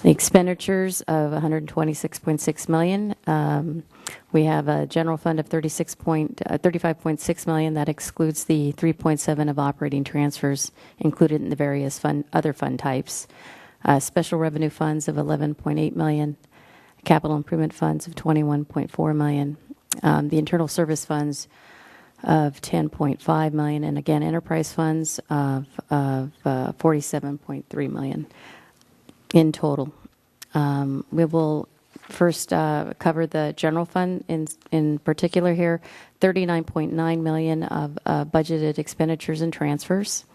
The expenditures of $126.6 million. We have a general fund of $35.6 million. That excludes the $3.7 of operating transfers included in the various other fund types. Special revenue funds of $11.8 million. Capital improvement funds of $21.4 million. The internal service funds of $10.5 million, and again, enterprise funds of $47.3 million in total. We will first cover the general fund in particular here. $39.9 million of budgeted expenditures and transfers.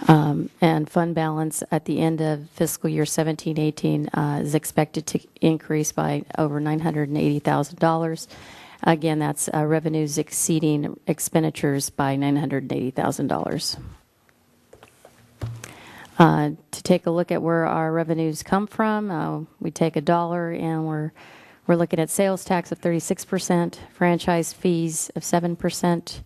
And fund balance at the end of fiscal year 17-18 is expected to increase by over $980,000. Again, that's revenues exceeding expenditures by $980,000. To take a look at where our revenues come from, we take $1 and we're looking at sales tax of 36%, franchise fees of 7%,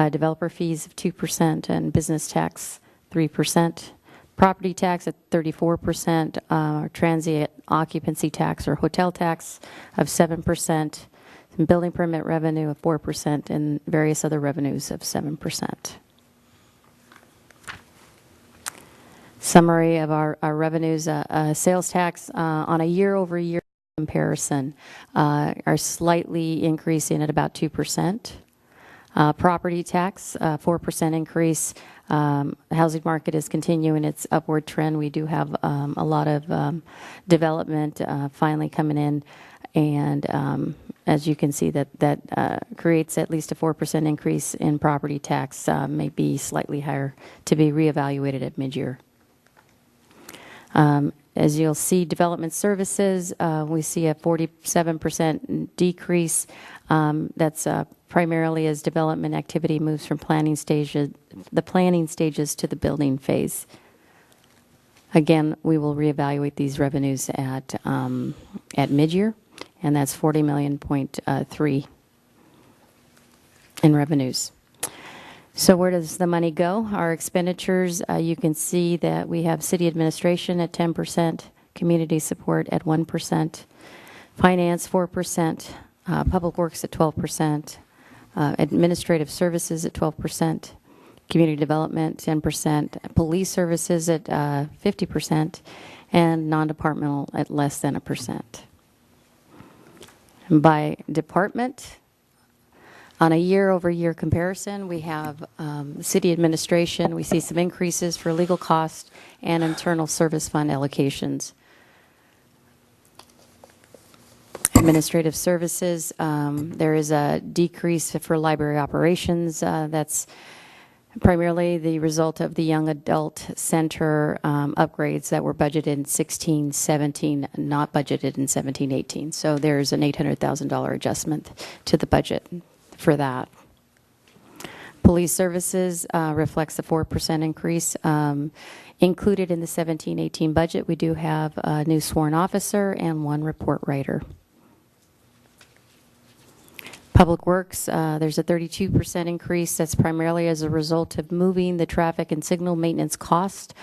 developer fees of 2%, and business tax 3%. Property tax at 34%, transient occupancy tax or hotel tax of 7%, and building permit revenue of 4%, and various other revenues of 7%. Summary of our revenues, sales tax on a year-over-year comparison are slightly increasing at about 2%. Property tax, 4% increase. Housing market is continuing its upward trend. We do have a lot of development finally coming in, and as you can see, that creates at least a 4% increase in property tax, maybe slightly higher, to be reevaluated at mid-year. As you'll see, development services, we see a 47% decrease. That's primarily as development activity moves from the planning stages to the building phase. Again, we will reevaluate these revenues at mid-year, and that's $40.3 million in revenues. So where does the money go? Our expenditures, you can see that we have city administration at 10%, community support at 1%, finance 4%, public works at 12%, administrative services at 12%, community development 10%, police services at 50%, and non-departmental at less than 1%. By department, on a year-over-year comparison, we have city administration. We see some increases for legal costs and internal service fund allocations. Administrative services, there is a decrease for library operations. That's primarily the result of the young adult center upgrades that were budgeted in 16-17, not budgeted in 17-18. So there's an $800,000 adjustment to the budget for that. Police services reflects a 4% increase. Included in the 17-18 budget, we do have a new sworn officer and one report writer. Public Works, there's a 32% increase. That's primarily as a result of moving the traffic and signal maintenance cost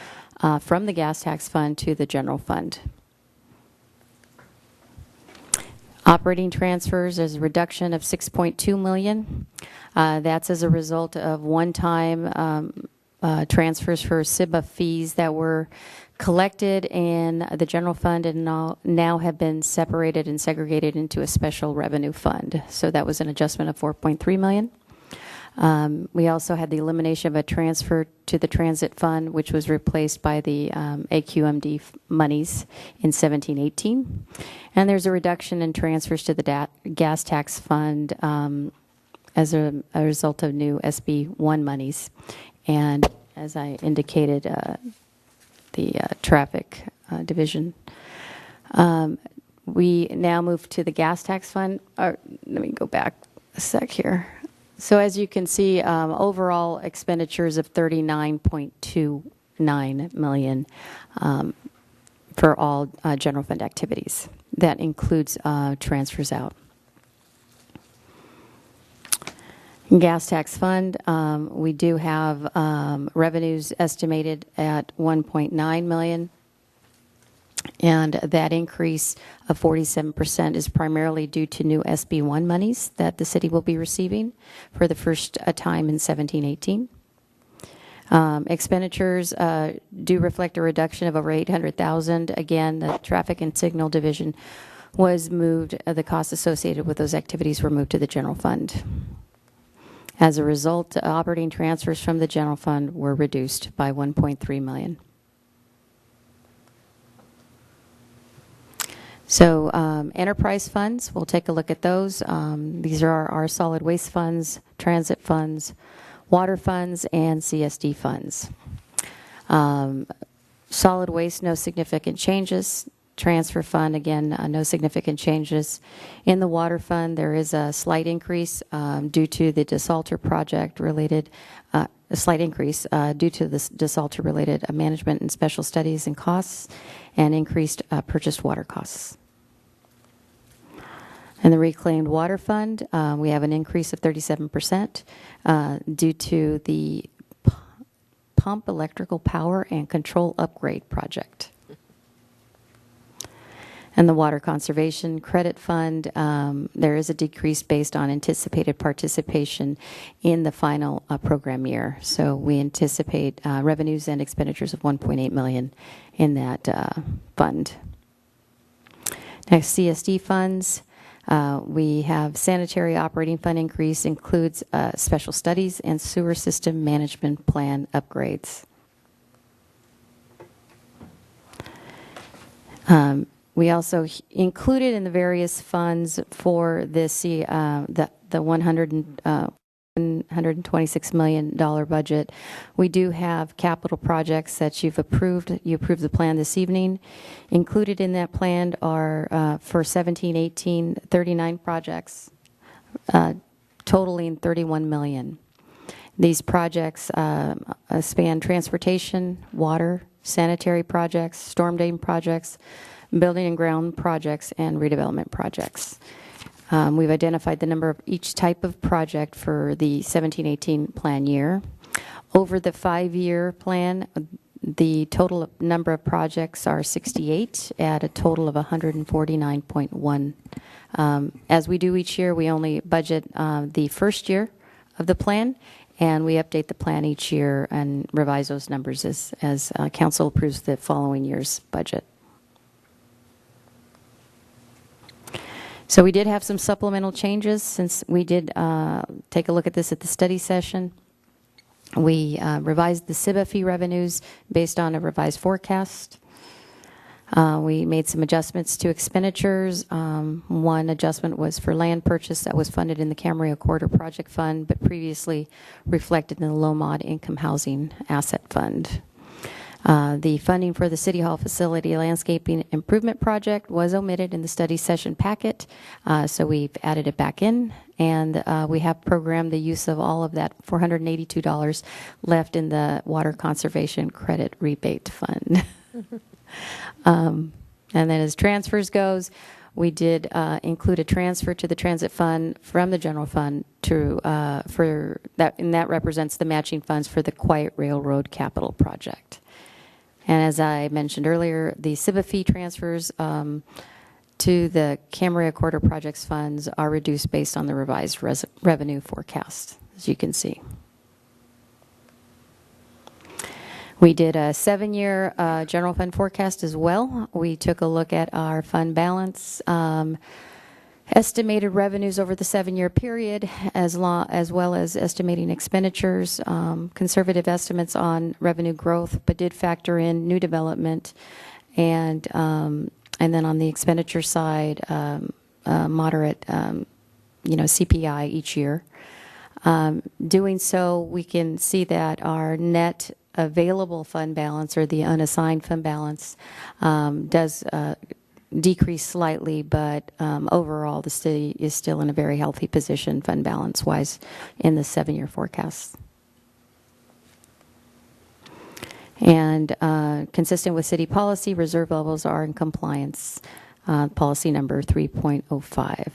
from the gas tax fund to the general fund. Operating transfers, there's a reduction of $6.2 million. That's as a result of one-time transfers for SIBA fees that were collected in the general fund and now have been separated and segregated into a special revenue fund. So that was an adjustment of $4.3 million. We also had the elimination of a transfer to the transit fund, which was replaced by the AQMD monies in 17-18. And there's a reduction in transfers to the gas tax fund as a result of new SB1 monies. And as I indicated, the traffic division. We now move to the gas tax fund. Let me go back a sec here. So as you can see, overall expenditures of $39.29 million for all general fund activities. That includes transfers out. Gas tax fund, we do have revenues estimated at $1.9 million, and that increase of 47% is primarily due to new SB1 monies that the city will be receiving for the first time in 17-18. Expenditures do reflect a reduction of over $800,000. Again, the traffic and signal division was moved, the costs associated with those activities were moved to the general fund. As a result, operating transfers from the general fund were reduced by $1.3 million. So enterprise funds, we'll take a look at those. These are our solid waste funds, transit funds, water funds, and CSD funds. Solid waste, no significant changes. Transfer fund, again, no significant changes. In the water fund, there is a slight increase due to the desalter project related, a slight increase due to this desalter related management and special studies and costs, and increased purchased water costs. In the reclaimed water fund, we have an increase of 37% due to the pump electrical power and control upgrade project. And the Water Conservation Credit Fund, there is a decrease based on anticipated participation in the final program year. So we anticipate revenues and expenditures of $1.8 million in that fund. Next, CSD funds. We have sanitary operating fund increase, includes special studies and sewer system management plan upgrades. We also included in the various funds for this the $126 million budget. We do have capital projects that you've approved. You approved the plan this evening. Included in that plan are for 17-18, 39 projects, totaling $31 million. These projects span transportation, water, sanitary projects, storm drain projects, building and ground projects, and redevelopment projects. We've identified the number of each type of project for the 17-18 plan year. Over the 5-year plan, the total number of projects are 68 at a total of 149.1. As we do each year, we only budget the first year of the plan, and we update the plan each year and revise those numbers as council approves the following year's budget. So we did have some supplemental changes since we did take a look at this at the study session. We revised the SIBA fee revenues based on a revised forecast. We made some adjustments to expenditures. One adjustment was for land purchase that was funded in the Camarillo Corridor Project Fund, but previously reflected in the Low Mod Income Housing Asset Fund. The funding for the City Hall facility landscaping improvement project was omitted in the study session packet, so we've added it back in, and we have programmed the use of all of that $482 left in the Water Conservation Credit Rebate Fund. And then as transfers goes, we did include a transfer to the transit fund from the general fund to for that, and that represents the matching funds for the Quiet Railroad Capital Project. And as I mentioned earlier, the SIBA fee transfers to the Camarillo Corridor Projects funds are reduced based on the revised revenue forecast, as you can see. We did a 7-year general fund forecast as well. We took a look at our fund balance, estimated revenues over the 7-year period, as well as estimating expenditures, conservative estimates on revenue growth, but did factor in new development, and then on the expenditure side, moderate, CPI each year. Doing so, we can see that our net available fund balance, or the unassigned fund balance, does decrease slightly, but overall the city is still in a very healthy position fund balance wise in the 7-year forecast. And consistent with city policy, reserve levels are in compliance. Policy number 3.05.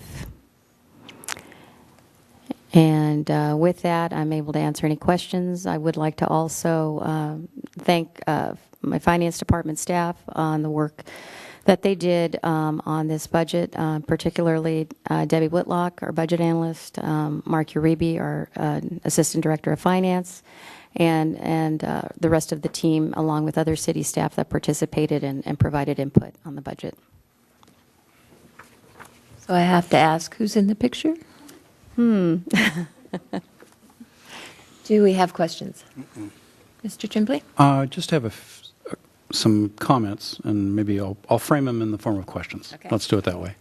And with that, I'm able to answer any questions. I would like to also thank my finance department staff on the work that they did on this budget, particularly Debbie Whitlock, our budget analyst, Mark Uribe, our assistant director of finance, and the rest of the team, along with other city staff that participated and provided input on the budget. So I have to ask, who's in the picture? Do we have questions? Mr. Chimbley? I just have some comments, and maybe I'll frame them in the form of questions. Okay. Let's do it that way.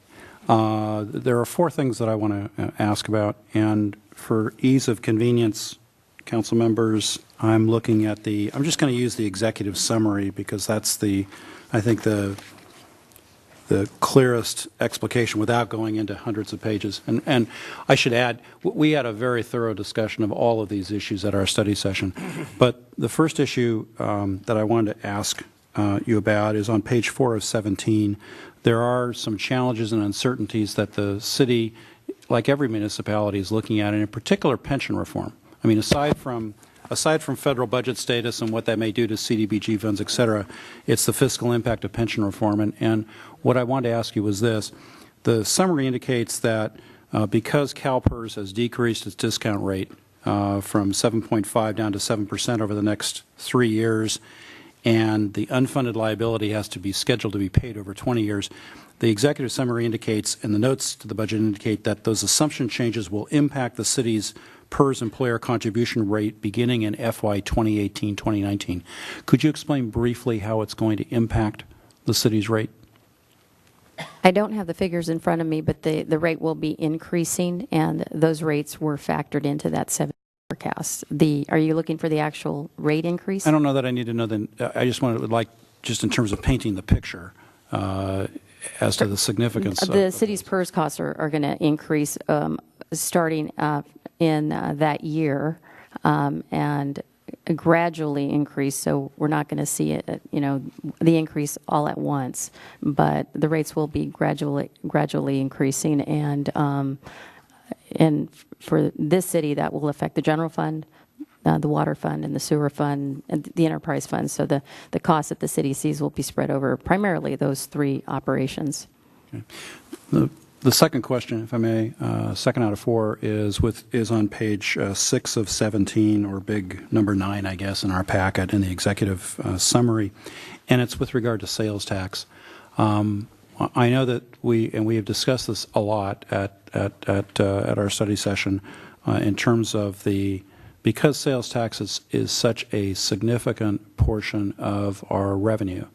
There are 4 things that I want to ask about, and for ease of convenience, council members, I'm looking at I'm just going to use the executive summary because that's I think the clearest explication without going into hundreds of pages. And I should add, we had a very thorough discussion of all of these issues at our study session. But the first issue that I wanted to ask you about is on page 4 of 17. There are some challenges and uncertainties that the city, like every municipality, is looking at, and in particular pension reform. I mean, aside from federal budget status and what that may do to CDBG funds, et cetera, it's the fiscal impact of pension reform. And what I wanted to ask you was this. The summary indicates that because CalPERS has decreased its discount rate from 7.5 down to 7% over the next 3 years, and the unfunded liability has to be scheduled to be paid over 20 years, the executive summary indicates, and the notes to the budget indicate, that those assumption changes will impact the city's PERS employer contribution rate beginning in FY 2018-2019. Could you explain briefly how it's going to impact the city's rate? I don't have the figures in front of me, but the rate will be increasing, and those rates were factored into that 7 forecast. Are you looking for the actual rate increase? I don't know that I need to know. I just would just in terms of painting the picture as to the significance. The city's PERS costs are going to increase starting in that year and gradually increase. So we're not going to see it, the increase all at once, but the rates will be gradually increasing. And for this city, that will affect the general fund, the water fund, and the sewer fund, and the enterprise fund. So the costs that the city sees will be spread over primarily those 3 operations. Okay. The second question, if I may, second out of 4, is on page 6 of 17, or big number 9, I guess, in our packet in the executive summary, and it's with regard to sales tax. I know that we have discussed this a lot at our study session in terms of because sales tax is such a significant portion of our revenue.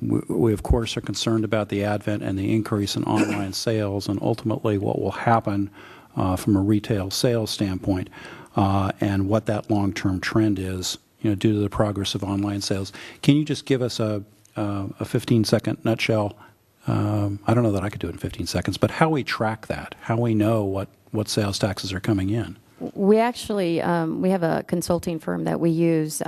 We, of course, are concerned about the advent and the increase in online sales and ultimately what will happen from a retail sales standpoint and what that long-term trend is, due to the progress of online sales. Can you just give us a 15-second nutshell? I don't know that I could do it in 15 seconds, but how we track that, how we know what sales taxes are coming in. We actually, we have a consulting firm that we use,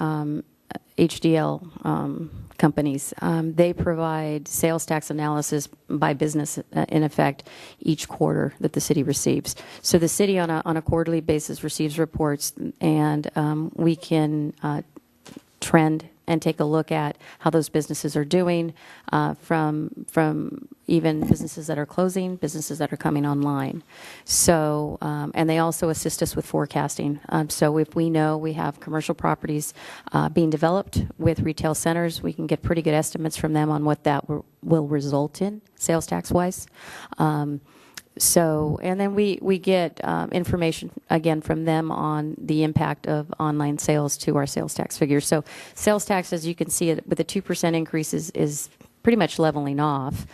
HDL companies. They provide sales tax analysis by business, in effect, each quarter that the city receives. So the city on a quarterly basis receives reports, and we can trend and take a look at how those businesses are doing, from even businesses that are closing, businesses that are coming online. So, and they also assist us with forecasting. So if we know we have commercial properties being developed with retail centers, we can get pretty good estimates from them on what that will result in sales tax-wise. So, and then we get information, again, from them on the impact of online sales to our sales tax figures. So sales tax, as you can see, with a 2% increase is pretty much leveling off.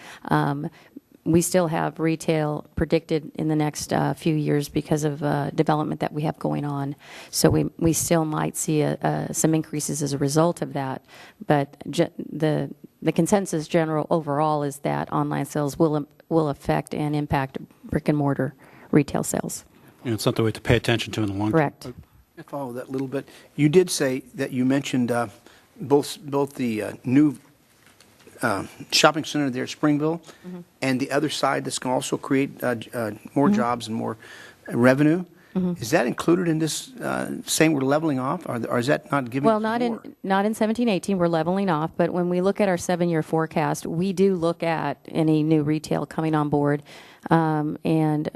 We still have retail predicted in the next few years because of development that we have going on. So we still might see some increases as a result of that. But the consensus general overall is that online sales will affect and impact brick and mortar retail sales. And it's something we have to pay attention to in the long term. Correct. I follow that a little bit. You did say that you mentioned both the new shopping center there at Springville and the other side that's going to also create more jobs and more revenue. Is that included in this saying we're leveling off, or is that not giving? Well, not in 17-18, we're leveling off. But when we look at our 7-year forecast, we do look at any new retail coming on board, and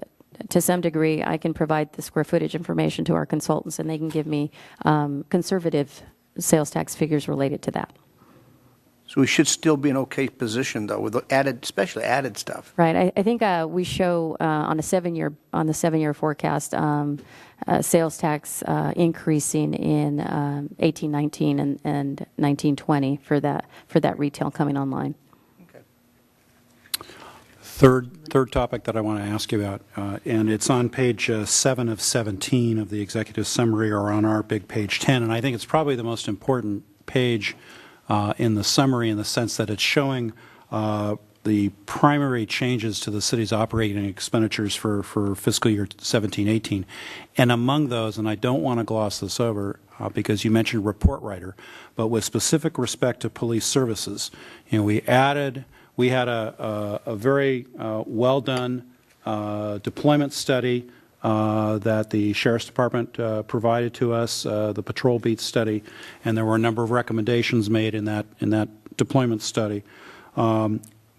to some degree, I can provide the square footage information to our consultants, and they can give me conservative sales tax figures related to that. So we should still be in okay position, though, with the added, especially added stuff. Right. I think we show on the 7-year forecast sales tax increasing in 18-19 and 19-20 for that retail coming online. Third topic that I want to ask you about, and it's on page 7 of 17 of the executive summary, or on our big page 10, and I think it's probably the most important page in the summary, in the sense that it's showing the primary changes to the city's operating expenditures for fiscal year 17-18. And among those, and I don't want to gloss this over because you mentioned report writer, but with specific respect to police services, we had a very well done deployment study that the Sheriff's Department provided to us, the Patrol Beat study, and there were a number of recommendations made in that deployment study.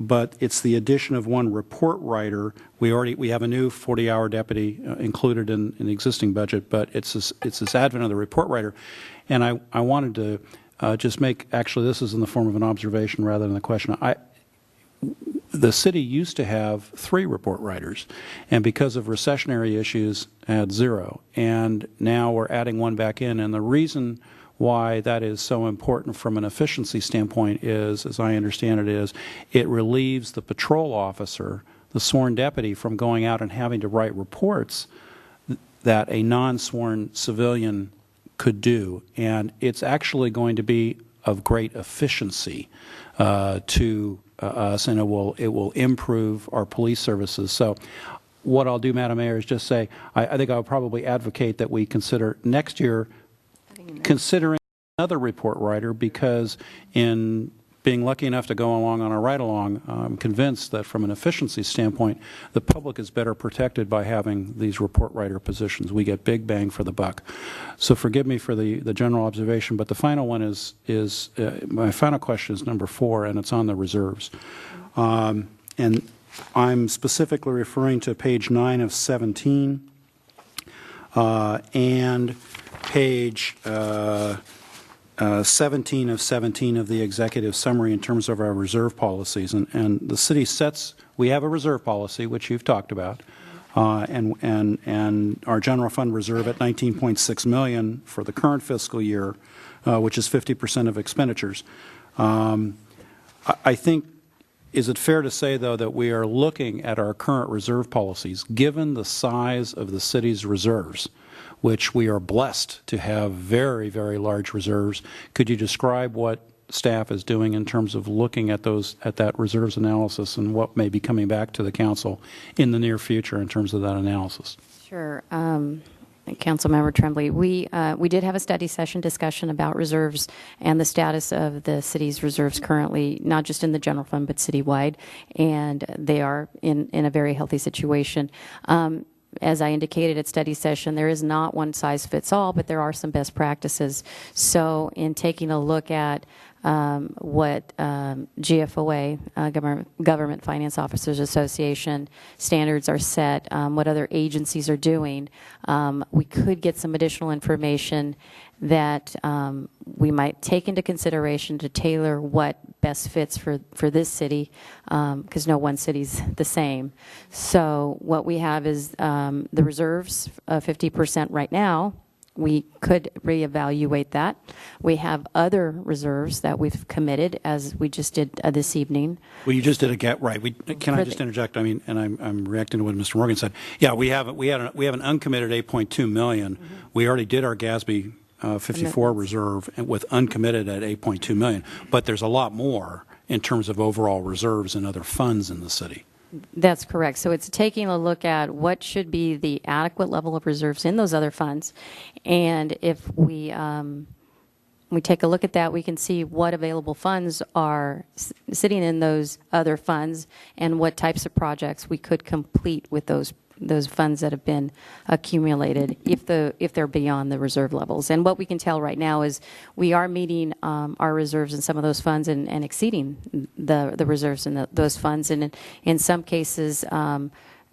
But it's the addition of one report writer. We have a new 40-hour deputy included in the existing budget, but it's this advent of the report writer, and I wanted to just make, actually this is in the form of an observation rather than a question. The city used to have 3 report writers, and because of recessionary issues had 0, and now we're adding one back in, and the reason why that is so important from an efficiency standpoint is, as I understand it, is it relieves the patrol officer, the sworn deputy, from going out and having to write reports that a non-sworn civilian could do, and it's actually going to be of great efficiency to us, and it will improve our police services. So what I'll do, Madam Mayor, is just say I think I'll probably advocate that we consider next year considering another report writer, because in being lucky enough to go along on a ride-along, I'm convinced that from an efficiency standpoint, the public is better protected by having these report writer positions. We get big bang for the buck. So forgive me for the general observation, but the final one is my final question is number 4, and it's on the reserves. And I'm specifically referring to page 9 of 17 and page 17 of 17 of the executive summary in terms of our reserve policies. And the city we have a reserve policy, which you've talked about, and our general fund reserve at $19.6 million for the current fiscal year, which is 50% of expenditures. I think, is it fair to say, though, that we are looking at our current reserve policies, given the size of the city's reserves, which we are blessed to have very, very large reserves? Could you describe what staff is doing in terms of looking at that reserves analysis, and what may be coming back to the council in the near future in terms of that analysis? Sure. Councilmember Tremblay, we did have a study session discussion about reserves and the status of the city's reserves currently, not just in the general fund, but citywide, and they are in a very healthy situation. As I indicated at study session, there is not one size fits all, but there are some best practices. So in taking a look at what GFOA, Government Finance Officers Association standards are set, what other agencies are doing, we could get some additional information that we might take into consideration to tailor what best fits for this city, because no one city's the same. So what we have is the reserves, 50% right now. We could reevaluate that. We have other reserves that we've committed, as we just did this evening. Well, you just did a get right. Can I just interject? I mean, and I'm reacting to what Mr. Morgan said. Yeah, we have an uncommitted $8.2 million. Mm-hmm. We already did our GASB 54 reserve with uncommitted at $8.2 million. But there's a lot more in terms of overall reserves and other funds in the city. That's correct. So it's taking a look at what should be the adequate level of reserves in those other funds, and if we take a look at that, we can see what available funds are sitting in those other funds and what types of projects we could complete with those funds that have been accumulated if they're beyond the reserve levels. And what we can tell right now is we are meeting our reserves in some of those funds and exceeding the reserves in those funds. And in some cases,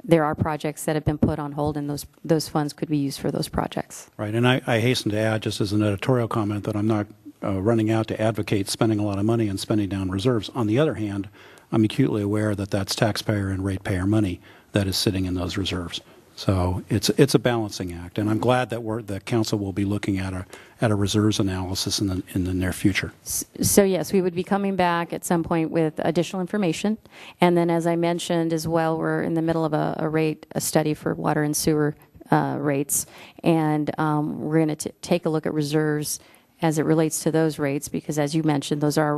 there are projects that have been put on hold, and those funds could be used for those projects. Right. And I hasten to add, just as an editorial comment, that I'm not running out to advocate spending a lot of money and spending down reserves. On the other hand, I'm acutely aware that that's taxpayer and ratepayer money that is sitting in those reserves. So it's a balancing act, and I'm glad that the council will be looking at a reserves analysis in the near future. So yes, we would be coming back at some point with additional information, and then as I mentioned as well, we're in the middle of a study for water and sewer rates, and we're going to take a look at reserves as it relates to those rates, because as you mentioned, those are our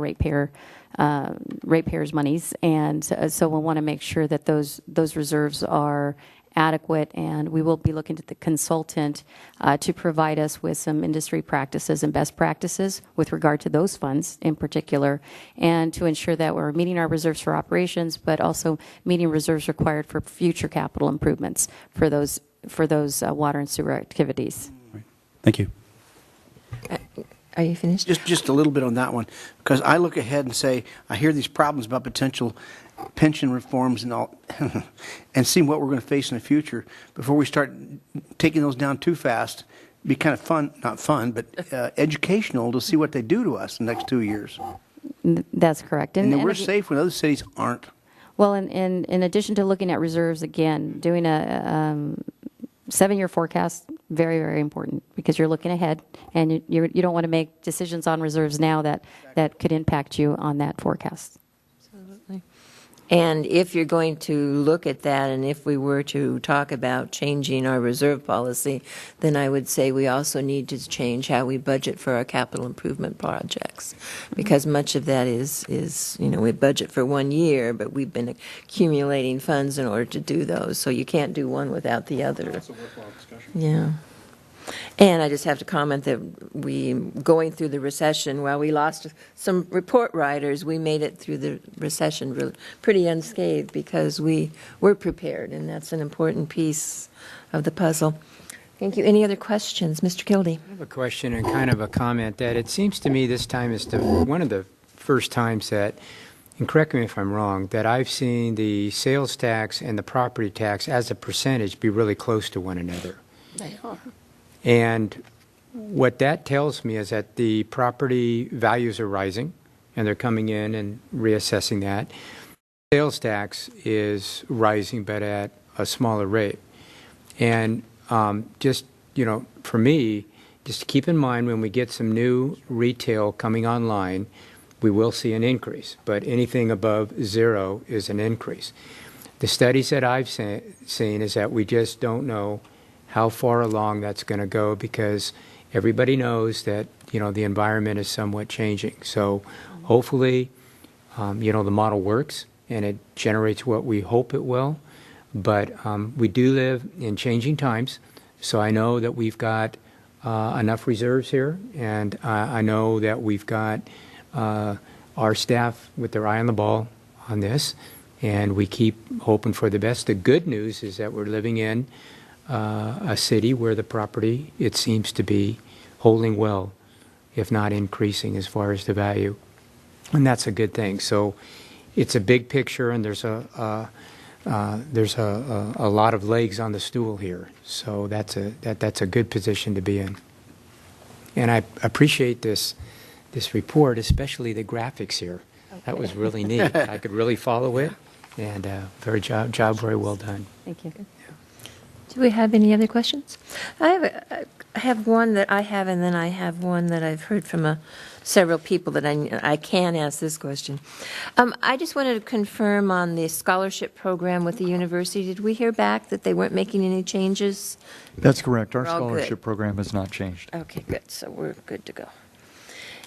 ratepayers' monies, and so we'll want to make sure that those reserves are adequate, and we will be looking to the consultant to provide us with some industry practices and best practices with regard to those funds in particular, and to ensure that we're meeting our reserves for operations, but also meeting reserves required for future capital improvements for those water and sewer activities. Right. Thank you. Are you finished? Just a little bit on that one, because I look ahead and say, I hear these problems about potential pension reforms and all, and seeing what we're going to face in the future before we start taking those down too fast. It'd be kind of fun, not fun, but educational to see what they do to us in the next 2 years. That's correct. And we're safe when other cities aren't. Well, in addition to looking at reserves, again, doing a 7-year forecast, very, very important, because you're looking ahead, and you don't want to make decisions on reserves now that could impact you on that forecast. Absolutely. And if you're going to look at that, and if we were to talk about changing our reserve policy, then I would say we also need to change how we budget for our capital improvement projects, because much of that is we budget for 1 year, but we've been accumulating funds in order to do those, so you can't do one without the other. That's a worthwhile discussion. Yeah. And I just have to comment that going through the recession, while we lost some report writers, we made it through the recession pretty unscathed, because we were prepared, and that's an important piece of the puzzle. Thank you. Any other questions? Mr. Kildee. I have a question and kind of a comment that it seems to me this time is one of the first times that, and correct me if I'm wrong, that I've seen the sales tax and the property tax as a percentage be really close to one another. They are. And what that tells me is that the property values are rising, and they're coming in and reassessing that. Sales tax is rising, but at a smaller rate. And for me, just to keep in mind, when we get some new retail coming online, we will see an increase. But anything above 0 is an increase. The studies that I've seen is that we just don't know how far along that's going to go, because everybody knows that the environment is somewhat changing. So hopefully the model works and it generates what we hope it will. But we do live in changing times, so I know that we've got enough reserves here, and I know that we've got our staff with their eye on the ball on this, and we keep hoping for the best. The good news is that we're living in a city where the property, it seems to be holding well, if not increasing as far as the value. And that's a good thing. So it's a big picture, and there's a lot of legs on the stool here. So that's a good position to be in. And I appreciate this report, especially the graphics here. Okay. That was really neat. I could really follow it, and job very well done. Thank you. Do we have any other questions? I have one that I have, and then I have one that I've heard from several people that I can ask this question. I just wanted to confirm on the scholarship program with the university. Did we hear back that they weren't making any changes? That's correct. Our We're all scholarship good. program has not changed. Okay, good. So we're good to go.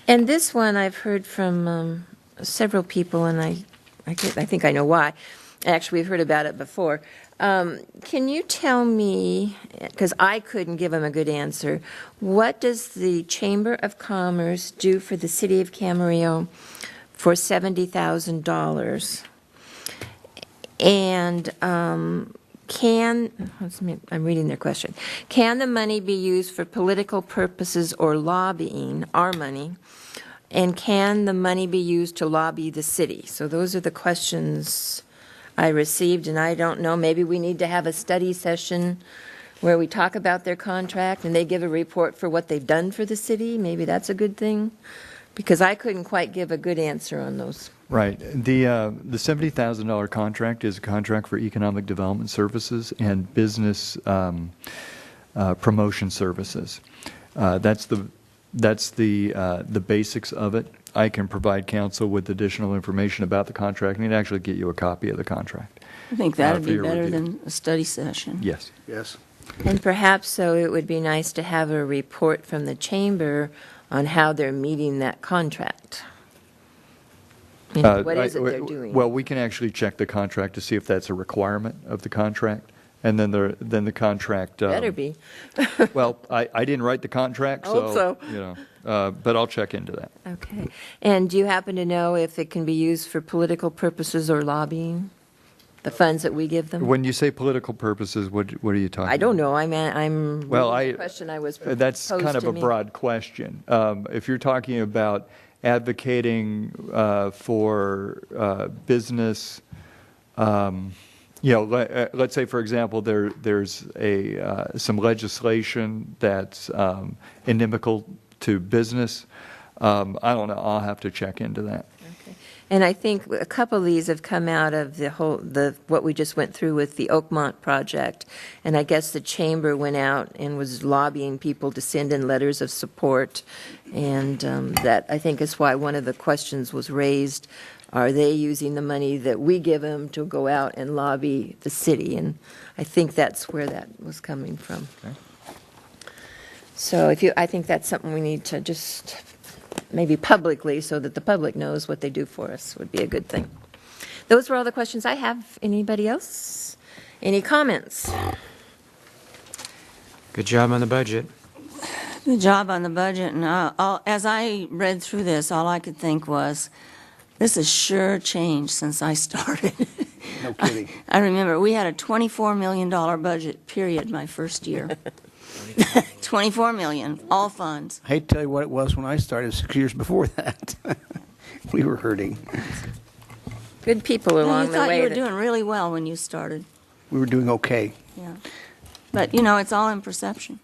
And this one I've heard from several people, and I think I know why. Actually, we've heard about it before. Can you tell me, because I couldn't give them a good answer, what does the Chamber of Commerce do for the City of Camarillo for $70,000? And I'm reading their question. Can the money be used for political purposes or lobbying, our money? And can the money be used to lobby the city? So those are the questions I received, and I don't know, maybe we need to have a study session where we talk about their contract and they give a report for what they've done for the city? Maybe that's a good thing, because I couldn't quite give a good answer on those. Right. The $70,000 contract is a contract for economic development services and business promotion services. That's the basics of it. I can provide counsel with additional information about the contract and actually get you a copy of the contract. I think that would for be your better review. than a study session. Yes. Yes. And perhaps, so it would be nice to have a report from the chamber on how they're meeting that contract. You know, what is it they're doing? Well, we can actually check the contract to see if that's a requirement of the contract, and then the contract. Better be. Well, I didn't write the contract, I hope so. you know, but I'll check into that. Okay. And do you happen to know if it can be used for political purposes or lobbying? The funds that we give them? When you say political purposes, what are you talking about? I don't know. I'm Well, the question I was posed that's kind of to a me. broad question. If you're talking about advocating for business, you know, let's say, for example, there's some legislation that's inimical to business. I don't know. I'll have to check into that. Okay. And I think a couple of these have come out of what we just went through with the Oakmont project. And I guess the chamber went out and was lobbying people to send in letters of support. And that, I think, is why one of the questions was raised. Are they using the money that we give them to go out and lobby the city? And I think that's where that was coming from. Okay. So I think that's something we need to just maybe publicly, so that the public knows what they do for us, would be a good thing. Those were all the questions I have. Anybody else? Any comments? Good job on the budget. Good job on the budget. And as I read through this, all I could think was, this has sure changed since I started. No kidding. I remember we had a $24 million budget, period, my first year. 24 million, all funds. I hate to tell you what it was when I started 6 years before that. We were hurting. Good people along You the thought way. you were that- doing really well when you started. We were doing okay. Yeah. But, you know, it's all in perception.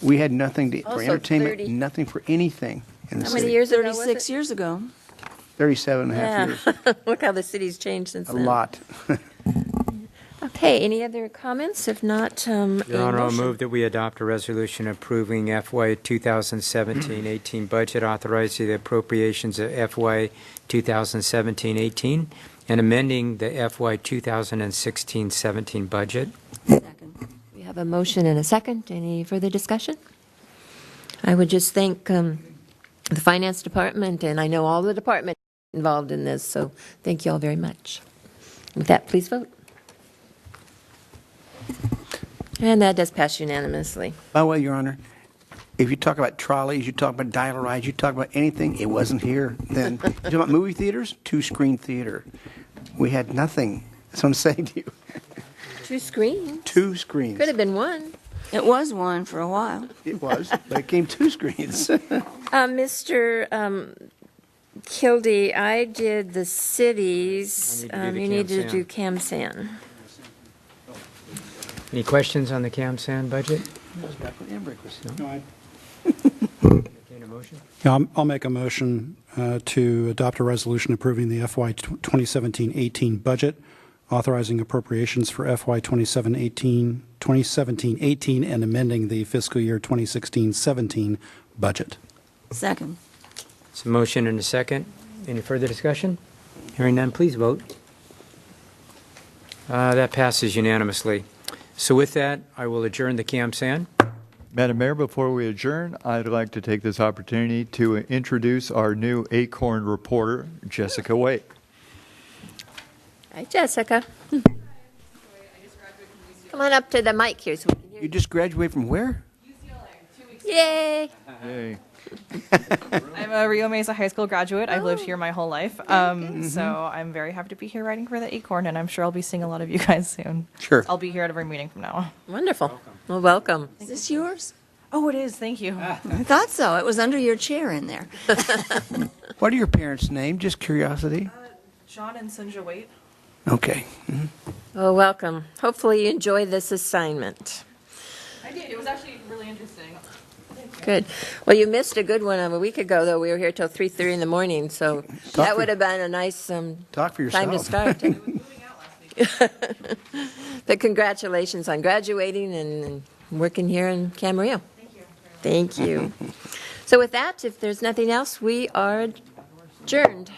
We had nothing for Also entertainment, 30 nothing for anything in the How city. many years ago was 36 it? years ago. 37 and a half years. Yeah. Look how the city's changed since A then. lot. Okay, any other comments? If not, Your Honor, I'll motion. move that we adopt a resolution approving FY 2017-18 budget, authorizing the appropriations of FY 2017-18, and amending the FY 2016-17 budget. Second. We have a motion and a second. Any further discussion? I would just thank the Finance Department, and I know all the departments involved in this, so thank you all very much. With that, please vote. And that does pass unanimously. By the way, Your Honor, if you talk about trolleys, you talk about dial rides, you talk about anything, it wasn't here then. You talk about movie theaters, two-screen theater. We had nothing. That's what I'm saying to you. 2 screens. 2 screens. Could have been 1. It was one for a while. It was, but it came 2 screens. Mr. Kildee, I did the cities. I need to do the You need to CAMSAN. do CAMSAN. Any questions on the CAMSAN budget? No, Entertain a motion? Yeah, I'll make a motion to adopt a resolution approving the FY 2017-18 budget, authorizing appropriations for FY 2017-18, and amending the fiscal year 2016-17 budget. Second. It's a motion and a second. Any further discussion? Hearing none, please vote. That passes unanimously. So with that, I will adjourn the CAMSAN. Madam Mayor, before we adjourn, I'd like to take this opportunity to introduce our new Acorn reporter, Jessica Waite. Hi, Jessica. Come on up to the mic here so we can hear You just graduated from where? you. Yay! Yay. I'm a Rio Mesa High School graduate. I've lived here my whole life. So I'm very happy to be here writing for the Acorn, and I'm sure I'll be seeing a lot of you guys soon. Sure. I'll be here at every meeting from now on. Wonderful. Well, welcome. Is this yours? Oh, it is. Thank you. I thought so. It was under your chair in there. What are your parents' names? Just curiosity. John and Sinja Waite. Okay. Well, welcome. Hopefully you enjoy this assignment. I did. It was actually really interesting. Good. Well, you missed a good one a week ago, though. We were here till 3:30 in the morning, so that would have been a nice Talk for time to yourself. start. But congratulations on graduating and working here in Camarillo. Thank you. So with that, if there's nothing else, we are adjourned.